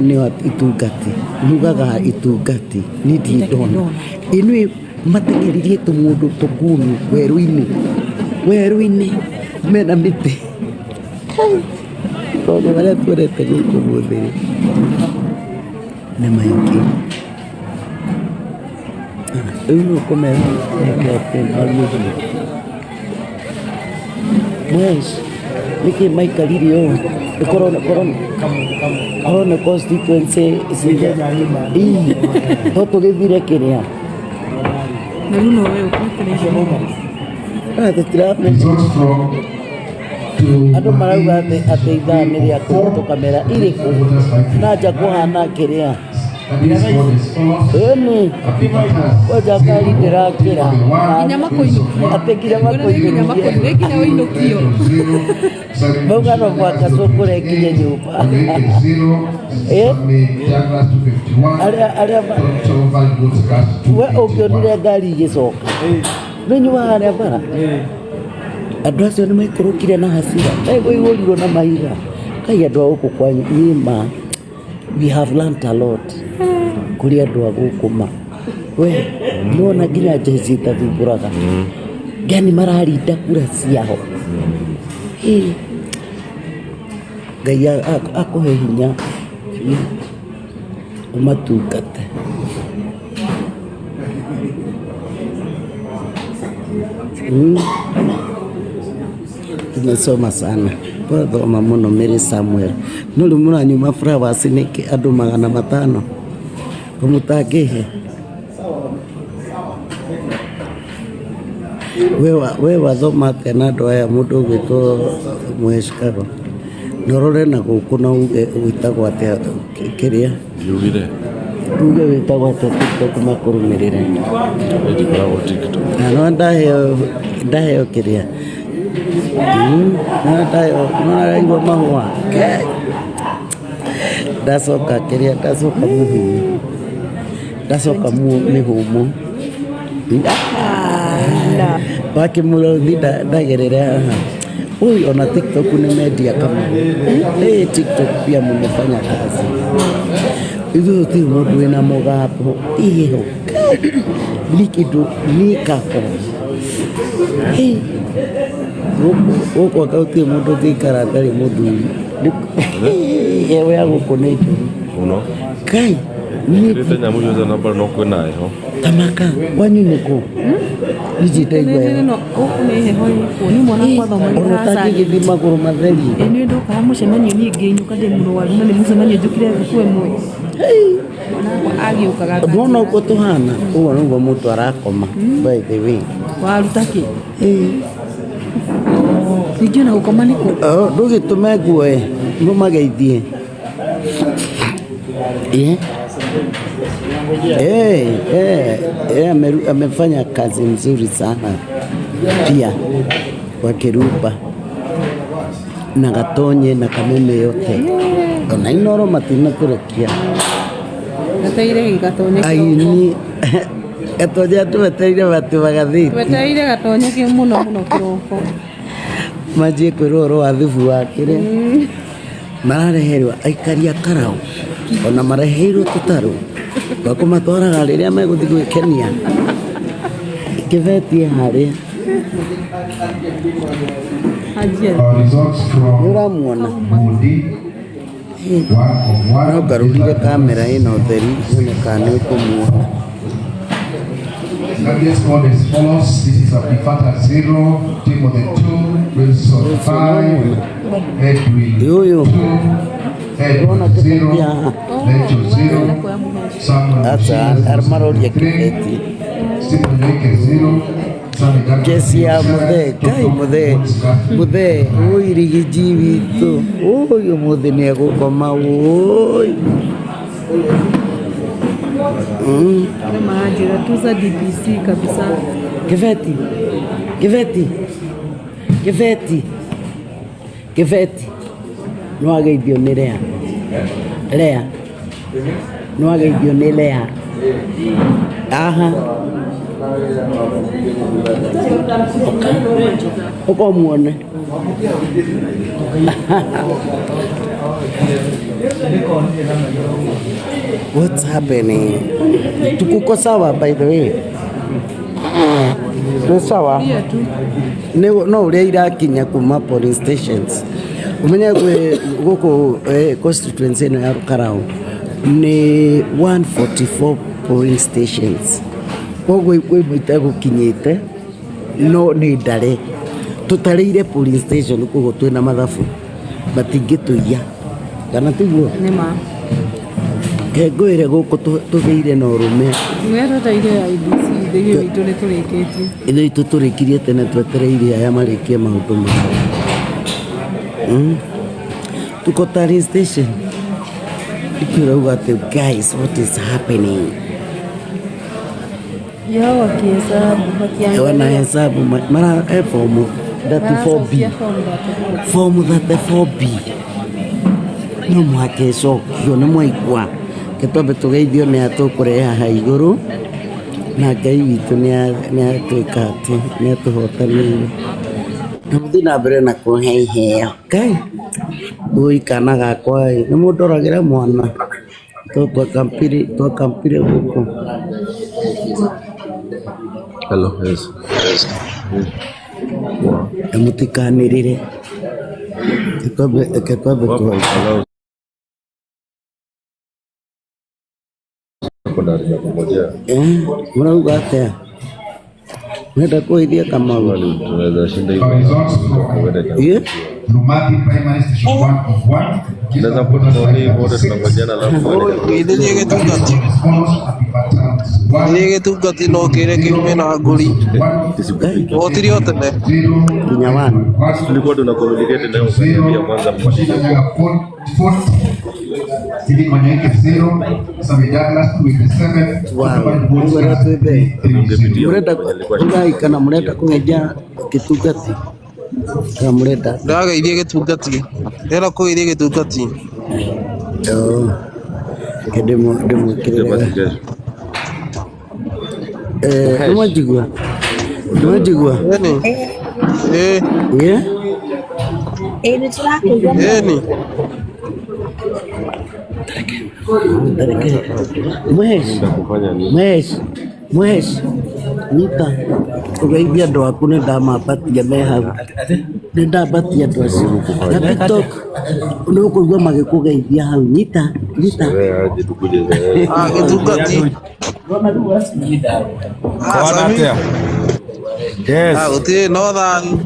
Speaker 13: nĩ itungati nugaga itungati nĩ ndona inui matengeririe tũmũndũ tũkunu werũ-inĩ mena mĩtĩ tondũ marĩa tũrete gũkũ mũthĩ nĩ maingĩ uno come pues niki maikaririo corona constituency toto githire kiria
Speaker 14: na runo wewe kukirisha
Speaker 13: andu marauga ati ithaa nĩ rĩa kũhĩtũka iriku naja kuhana kiria eni koja kari ndirakira
Speaker 14: inyama koinukia
Speaker 13: atekire makoinukia
Speaker 14: inyama koinukia wainukio
Speaker 13: bogano mwaka sokore kinye nyumba aria we ukionire ngari igicoka ninyuaga aria bara andu acio nĩ maikũrũkire na hasira megũihũrirwo na mahiga kai andu a gũkũ kwanyu nima we have learned a lot kuri andu a gũkũ we nona nginya jeshi tathumbũraga gani mararinda kura ciao Ngai akũhe hinya umatungate tumesoma sana thoma muno Mary Samuel no rĩu mũranyuma flowers nĩkĩ andũ 500 kũmũtangĩhe we wathoma atĩa na andũ aya mũndũ ũgwĩtwo Mweshikago norore na gũkũ na uge wĩtagwo atĩa kĩrĩa uge wĩtagwo atĩa TikTok makũrũmĩrĩre ndikoragwo TikTok no ndaheo kĩrĩa naraigua mahũa ndacoka kiria ndacoka muhumu ndacoka mihumu wakimurothi ndagerere haha huyu ona TikTok ni media kama TikTok pia mmefanya kazi hizo ti mundu wina mugambo iyo likidu nikako uko kauti mundu tikara tari mundu yewe agukonejo
Speaker 15: uno
Speaker 13: kai
Speaker 15: Nite nyamu yoza namba no kwena ho.
Speaker 13: Tamaka wanyu niko. Ijite igwe.
Speaker 14: No okunehe hoyi ni mwana kwa thoma
Speaker 13: ni hasa. Orotaki githima guru matheri.
Speaker 14: Ni ndo kwa mucemanio ni nginyuka ndi muno waru na ni mucemanio njukire thukwe mwe. Mwana agiukaga.
Speaker 13: Mwana uko tuhana. Ugo nugo mutu arakoma. By the way.
Speaker 14: Warutaki. Nijona gukoma niko.
Speaker 13: Ndugitume guo numageithie. Amefanya kazi nzuri sana pia kwa Kiruba na Gatonye na Kameme yote na Inoro matina kurekia
Speaker 14: Gateire Gatonye
Speaker 13: aini Gatonye tumeteire batu bagathiti
Speaker 14: tumeteire Gatonye ki muno kiroko
Speaker 13: maji kwiroro wathubu wakire marareherwa aikaria Karau ona mareheirwo tutaru bakumatwaraga riria meguthi gwikenia kivetie haria uramwona no ngarurire kamera ino theri onekana ukumuona.
Speaker 16: Let's go as follows. This is Abdifata 0, Timothy 2, Wilson 5, Edwin 2, Edwin 0, Lecho 0, Samuel 0, Stephen Lake 0,
Speaker 13: Jesse ya muthe uirigiji witu uyu muthe ni agukoma uyu
Speaker 14: Maajira tuza DPC kabisa. Kiveti.
Speaker 13: Nwageithio ni Lea. Nwageithio ni Lea. Aha. Uko muone. What's happening? Tukuko sawa by the way. No sawa. No uria irakinya kuma police stations. Umenya guko constituency no ya Karau ni 144 police stations. Koguo mwita gukinyite no ni ndare tutarire police station kugo twina mathabu batingituia kana tiguo
Speaker 14: nima
Speaker 13: ngwire guku tugeire no rume
Speaker 14: mwero taire IBC thegio itu ni turikiti
Speaker 13: ithu itu turikirie tene twetereire aya marikie maundu mao tuko police station ikirauga te guys what is happening
Speaker 14: yao wakihesabu
Speaker 13: wanahesabu mara form 34B form 34B no mwakeco kio nĩ mwaigua gĩtombe tũgeithio nĩ atũkũrehe haha igũrũ na Ngai witũ nĩ atwĩka atĩ nĩ atũhotanĩire na mũthiĩ na mbere na kũhe iheo Ngai ũi kana gakwa nĩ mũndũ oragĩra mwana twakampire gũkũ.
Speaker 15: Hello, yes.
Speaker 13: Mutikanirire kikombe kwa mrauga atia nenda kuithia kama
Speaker 15: tunaweza shinda
Speaker 16: hiyo Lumati Primary Station 1 of 1.
Speaker 15: Tunaweza kutoa wote tunangojana alafu
Speaker 17: Ile getungati no kire kiume na nguri otiri otene
Speaker 13: kinyawani
Speaker 15: tulikuwa tuna communicate nayo kwa mwanza
Speaker 16: Sidi Manyeke 0, Sami Douglas with 7.
Speaker 13: Murenda murenda kungeja kitungati kana murenda
Speaker 17: ndageithie gitungati ndera kugeithie gitungati
Speaker 13: Demo kirega. Numajigwa. Mwesh. Nita. Ugaibia ndo akune dama pati ya meha. Nenda pati ya ndo asimu. Na TikTok. Unoko gwa magekuga ibia hau. Nita.
Speaker 17: Ketukati.
Speaker 8: Kona tia. Yes.
Speaker 17: Uti no thayu.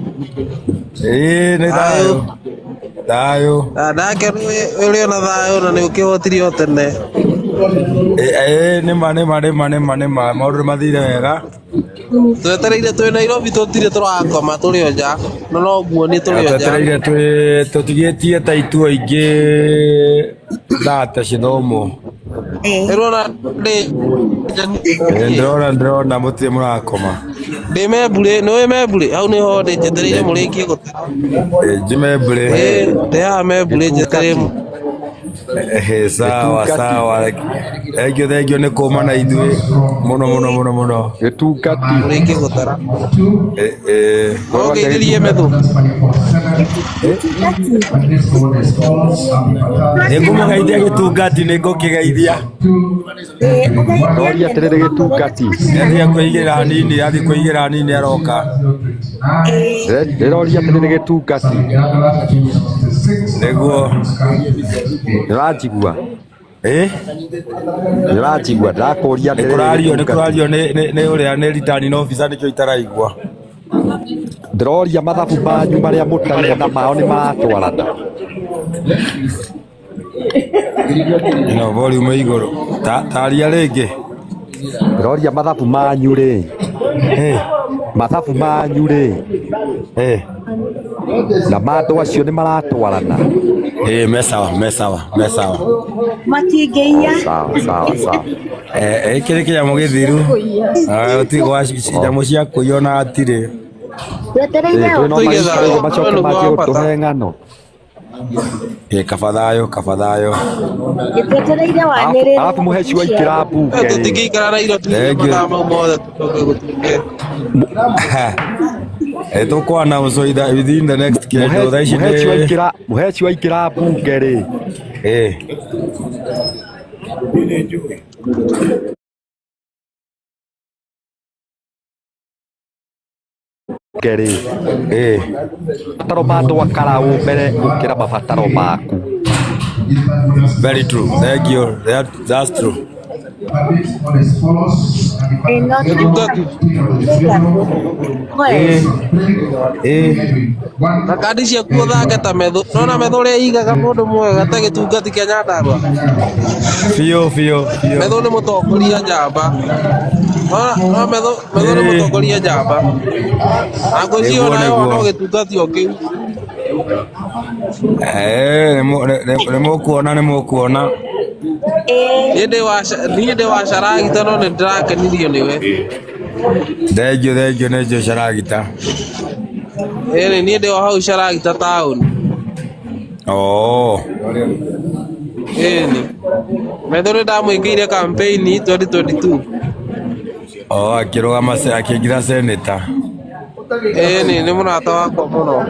Speaker 8: Nĩ thayũ.
Speaker 17: Ndake ũrĩ ona thayũ na nĩ ũkĩhotirio tene.
Speaker 8: Nĩ ma maũndũ mathire wega.
Speaker 17: Twetereire twĩ Nairobi tũtirĩ tũrakoma tũrĩ o nja. No guo nĩ tũrĩ o nja.
Speaker 8: Twetereire tũtigĩtie ta itu aingĩ thate cithomo. Ndĩrona mũtirĩ mũrakoma.
Speaker 17: Ndĩ membure, nĩ membure, hau nĩho njetereire mũrĩkie gũte.
Speaker 8: Nji membure.
Speaker 17: Ndĩhaha membure njetereire.
Speaker 8: Sawa. Thengio nĩ kũma na ithuĩ mũno. Gĩtungati.
Speaker 17: Mũrĩkie gũtara. Ũgeithĩrie methu.
Speaker 8: Nĩngũmũgeithia gĩtungati, nĩngũkĩgeithia. Roria atĩrĩrĩ gĩtungati. Athiĩ kũigĩra nini aroka. Ndĩroria atĩrĩrĩ gĩtungati. Nĩguo. Nĩũranjigua? Nĩũranjigua? Ndĩrakũria atĩrĩrĩ. Nĩkũrario nĩ ũrĩa nĩ returning officer nĩkĩo itaraigua. Ndĩroria mathabu manyu marĩa mũtarĩ na mao nĩ maratwarana. Ino volume igũrũ. Taria rĩngĩ. Ndĩroria mathabu manyu rĩ. Mathabu manyu rĩ. Na mandũ acio nĩ maratwarana. Me sawa.
Speaker 18: Matingĩia.
Speaker 8: Sawa. Kĩrĩ kĩnyamũ gĩthiru. Ũtigwa nyamũ cia kũiyona atirĩ.
Speaker 18: Twetereire
Speaker 8: macoke manjie gũtũhe ng'ano. Kabathayo.
Speaker 18: Twetereire wanĩrĩre.
Speaker 8: Alafu mũheci waikĩra mbunge.
Speaker 17: Tũtingĩikara Nairobi mathaa mau mothe tũcoke gũtuĩke.
Speaker 8: Tũkũ announce within the next kĩndũ. Mũheci waikĩra mbunge rĩ. Mabataro ma andũ akaraũ mbere gũkĩra mabataro maku. Very true. Thank you. That's true.
Speaker 17: Na kandi ciaku ũthake ta methu. Nona methu ũrĩa igaga mũndũ mwega ta gĩtungati kĩa Nyandarua.
Speaker 8: Biũ.
Speaker 17: Methu nĩ mũtongoria njamba. No methu nĩ mũtongoria njamba. Na ngwĩciria nayo no gĩtungati o kĩu. Nĩ mũkuona. Niĩ ndĩ wa Caragita no nĩ ndĩrakenirio nĩwe.
Speaker 8: Thengio nĩ Caragita.
Speaker 17: Niĩ ndĩ o hau Caragita town. Methu nĩ ndamwĩkĩire campaign 2022.
Speaker 8: Akĩrũgama akĩingĩra seneta.
Speaker 17: Nĩ mũrata wakwa mũno.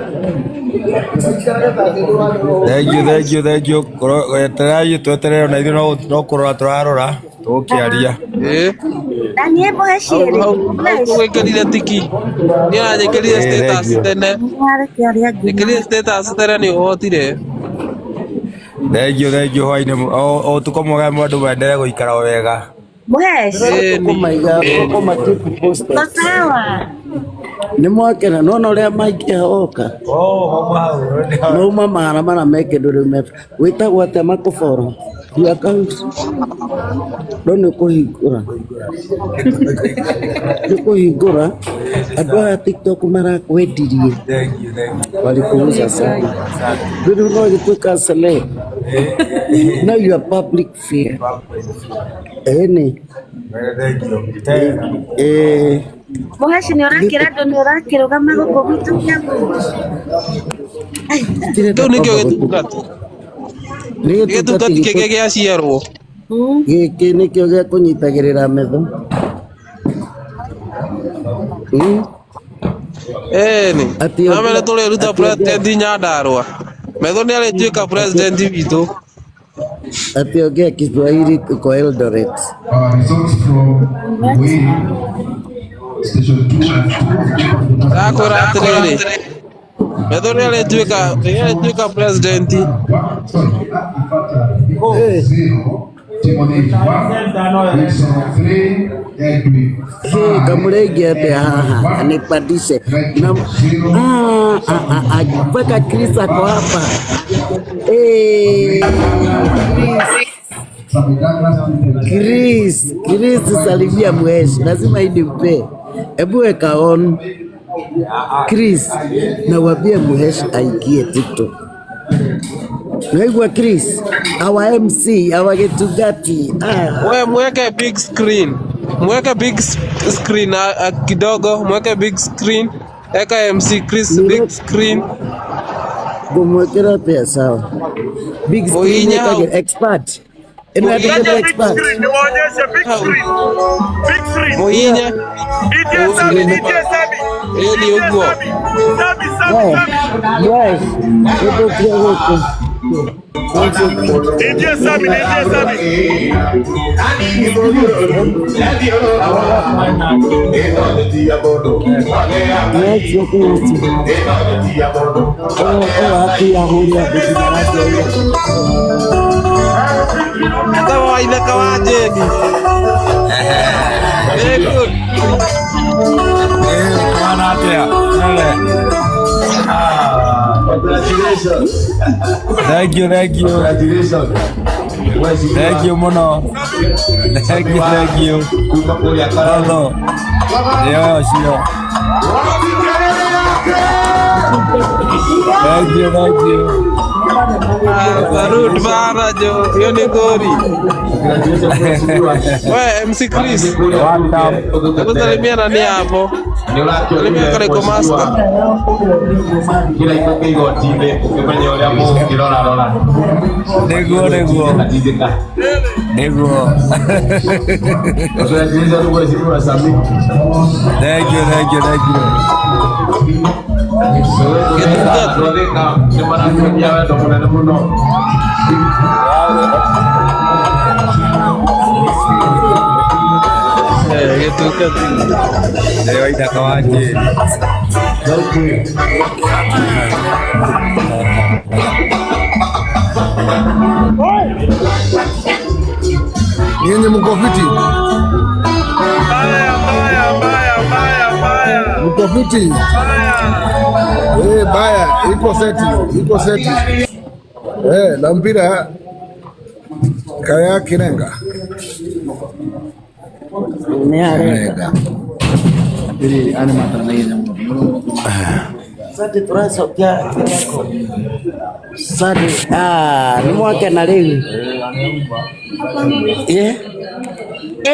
Speaker 8: Thengio. Twetereire na ithuĩ no kũrora tũrarora tũgũkĩaria.
Speaker 18: Daniel Boheshiri.
Speaker 17: Gwĩkĩrire tiki. Niĩ nanjĩkĩrire status tene. Njĩkĩrire status tene nĩ ũhotire.
Speaker 8: Thengio hwainĩ ũtukũ mwega mũndũ mwendelee gũikara wega.
Speaker 18: Bohesh. Sawa.
Speaker 13: Nĩ mwakena nona ũrĩa maingĩ oka. Mauma maramara mekĩndũ rĩu wĩtagwo atĩa makũboro. Your account. Nĩ kũhingũra. Andũ aya TikTok marakwendirie. Walikuuza sana. Ndũrĩ no gĩtuĩka celeb. Now you are public figure.
Speaker 18: Bohesh nĩ ũrakĩra andũ nĩ ũrakĩrũgama gũkũ gwitũ Kiambu.
Speaker 17: Kĩu nĩkĩo gĩtungati. Gĩtungati kĩngĩ gĩaciarwo.
Speaker 13: Gĩkĩ nĩkĩo gĩa kũnyitagĩrĩra metho.
Speaker 17: Na mbere tũrĩruta president Nyandarua. Metho nĩ arĩtuĩka president witũ.
Speaker 13: Ati ongea Kiswahili kwa Eldoret.
Speaker 16: Results from Station 2.
Speaker 17: Ndakwĩra atĩrĩrĩ. Metho nĩ arĩtuĩka president.
Speaker 13: Kamurenge ate haha anipandishe mpaka Chris ako hapa. Chris salimia Mweshi, lazima inimpe. Hebu weka on Chris na wambie Mweshi aingie TikTok. Naigwa Chris, our MC, our Gitungati.
Speaker 17: Wewe mweke big screen. Mweke big screen kidogo, mweke big screen. Eka MC Chris big screen.
Speaker 13: Kumwekera pia sawa. Big screen eka expert. Inaandika expert.
Speaker 19: Big screen.
Speaker 17: Moinya.
Speaker 19: DJ Sami.
Speaker 17: Ni ugo.
Speaker 13: Yes.
Speaker 19: DJ Sami.
Speaker 17: Kawaida kawajeni. Very good.
Speaker 8: Congratulations. Thank you. Congratulations. Thank you, Mono. Thank you. Hello. Yeah, sure. Thank you.
Speaker 17: Sarut bana jo, hiyo ni gori. Wewe MC Chris. Unasalimia nani hapo? Salimia kale kwa master.
Speaker 15: Kila iko igotine ukifanya ole hapo kirora.
Speaker 8: Nego.
Speaker 15: Usiajiza kwa simu ya Sami.
Speaker 8: Thank you.
Speaker 5: Nienye mko fiti? Mko fiti? Baya, iko seti. Na mpira kaya Kirenga.
Speaker 13: Jadi ane matra lain yang sadi terasa ya sadi ni mwake na leo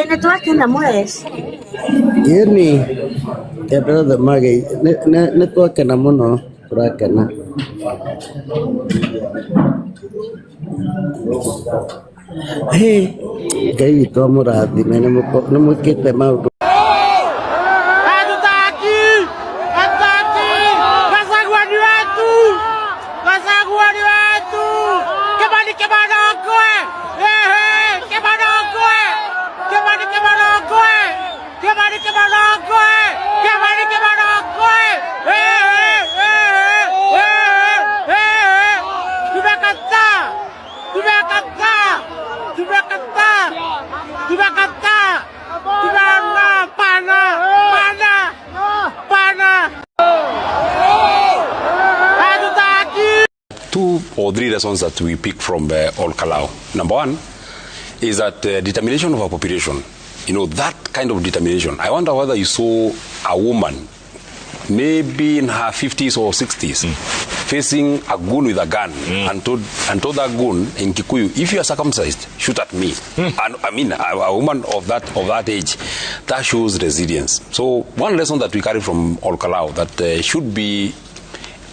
Speaker 18: Network na Mweshi.
Speaker 13: Yeni ya brother mage network na muno turakena Ngai twamurathi mene mukite maundu
Speaker 20: Two or three lessons that we pick from Ol Kalou. Number one is that determination of our population. You know, that kind of determination. I wonder whether you saw a woman, maybe in her 50s or 60s, facing a goon with a gun and told that goon in Kikuyu, if you are circumcised, shoot at me. And I mean, a woman of that age, that shows resilience. So one lesson that we carry from Ol Kalou that should be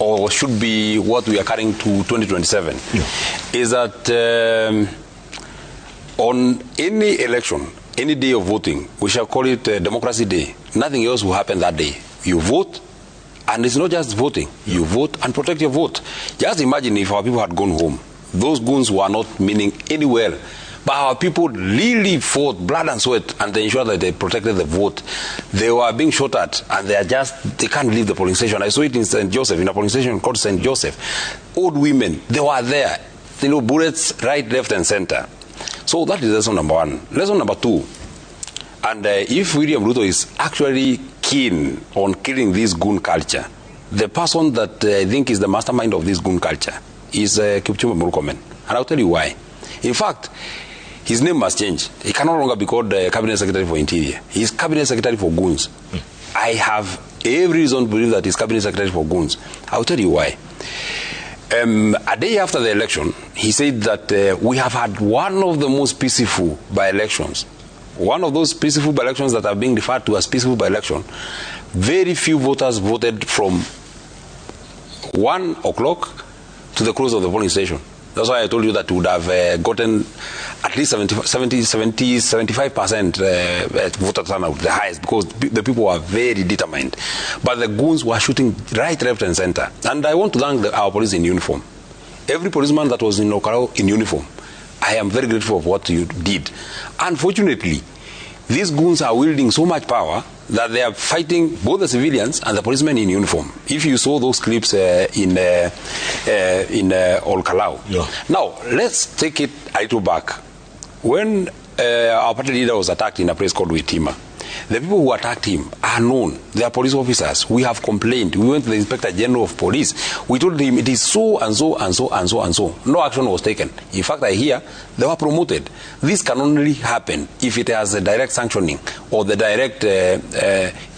Speaker 20: or should be what we are carrying to 2027, is that on any election, any day of voting, we shall call it Democracy Day. Nothing else will happen that day. You vote, and it's not just voting. You vote and protect your vote. Just imagine if our people had gone home. Those goons were not meaning any well. But our people really fought blood and sweat and they ensured that they protected the vote. They were being shot at and they can't leave the polling station. I saw it in St. Joseph, in a polling station called St. Joseph. Old women, they were there. Bullets right, left and center. So that is lesson number one. Lesson number two, and if William Ruto is actually keen on killing this goon culture, the person that I think is the mastermind of this goon culture is Kipchumba Murkomen. And I'll tell you why. In fact, his name must change. He can no longer be called Cabinet Secretary for Interior. He is Cabinet Secretary for Goons. I have every reason to believe that he's Cabinet Secretary for Goons. I'll tell you why. A day after the election, he said that we have had one of the most peaceful by-elections. One of those peaceful by-elections that are being referred to as peaceful by-election. Very few voters voted from 1 o'clock to the close of the polling station. That's why I told you that we would have gotten at least 75% voter turnout, the highest, because the people were very determined. But the goons were shooting right, left, and center. And I want to thank our police in uniform. Every policeman that was in Okaro in uniform, I am very grateful for what you did. Unfortunately, these goons are wielding so much power that they are fighting both the civilians and the policemen in uniform. If you saw those clips in Olkalau. Yeah. Now, let's take it a little back. When our party leader was attacked in a place called Witima, the people who attacked him are known. They are police officers. We have complained. We went to the Inspector General of Police. We told him it is so and so and so and so and so. No action was taken. In fact, I hear they were promoted. This can only happen if it has a direct sanctioning or the direct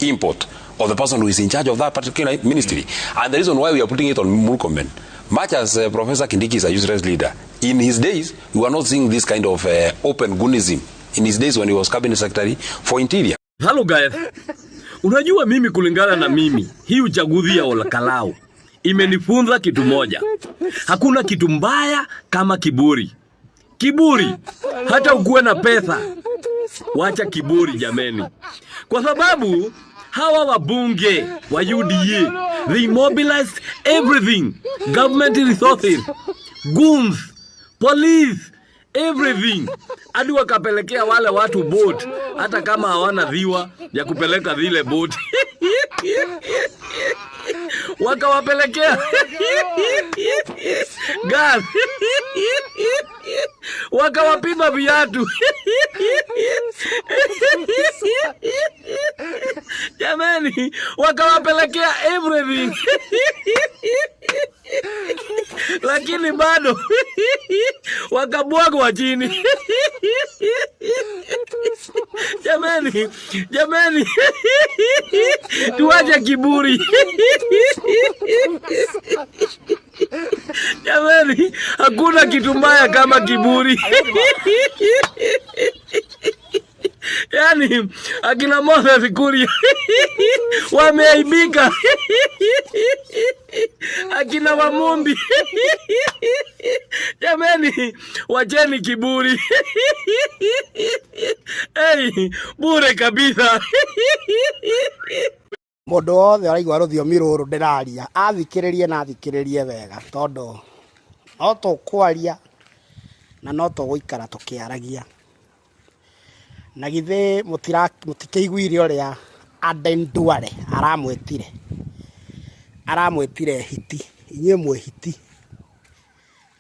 Speaker 20: import of the person who is in charge of that particular ministry. And the reason why we are putting it on Murkomen, much as Professor Kindiki is a useless leader, in his days, we were not seeing this kind of open goonism in his days when he was Cabinet Secretary for Interior.
Speaker 11: Hello guys. Unajua mimi kulingana na mimi, hii uchaguzi ya Olkalau imenifunza kitu moja. Hakuna kitu mbaya kama kiburi. Kiburi, hata ukuwe na pesa, wacha kiburi jameni. Kwa sababu hawa wabunge wa UDA, they mobilized everything, government resources, goons, police, everything. Hadi wakapelekea wale watu boat, hata kama hawana dhiwa ya kupeleka zile boat. Wakawapelekea gas, wakawapima viatu. Jamani, wakawapelekea everything. Lakini bado wakabwagwa chini. Jamani, tuache kiburi. Jamani, hakuna kitu mbaya kama kiburi. Yani, akina Moses Kuria wameaibika. Akina Wamumbi. Jamani, wacheni kiburi. Hey, bure kabisa.
Speaker 4: Mundu wothe araigua ruthiomi ruru ndiraria athikiririe na athikiririe wega tondu no tukwaria na no tuguikara tukiaragia na githe mutikeiguire uria Aden Duale aramwetire hiti inye mwe hiti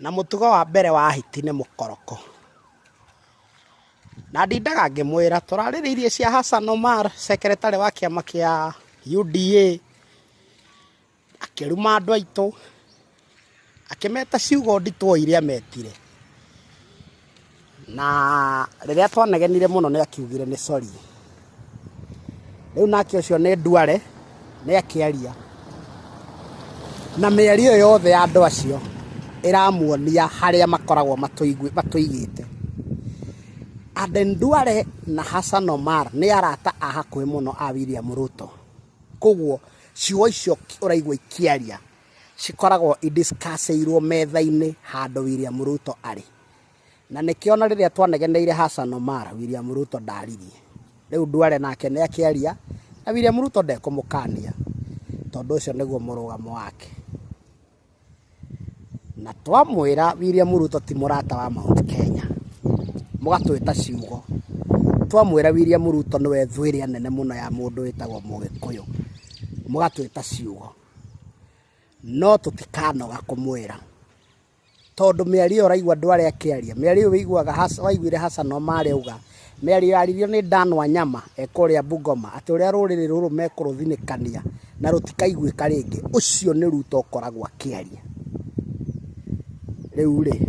Speaker 4: na mutugo wa mbere wa hiti ni mukoroko na ndindaga ngimwira turaririirie cia Hassan Omar secretary wa kiama kia UDA akiruma andu aitu akimeta ciugo nditwo iria metire na riria twanegenire muno ni akiugire ni sorry riu nake ucio ni Duale ni akiaria na mĩario yothe ya andu acio iramuonia haria makoragwo matuigite. Aden Duale na Hassan Omar ni arata a hakuhi muno a William Ruto. Koguo ciugo icio uraigua ikiaria cikoragwo idiscussirwo metha-inĩ handũ William Ruto arĩ. Na nĩkĩona rĩrĩa twanegeneire Hassan Omar, William Ruto ndaririe. Rĩu Duale nake nĩ akĩaria na William Ruto ndekũmũkania tondũ ũcio nĩguo mũrũgamo wake. Na twamwĩra William Ruto ti mũrata wa Mount Kenya, mũgatwĩta ciugo. Twamwĩra William Ruto nĩwe thwĩrĩ nene mũno ya mũndũ wĩtagwo Mũgĩkũyũ, mũgatwĩta ciugo. No tũtikanoga kũmwĩra tondũ mĩario ũraigua Duale akĩaria, mĩario waiguire Hassan Omar auga, mĩario yaririo nĩ Dan Wanyama ekũrĩa Bungoma atĩ ũrĩa rũrĩrĩ rũrũ mekũrũthinĩkania na rũtikaiguĩka rĩngĩ, ũcio nĩ Ruto ũkoragwo akĩaria. Rĩu rĩ,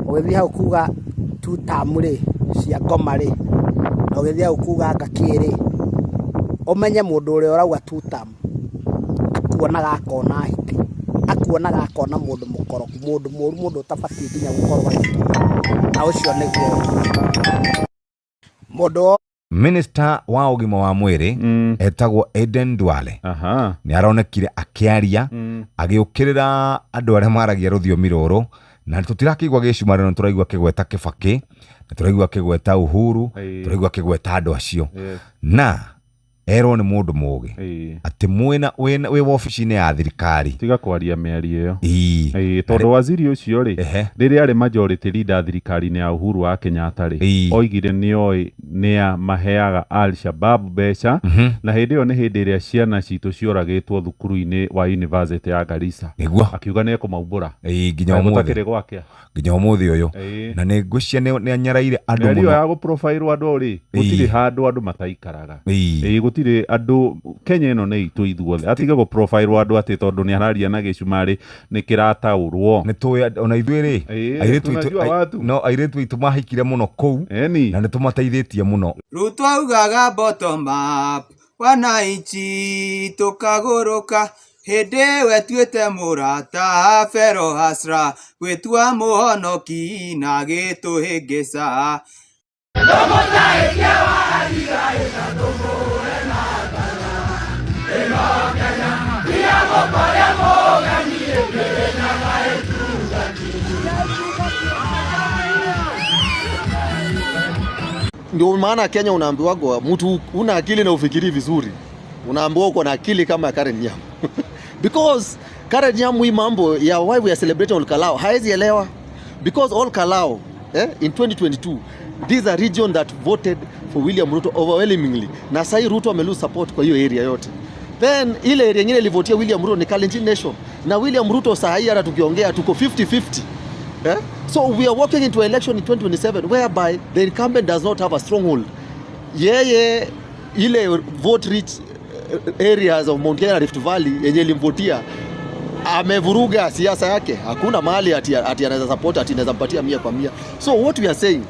Speaker 4: ũgĩthiĩ hau kuga two-term rĩ cia Ngoma rĩ, na ũgĩthiĩ hau kuga Ngakĩ rĩ, ũmenye mũndũ ũrĩa ũrauga two-term akuonaga akona hiti, akuonaga akona mũndũ mũkoroku, mũndũ mũru, mũndũ ũtabatiĩ nginya gũkorwo agĩtũra, na ũcio nĩguo mũndũ.
Speaker 7: Minister wa ũgima wa mwĩrĩ etagwo Aden Duale nĩ aronekire akĩaria agĩũkĩrĩra andũ arĩa maragia rũthiomi rũrũ, na tũtirakĩigua gĩcumarĩ, tũraigua kĩgweta Kibaki, na tũraigua kĩgweta Uhuru, tũraigua kĩgweta andũ acio. Na erwo nĩ mũndũ mũgĩ atĩ wĩ wabici-inĩ ya thirikari
Speaker 21: tiga kwaria mĩario ĩyo. Tondũ waziri ũcio rĩ, rĩrĩa arĩ majority leader thirikari-inĩ ya Uhuru wa Kenyatta rĩ, oigire nĩ maheaga Al-Shabab mbeca, na hĩndĩ ĩyo nĩ hĩndĩ ĩrĩa ciana citũ cioragĩtwo thukuru-inĩ wa University ya Garissa, akiuga nĩ ekũmaumbũra nginya
Speaker 7: ũmũthĩ ũyũ. Na nĩ ngwĩcia nĩ anyaraire andũ mũno.
Speaker 21: Mĩario ya gũprofile andũ rĩ, gũtirĩ handũ andũ mataikaraga, gũtirĩ andũ. Kenya ĩno nĩ itũ ithuothe, atige gũprofile andũ atĩ tondũ nĩ araria na gĩcumarĩ nĩ kĩrataũrwo.
Speaker 7: Nĩ tũĩ ona ithuĩ rĩ, airĩtu aitũ mahikire mũno kũu na nĩ tũmateithĩtie mũno.
Speaker 22: Ruto augaga bottom up, wananchi tũkagũrũka, hĩndĩ we tuĩte mũrata Fero Hasra, gwĩtua mũhonoki na gĩtũhĩngĩca.
Speaker 23: Ndio maana Kenya unaambiwa kwa mtu una akili na ufikiri vizuri, unaambiwa uko na akili kama Karen Nyamu. Because Karen Nyamu hii mambo ya why we are celebrating Ol Kalou haezi elewa. Because Ol Kalou in 2022 these are region that voted for William Ruto overwhelmingly, na sai Ruto amelose support kwa hiyo area yote. Then ile area nyingine ilivotia William Ruto ni Kalenjin Nation, na William Ruto saa hii hata tukiongea tuko 50-50. So we are walking into election in 2027 whereby the incumbent does not have a stronghold. Yeye ile vote rich areas of Mount Kenya Rift Valley yenye limvotia amevuruga siasa yake. Hakuna mahali ati anaweza support ati anaweza mpatia 100%. So what we are saying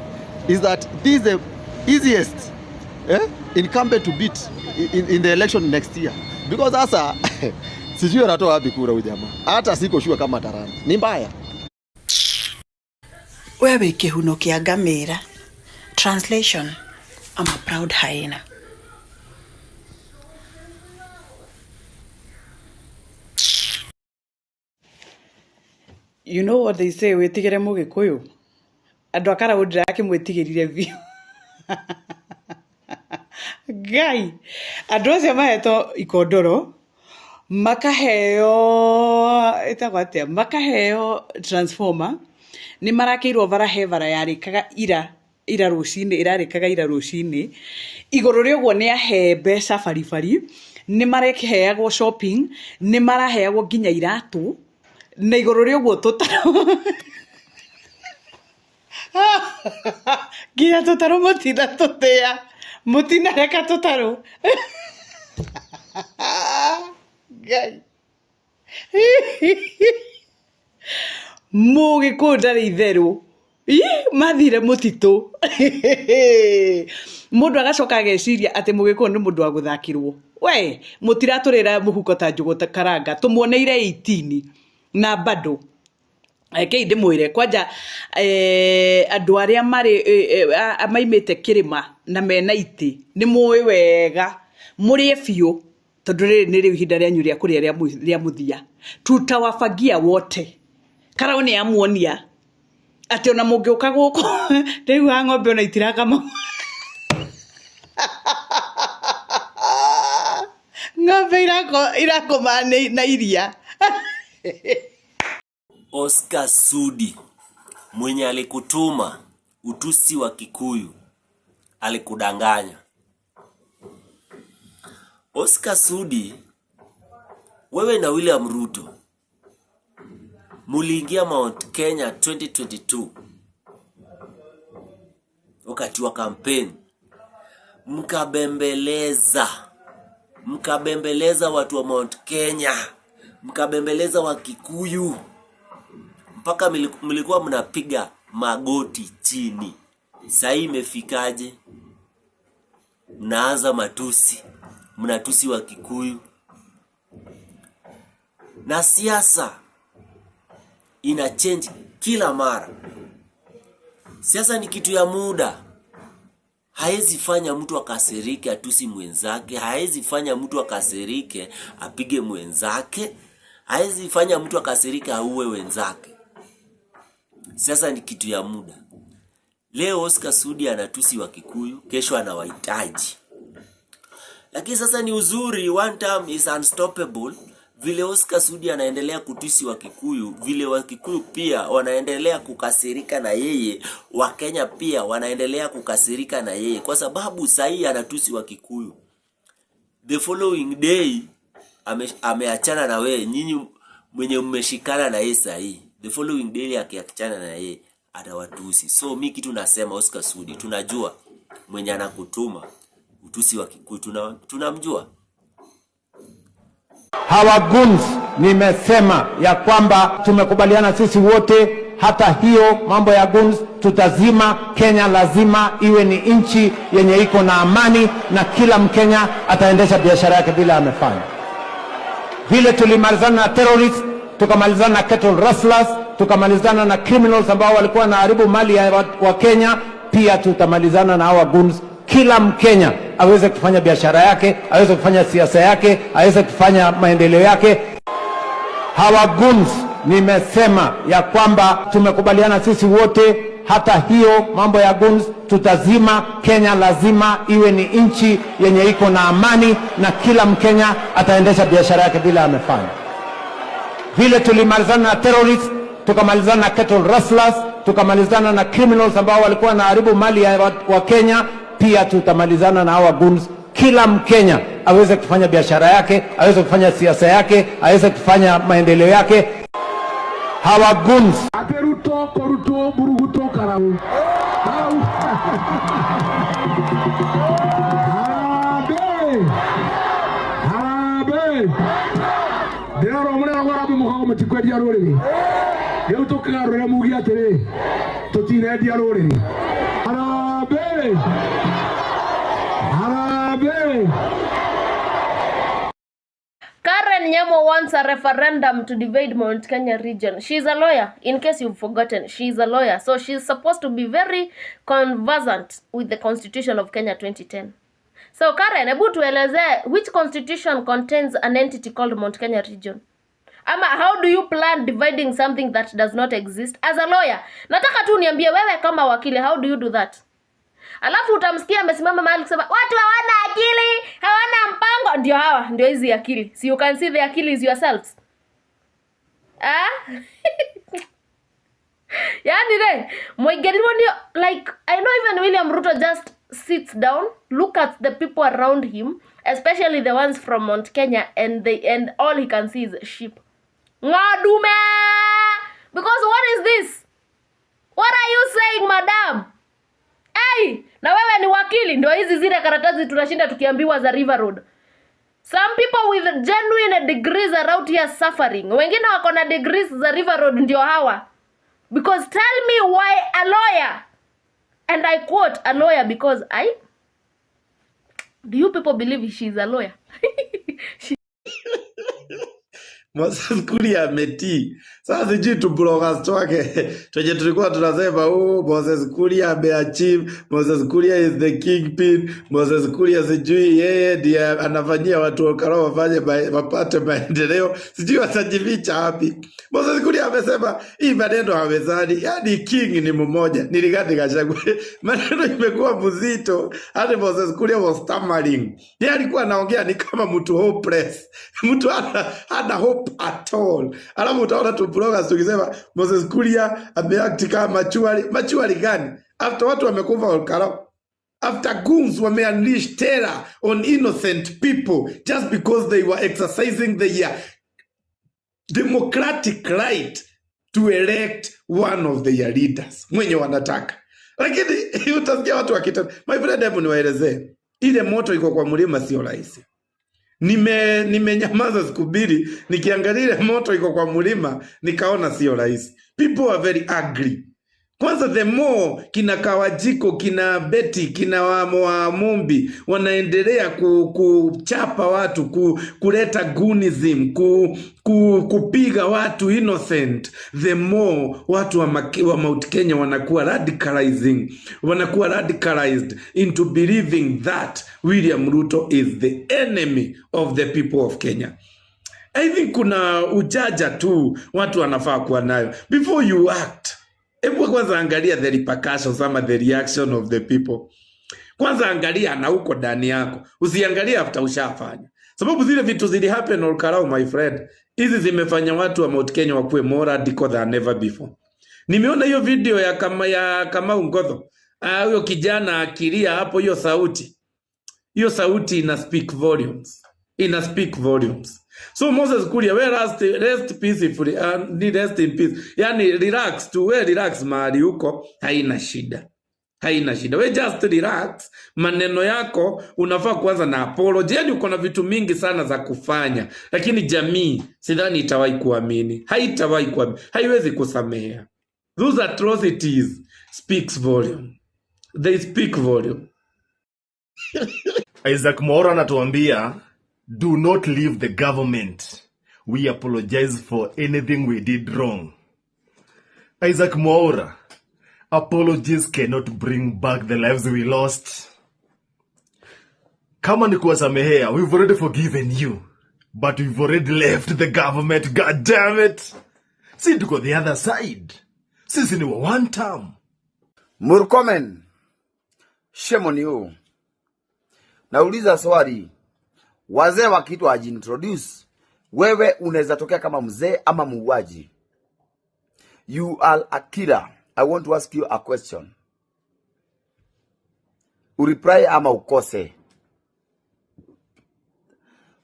Speaker 23: is that this is the easiest incumbent to beat in the election next year. Because sasa sijui anatoa wapi kura huyu jamaa. Hata siko sure kama tarana. Ni mbaya.
Speaker 24: Wewe kihuno kia ngamĩra. Translation, I'm a proud hyena.
Speaker 26: You know what they say, wetigere Mũgĩkũyũ. Andũ akara ũndĩra akĩmwĩtigĩrire biũ. Ngai, andũ acio mahetwo ikondoro, makaheo transformer, nĩ marakĩirwo bara yarĩkaga ira rũcinĩ, igũrũ rĩa ũguo nĩ ahe mbeca baribari, nĩ marekeheagwo shopping, nĩ maraheagwo nginya iratũ, na igũrũ rĩa ũguo tũtarũ nginya tũtarũ mũtina tũtĩa, mũtina reka tũtarũ. Ngai, Mũgĩkũyũ ndarĩ itherũ, mathire mũtitũ. Mũndũ agacoka ageciria atĩ Mũgĩkũyũ nĩ mũndũ wa gũthakĩrwo. We, mũtiratũrĩra mũhuko ta njũgũ ta karanga, tũmuoneire 18 na bado Kei ndĩmwĩre kwanja andũ arĩa maimĩte kĩrĩma na mena itĩ nĩ mũĩ wega mũrĩe biũ tondu ni riu ihinda ryanyu ria kuria ria muthia tutawafagia wote karao ni amuonia ati ona mungiuka guku riu ha ng'ombe ona itirakama ng'ombe irakoma na iria.
Speaker 1: Oscar Sudi mwenye alikutuma utusi wa Kikuyu alikudanganya. Oscar Sudi, wewe na William Ruto muliingia Mount Kenya 2022 wakati wa kampeni, mkabembeleza watu wa Mount Kenya, mkabembeleza wa Kikuyu, mpaka mlikuwa mnapiga magoti chini. Sasa imefikaje? Mnaanza matusi, mnatusi wa Kikuyu. Na siasa ina change kila mara. Siasa ni kitu ya muda. Haezi fanya mtu akasirike atusi mwenzake, haezi fanya mtu akasirike apige mwenzake, haezi fanya mtu akasirike auwe wenzake. Siasa ni kitu ya muda. Leo Oscar Sudi anatusi wa Kikuyu, kesho anawahitaji. Lakini sasa ni uzuri, one time is unstoppable. Vile Oscar Sudi anaendelea kutusi wa Kikuyu, vile wa Kikuyu pia wanaendelea kukasirika na yeye, wa Kenya pia wanaendelea kukasirika na yeye, kwa sababu sahi anatusi wa Kikuyu. The following day ameachana na wewe, nyinyi mwenye mmeshikana na yeye sahi. The following day akiachana na yeye atawatusi. So mimi kitu nasema, Oscar Sudi, tunajua mwenye anakutuma utusi wa Kikuyu, tunamjua.
Speaker 2: Hawa goons, nimesema ya kwamba tumekubaliana sisi wote, hata hiyo mambo ya goons tutazima. Kenya lazima iwe ni nchi yenye iko na amani, na kila Mkenya ataendesha biashara yake bila amefanya. Vile tulimalizana na terrorists, tukamalizana na cattle rustlers, tukamalizana na criminals ambao walikuwa wanaharibu mali ya wa Kenya, pia tutamalizana na hawa goons. Kila Mkenya aweze kufanya biashara yake, aweze kufanya siasa yake, aweze kufanya maendeleo yake. Hawa goons, nimesema ya kwamba tumekubaliana sisi wote, hata hiyo mambo ya goons tutazima. Kenya lazima iwe ni nchi yenye iko na amani, na kila Mkenya ataendesha biashara yake bila amefanya. Vile tulimalizana na terrorists, tukamalizana na cattle rustlers, tukamalizana na criminals ambao walikuwa wanaharibu mali ya wa Kenya, pia tutamalizana na hawa goons. Kila Mkenya aweze kufanya biashara yake, aweze kufanya siasa yake, aweze kufanya maendeleo yake. Hawa goons
Speaker 6: ateruto koruto buruguto karau harabe dero mwana ngarabu muhago mtikwedia rorere leo tokarore mugi atere totine dia rorere harabe.
Speaker 9: Karen Nyamo wants a referendum to divide Mount Kenya region. She's a lawyer, in case you've forgotten. She's a lawyer, so she's supposed to be very conversant with the Constitution of Kenya 2010. So Karen, hebu tueleze which constitution contains an entity called Mount Kenya region? Ama how do you plan dividing something that does not exist? As a lawyer, nataka tu niambie wewe kama wakili, how do you do that? Alafu utamsikia amesimama mahali kusema watu hawana akili, hawana mpango. Ndio hawa, ndio hizi akili. So you can see the akili is yourselves. Yani like I know even William Ruto just sits down, look at the people around him, especially the ones from Mount Kenya, and all he can see is sheep. Ngadume! Because what is this? What are you saying, madam? Hey, na wewe ni wakili, ndio hizi zile karatasi tunashinda tukiambiwa za River Road. Some people with genuine degrees are out here suffering. Wengine wako na degrees za River Road ndio hawa. Because tell me why a lawyer, and I quote a lawyer because do you people believe she's a lawyer?
Speaker 3: Moses Kuria ametii. Sasa sijui tu bloggers wake tuje tulikuwa tunasema Moses Kuria ameachieve, Moses Kuria is the kingpin, Moses Kuria sijui yeye ndiye anafanyia watu wakaro wapate maendeleo. Sijui watajificha wapi. Moses Kuria amesema hii maneno hawezani, yani king ni mmoja. Ni Rigathi Gachagua. Maneno imekuwa mzito. Hadi Moses Kuria was stammering. Yeye alikuwa anaongea ni kama mtu hopeless. Mtu hana hope at all. Alafu utaona tu bloggers tukisema Moses Kuria ameact kama machuari gani? After watu wamekufa Olkalau. After goons wame unleash terror on innocent people just because they were exercising their democratic right to elect one of their leaders mwenye wanataka. Lakini utasikia watu wakita, my friend, hebu niwaelezee. Ile moto iko kwa mlima sio rahisi. Nimenyamaza siku mbili nikiangalia ile moto iko kwa mlima nikaona sio rahisi. People are very angry. Kwanza the more kina Kawajiko, kina Betty, kina wa Mumbi wanaendelea kuchapa watu, kuleta goonism, kupiga watu innocent, the more watu wa Mount Kenya wanakuwa radicalized into believing that William Ruto is the enemy of the people of Kenya. I think kuna ujaja tu watu wanafaa kuwa nayo before you act. Hebu kwanza angalia the repercussions ama the reaction of the people. Kwanza angalia na uko ndani yako. Usiangalie after ushafanya. Sababu zile vitu zili happen Olkalau, my friend. Hizi zimefanya watu wa Mount Kenya wakuwe more radical than ever before. Nimeona hiyo video ya Kamau Ngotho. Huyo kijana akilia hapo, hiyo sauti. Hiyo sauti ina speak volumes. So Moses Kuria, we rest peacefully, rest in peace. Yani relax mahali huko, haina shida. We just relax, maneno yako unafaa kuanza na apology. Yani uko na vitu mingi sana za kufanya, lakini jamii sidhani itawahi kuamini. Haiwezi kusamea. Those atrocities speaks volume. They speak volume.
Speaker 19: Isaac Mwaura anatuambia, do not leave the government. We apologize for anything we did wrong. Isaac Mwaura, apologies cannot bring back the lives we lost. Kama ni kuwasamehea, we've already forgiven you. But we've already left the government, god damn it. Si tuko the other side. Sisi ni wa one term.
Speaker 10: Murkomen, shame on you. Nauliza swali. Wazee wakitu wajintroduce, wewe unaweza tokea kama mzee ama muuaji. You are a killer. I want to ask you a question. Ureply ama ukose.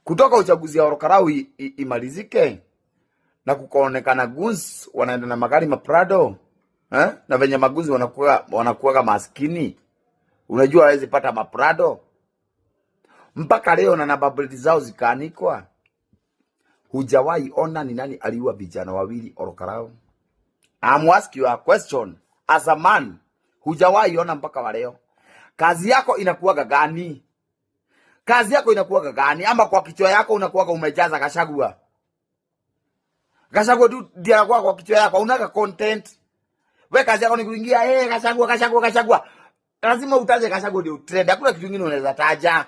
Speaker 10: Kutoka uchaguzi ya Olkalau imalizike na kukaonekana goons wanaenda na magari maprado, na venye magoons wanakuwa maskini. Unajua hawezi pata maprado. Mpaka leo na nababeleti zao zikaanikwa. Hujawahi ona ni nani aliua vijana wawili Olkalau? I'm asking you a question. As a man, hujawahi ona mpaka wa leo. Kazi yako inakuwaga gani? Ama kwa kichwa yako unakuwaga umejaza Gachagua? Gachagua tu ndiye anakuwa kwa kichwa yako. Unaka content. We kazi yako ni kuingia Gachagua. Lazima utaje Gachagua ndio trend. Hakuna kitu kingine unaweza taja.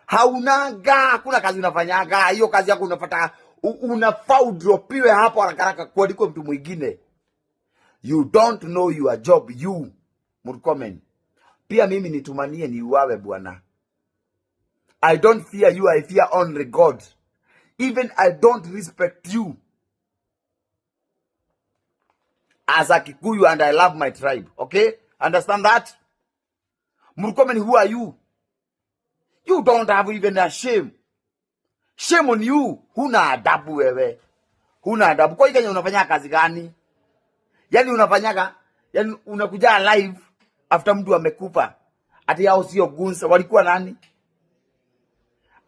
Speaker 10: Hakuna kazi unafanyaga. Hiyo kazi yako unapata, unafaa udropiwe hapo haraka kuliko mtu mwingine. You don't know your job, you Murkomen. Pia mimi nitumanie ni uwawe bwana. I don't fear you, I fear only God. Even I don't respect you as a Kikuyu, and I love my tribe. Okay? Understand that? Murkomen, who are you? You don't have even a shame. Shame on you. Huna adabu wewe. Kwa hiyo unafanya kazi gani? Yani unakuja live after mtu amekufa. Ati hao sio goons, walikuwa nani?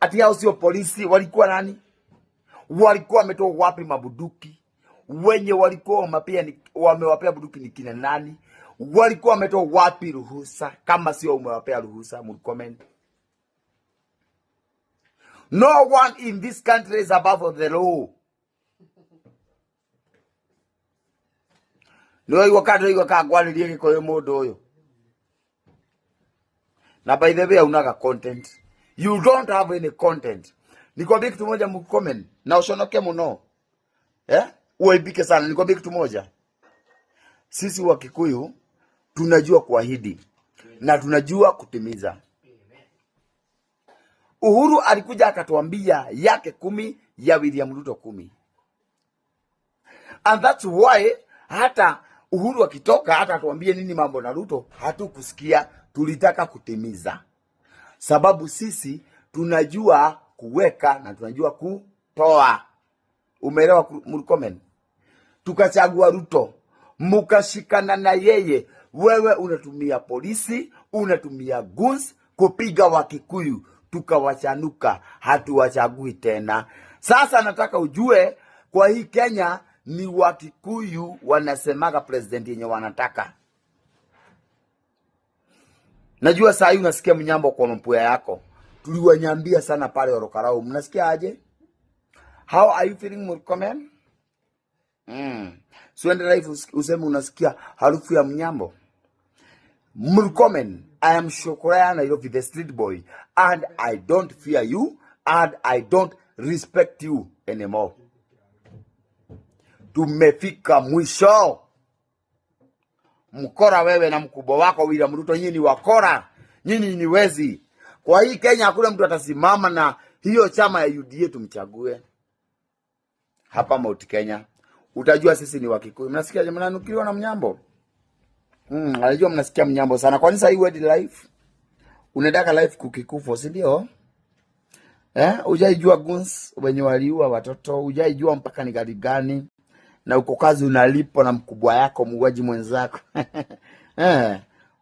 Speaker 10: Ati hao sio polisi, walikuwa nani? Walikuwa wametoa wapi mabuduki? Wenye walikuwa wamewapea buduki ni kina nani? Walikuwa wametoa wapi ruhusa? Kama sio umewapea ruhusa, Murkomen. No one in this country is above the law. No iwakado kagwalirie gikoyo mundu uyu. Na by the way unaga content. You don't have any content. Nikwambie kitu moja mcomment na ushonoke muno. Uaibike sana. Nikwambie kitu moja. Sisi wa Kikuyu tunajua kuahidi na tunajua kutimiza. Uhuru alikuja akatuambia yake 10 ya William Ruto 10. And that's why hata Uhuru akitoka hata atuambie nini mambo na Ruto hatukusikia, tulitaka kutimiza. Sababu sisi tunajua kuweka na tunajua kutoa. Umeelewa Murkomen? Tukachagua Ruto, mukashikana na yeye. Wewe unatumia polisi, unatumia guns kupiga Wakikuyu, tukawachanuka, hatuwachagui tena. Sasa nataka ujue kwa hii Kenya ni Wakikuyu wanasemaga president yenye wanataka. Najua saa hii unasikia mnyambo kwa mpuya yako. Tuliwanyambia sana pale Orokarau. Mnasikia aje? How are you feeling Murkomen? So ende life useme unasikia harufu ya mnyambo. Murkomen, I am Shokoraya Nairobi, the street boy, and I don't fear you and I don't respect you anymore. Tumefika mwisho. Mkora wewe na mkubwa wako William Ruto, nyinyi ni wakora. Nyinyi ni wezi. Kwa hii Kenya hakuna mtu atasimama na hiyo chama ya UDA tumchague. Hapa Mount Kenya. Utajua sisi ni Wakikuyu. Mnasikia je, mnanukiliwa na mnyambo? Alijua mnasikia mnyambo sana. Kwa nini sasa hii wedi life? Unataka life kukikufa, si ndio? Hujaijua guns wenye waliua watoto, hujaijua mpaka ni gari gani. Na uko kazi unalipo na mkubwa yako muuaji mwenzako.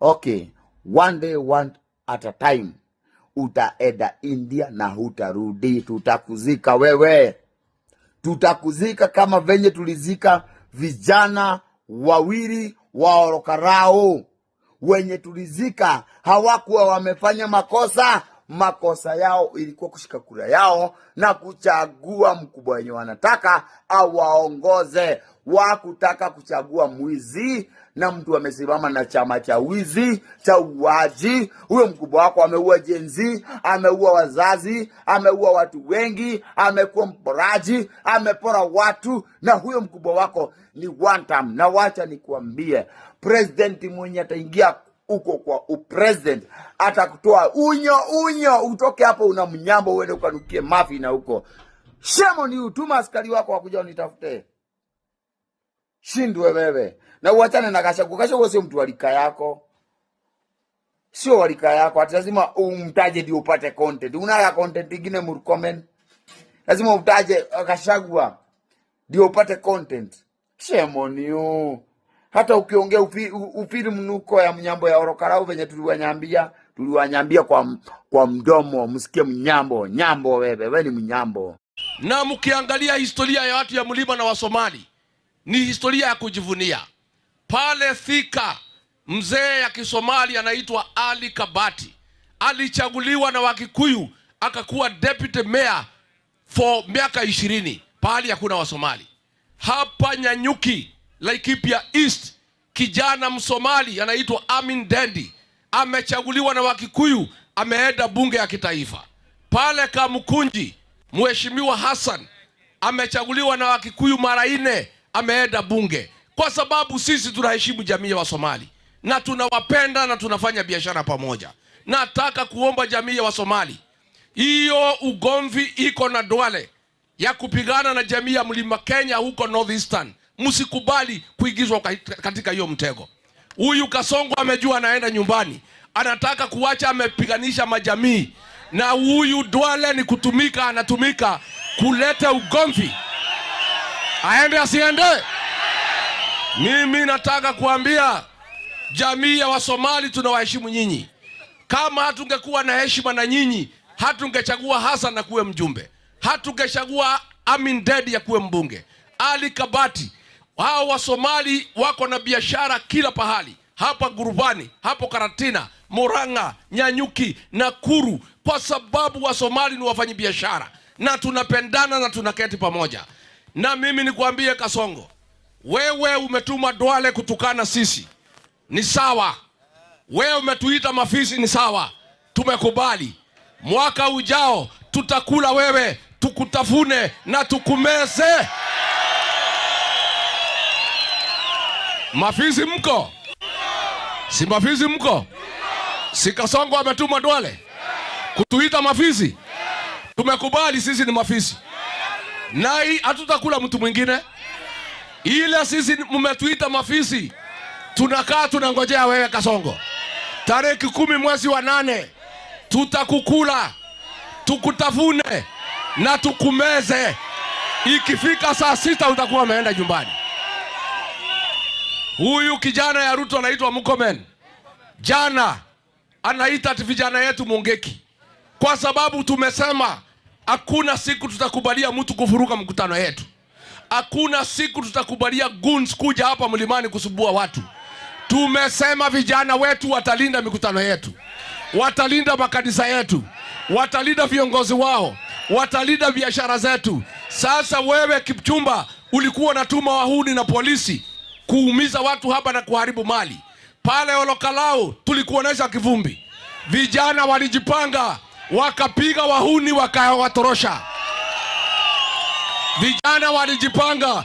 Speaker 10: Okay. One day, one at a time. Utaenda India na hutarudi. Tutakuzika wewe. Tutakuzika kama venye tulizika vijana wawili wa Orokarau. Wenye tulizika hawakuwa wamefanya makosa. Makosa yao ilikuwa kushika kura yao na kuchagua mkubwa wenye wanataka au waongoze. Wakutaka kuchagua mwizi na mtu amesimama na chama cha wizi, cha uwaji. Huyo mkubwa wako ameua jenzi, ameua wazazi, ameua watu wengi, amekuwa mporaji, amepora watu. Na huyo mkubwa wako ni one time. Na wacha nikuambie, president mwenye ataingia uko kwa upresident atakutoa unyo utoke hapo una mnyambo uende ukanukie mafi na huko. Shemo ni utuma askari wako wakuja unitafute. Shindwe wewe. Na uachane na Gachagua. Gachagua sio mtu walika yako. Sio walika yako. Ati lazima umtaje ndio upate content. Unaka content ingine Murkomen. Lazima umtaje Gachagua ndio upate content. Shemo ni hata ukiongea upiri mnuko ya mnyambo ya Orokarau venye tuliwanyambia kwa mdomo, msikie mnyambo. Nyambo wewe ni mnyambo.
Speaker 12: Na mkiangalia historia ya watu ya mlima na Wasomali ni historia ya kujivunia. Pale Thika mzee ya Kisomali anaitwa Ali Kabati alichaguliwa na Wakikuyu akakuwa deputy mayor for miaka 20 pale hakuna Wasomali. Hapa Nyanyuki Laikipia East kijana Msomali anaitwa Amin Dendi amechaguliwa na Wakikuyu, ameenda bunge ya kitaifa. Pale Kamukunji Mheshimiwa Hassan amechaguliwa na Wakikuyu mara 4, ameenda bunge. Kwa sababu sisi tunaheshimu jamii ya Wasomali na tunawapenda na tunafanya biashara pamoja. Nataka kuomba jamii ya Wasomali, hiyo ugomvi iko na Duale ya kupigana na jamii ya Mlima Kenya huko Northeastern, msikubali kuigizwa katika hiyo mtego. Huyu Kasongo amejua anaenda nyumbani, anataka kuacha, amepiganisha majamii. Na huyu Duale ni kutumika, anatumika kuleta ugomvi. Aende asiende? Mimi nataka kuambia jamii ya Wasomali tunawaheshimu nyinyi. Kama hatungekuwa na heshima na nyinyi, hatungechagua Hassan na kuwe mjumbe. Hatungechagua Amin Dedi ya kuwe mbunge. Ali Kabati. Hao Wasomali wako na biashara kila pahali. Hapa Gurubani, hapo Karatina, Murang'a, Nyanyuki, Nakuru, kwa sababu wa Somali ni wafanyabiashara na tunapendana na tunaketi pamoja. Na mimi nikwambie Kasongo, wewe umetuma Duale kutukana sisi, ni sawa. Wewe umetuita mafisi, ni sawa, tumekubali. Mwaka ujao tutakula wewe, tukutafune na tukumeze. Mafisi mko? Si mafisi mko? Si Kasongo ametuma Duale kutuita mafisi? Tumekubali sisi ni mafisi. Na hii hatutakula mtu mwingine. Ile sisi mmetuita mafisi, tunakaa tunangojea wewe Kasongo. Tarehe 10 mwezi wa 8 tutakukula, tukutafune na tukumeze. Ikifika saa 6 utakuwa umeenda nyumbani. Huyu kijana ya Ruto anaitwa Murkomen, jana anaita ati vijana yetu Mungeki, kwa sababu tumesema hakuna siku tutakubalia mtu kufuruka mkutano yetu. Hakuna siku tutakubalia goons kuja hapa mlimani kusubua watu. Tumesema vijana wetu watalinda mikutano yetu, watalinda makanisa yetu, watalinda viongozi wao, watalinda biashara zetu. Sasa wewe Kipchumba ulikuwa unatuma wahuni na polisi kuumiza watu hapa na kuharibu mali. Pale Olokalao tulikuonesha kivumbi. Vijana walijipanga, wakapiga wahuni, wakawatorosha. Vijana walijipanga,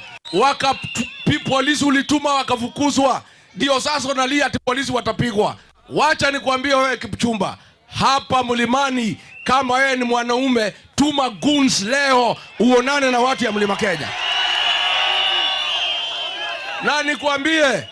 Speaker 12: polisi ulituma wakafukuzwa. Ndio sasa unalia ati polisi watapigwa. Wacha nikwambie wewe Kipchumba, hapa mlimani kama wewe ni mwanaume, tuma goons leo uonane na watu ya Mlima Kenya. Na nikwambie,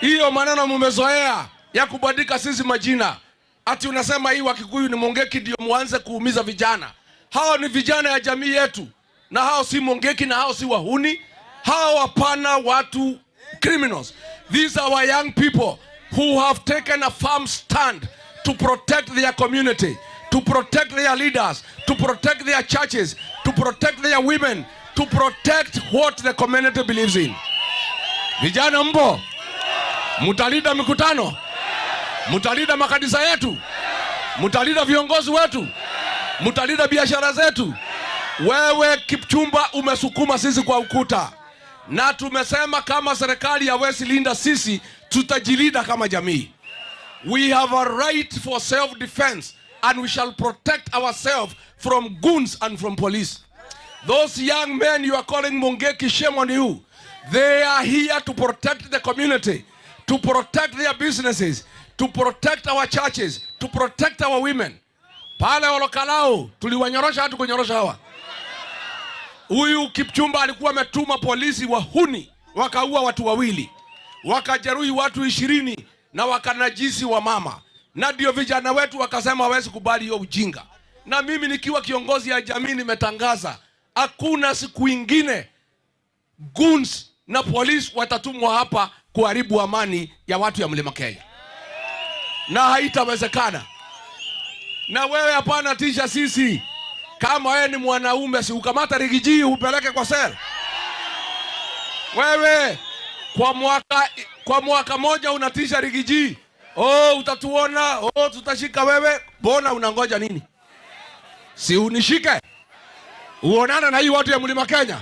Speaker 12: hiyo maneno mumezoea ya kubadilika sisi majina. Ati unasema hii Wakikuyu ni Mungeki ndio muanze kuumiza vijana. Hao ni vijana ya jamii yetu. Na hao si Mungeki na hao si wahuni. Hao hapana watu criminals. These are our young people who have taken a firm stand to protect their community, to protect their leaders, to protect their churches, to protect their women, to protect what the community believes in. Vijana mbo, mutalinda mikutano, mutalinda makanisa yetu, mutalinda viongozi wetu, mutalinda biashara zetu. Wewe Kipchumba umesukuma sisi kwa ukuta. Na tumesema kama serikali hawezi linda sisi, tutajilinda kama jamii. We have a right for self-defense and we shall protect ourselves from goons and from police. Those young men you are calling Mungeki, shame on you. They are here to protect the community, to protect their businesses, to protect our churches, to protect our women. Pale Olokalao tuliwanyorosha hatu kunyorosha hawa. Huyu Kipchumba alikuwa ametuma polisi wahuni, wakaua watu 2, wakajeruhi watu 20 na wakanajisi wa mama. Na ndio vijana wetu wakasema hawezi kubali hiyo ujinga. Na mimi nikiwa kiongozi ya jamii nimetangaza hakuna siku ingine goons na polisi watatumwa hapa kuharibu amani ya watu ya Mlima Kenya. Na haitawezekana. Na wewe hapana tisha sisi. Kama wewe ni mwanaume, si ukamata Rigiji upeleke kwa sel. Wewe kwa mwaka moja unatisha Rigiji. Oh, utatuona, oh tutashika wewe. Bona unangoja nini? Si unishike. Uonana na hii watu ya Mlima Kenya.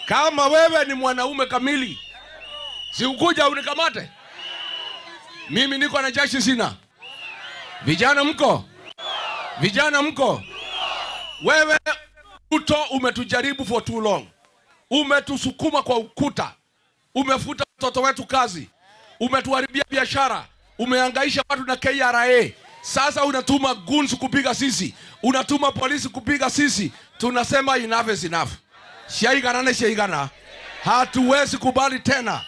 Speaker 12: Kama wewe ni mwanaume kamili, si ukuja unikamate. Mimi niko na jeshi sina. Vijana mko? Vijana mko? Wewe Ruto umetujaribu for too long. Umetusukuma kwa ukuta. Umefuta watoto wetu kazi. Umetuharibia biashara. Umehangaisha watu na KRA. Sasa unatuma goons kupiga sisi. Unatuma polisi kupiga sisi. Tunasema enough is enough. Shaigana. Hatuwezi kubali tena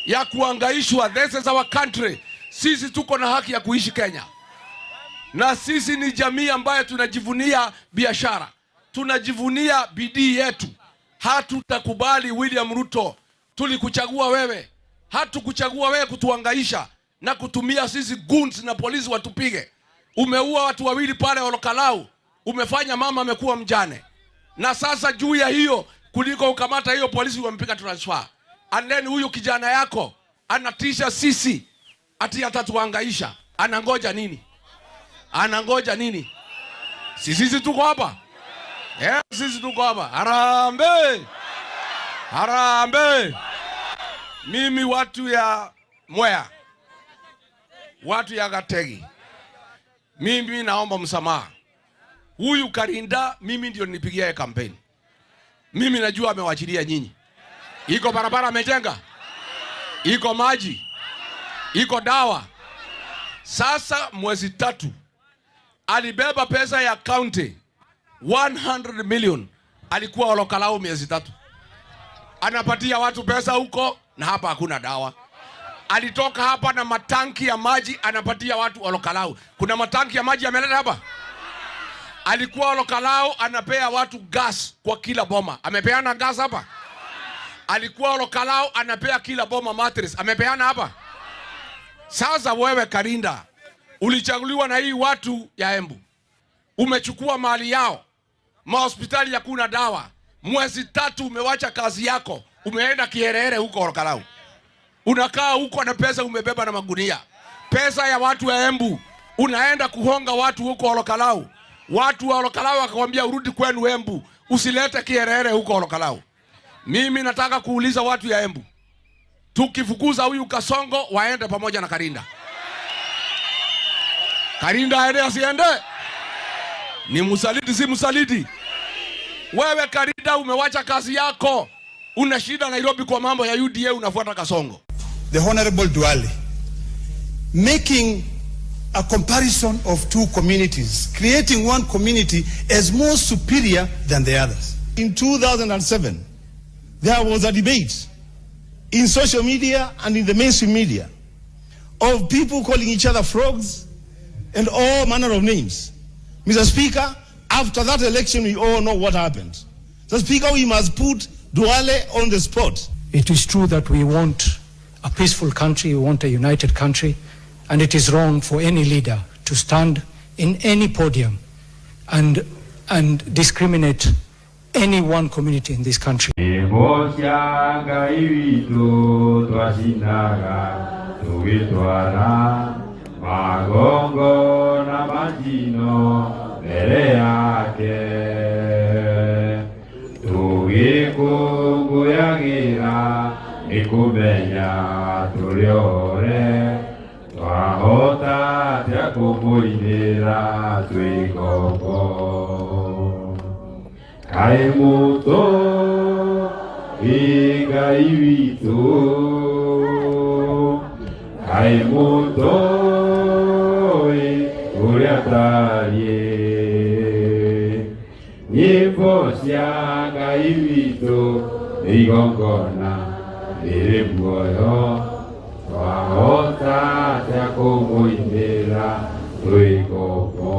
Speaker 12: ya kuhangaishwa. This is our country. Sisi tuko na haki ya kuishi Kenya. Na sisi ni jamii ambayo tunajivunia biashara. Tunajivunia bidii yetu. Hatutakubali William Ruto. Tulikuchagua wewe. Hatukuchagua wewe kutuhangaisha na kutumia sisi goons na polisi watupige. Umeua watu 2 pale Olokalao. Umefanya mama amekuwa mjane. Na sasa juu ya hiyo kuliko ukamata hiyo polisi wampiga transfer. And then huyu kijana yako anatisha sisi ati atatuhangaisha. Anangoja nini? Anangoja nini? Sisi tuko hapa. Sisi tuko hapa. Harambee! Harambee! Mimi watu ya Mwea, watu ya Gategi, mimi naomba msamaha. Huyu Karinda mimi ndio nilipigia kampeni. Mimi najua amewachilia nyinyi. Iko barabara amejenga, iko maji, iko dawa. Sasa mwezi 3 alibeba pesa ya county 100 million, alikuwa Olokalao miezi 3. Anapatia watu pesa huko na hapa hakuna dawa. Alitoka hapa na matanki ya maji anapatia watu Olokalao. Kuna matanki ya maji ameleta hapa. Alikuwa Olokalao anapea watu gas kwa kila boma. Amepeana gas hapa. Alikuwa Olokalao anapea kila boma mattress. Amepeana hapa. Sasa wewe Karinda, ulichaguliwa na hii watu ya Embu. Umechukua mali yao. Mahospitali hakuna dawa. Mwezi 3 umewacha kazi yako. Umeenda Kiherehere huko Olokalao. Unakaa huko na pesa umebeba na magunia. Pesa ya watu ya Embu. Unaenda kuhonga watu huko Olokalao. Watu wa Olokalao wakakwambia urudi kwenu Embu. Usilete Kiherehere huko Olokalao. Mimi nataka kuuliza watu ya Embu. Tukifukuza huyu Kasongo waende pamoja na Karinda. Karinda aende asiende? Ni msaliti si msaliti? Wewe Karinda umewacha kazi yako. Una shida Nairobi kwa mambo ya UDA, unafuata Kasongo.
Speaker 8: The Honorable Duale, making a comparison of two communities, creating one community as more superior than the others. In 2007, there was a debate in social media and in the mainstream media of people calling each other frogs and all manner of names. Mr. Speaker, after that election, we all know what happened. So, Speaker, we must put Duale on the spot.
Speaker 14: It is true that we want a peaceful country, we want a united country, and it is wrong for any leader to stand in any podium and discriminate any one community in this country.
Speaker 15: Magongo na majino mbele yake tugikunguyagira nikumenya tuliore twahota atĩa kũmũinĩra twĩkoko kaĩ mũtũ Ngai witũ kaĩ mũtũ ũrĩa tariĩ nyĩmbo cia Ngai witũ nĩ igongona rĩrĩ muoyo twahota atĩa kũmũinĩra twĩkoko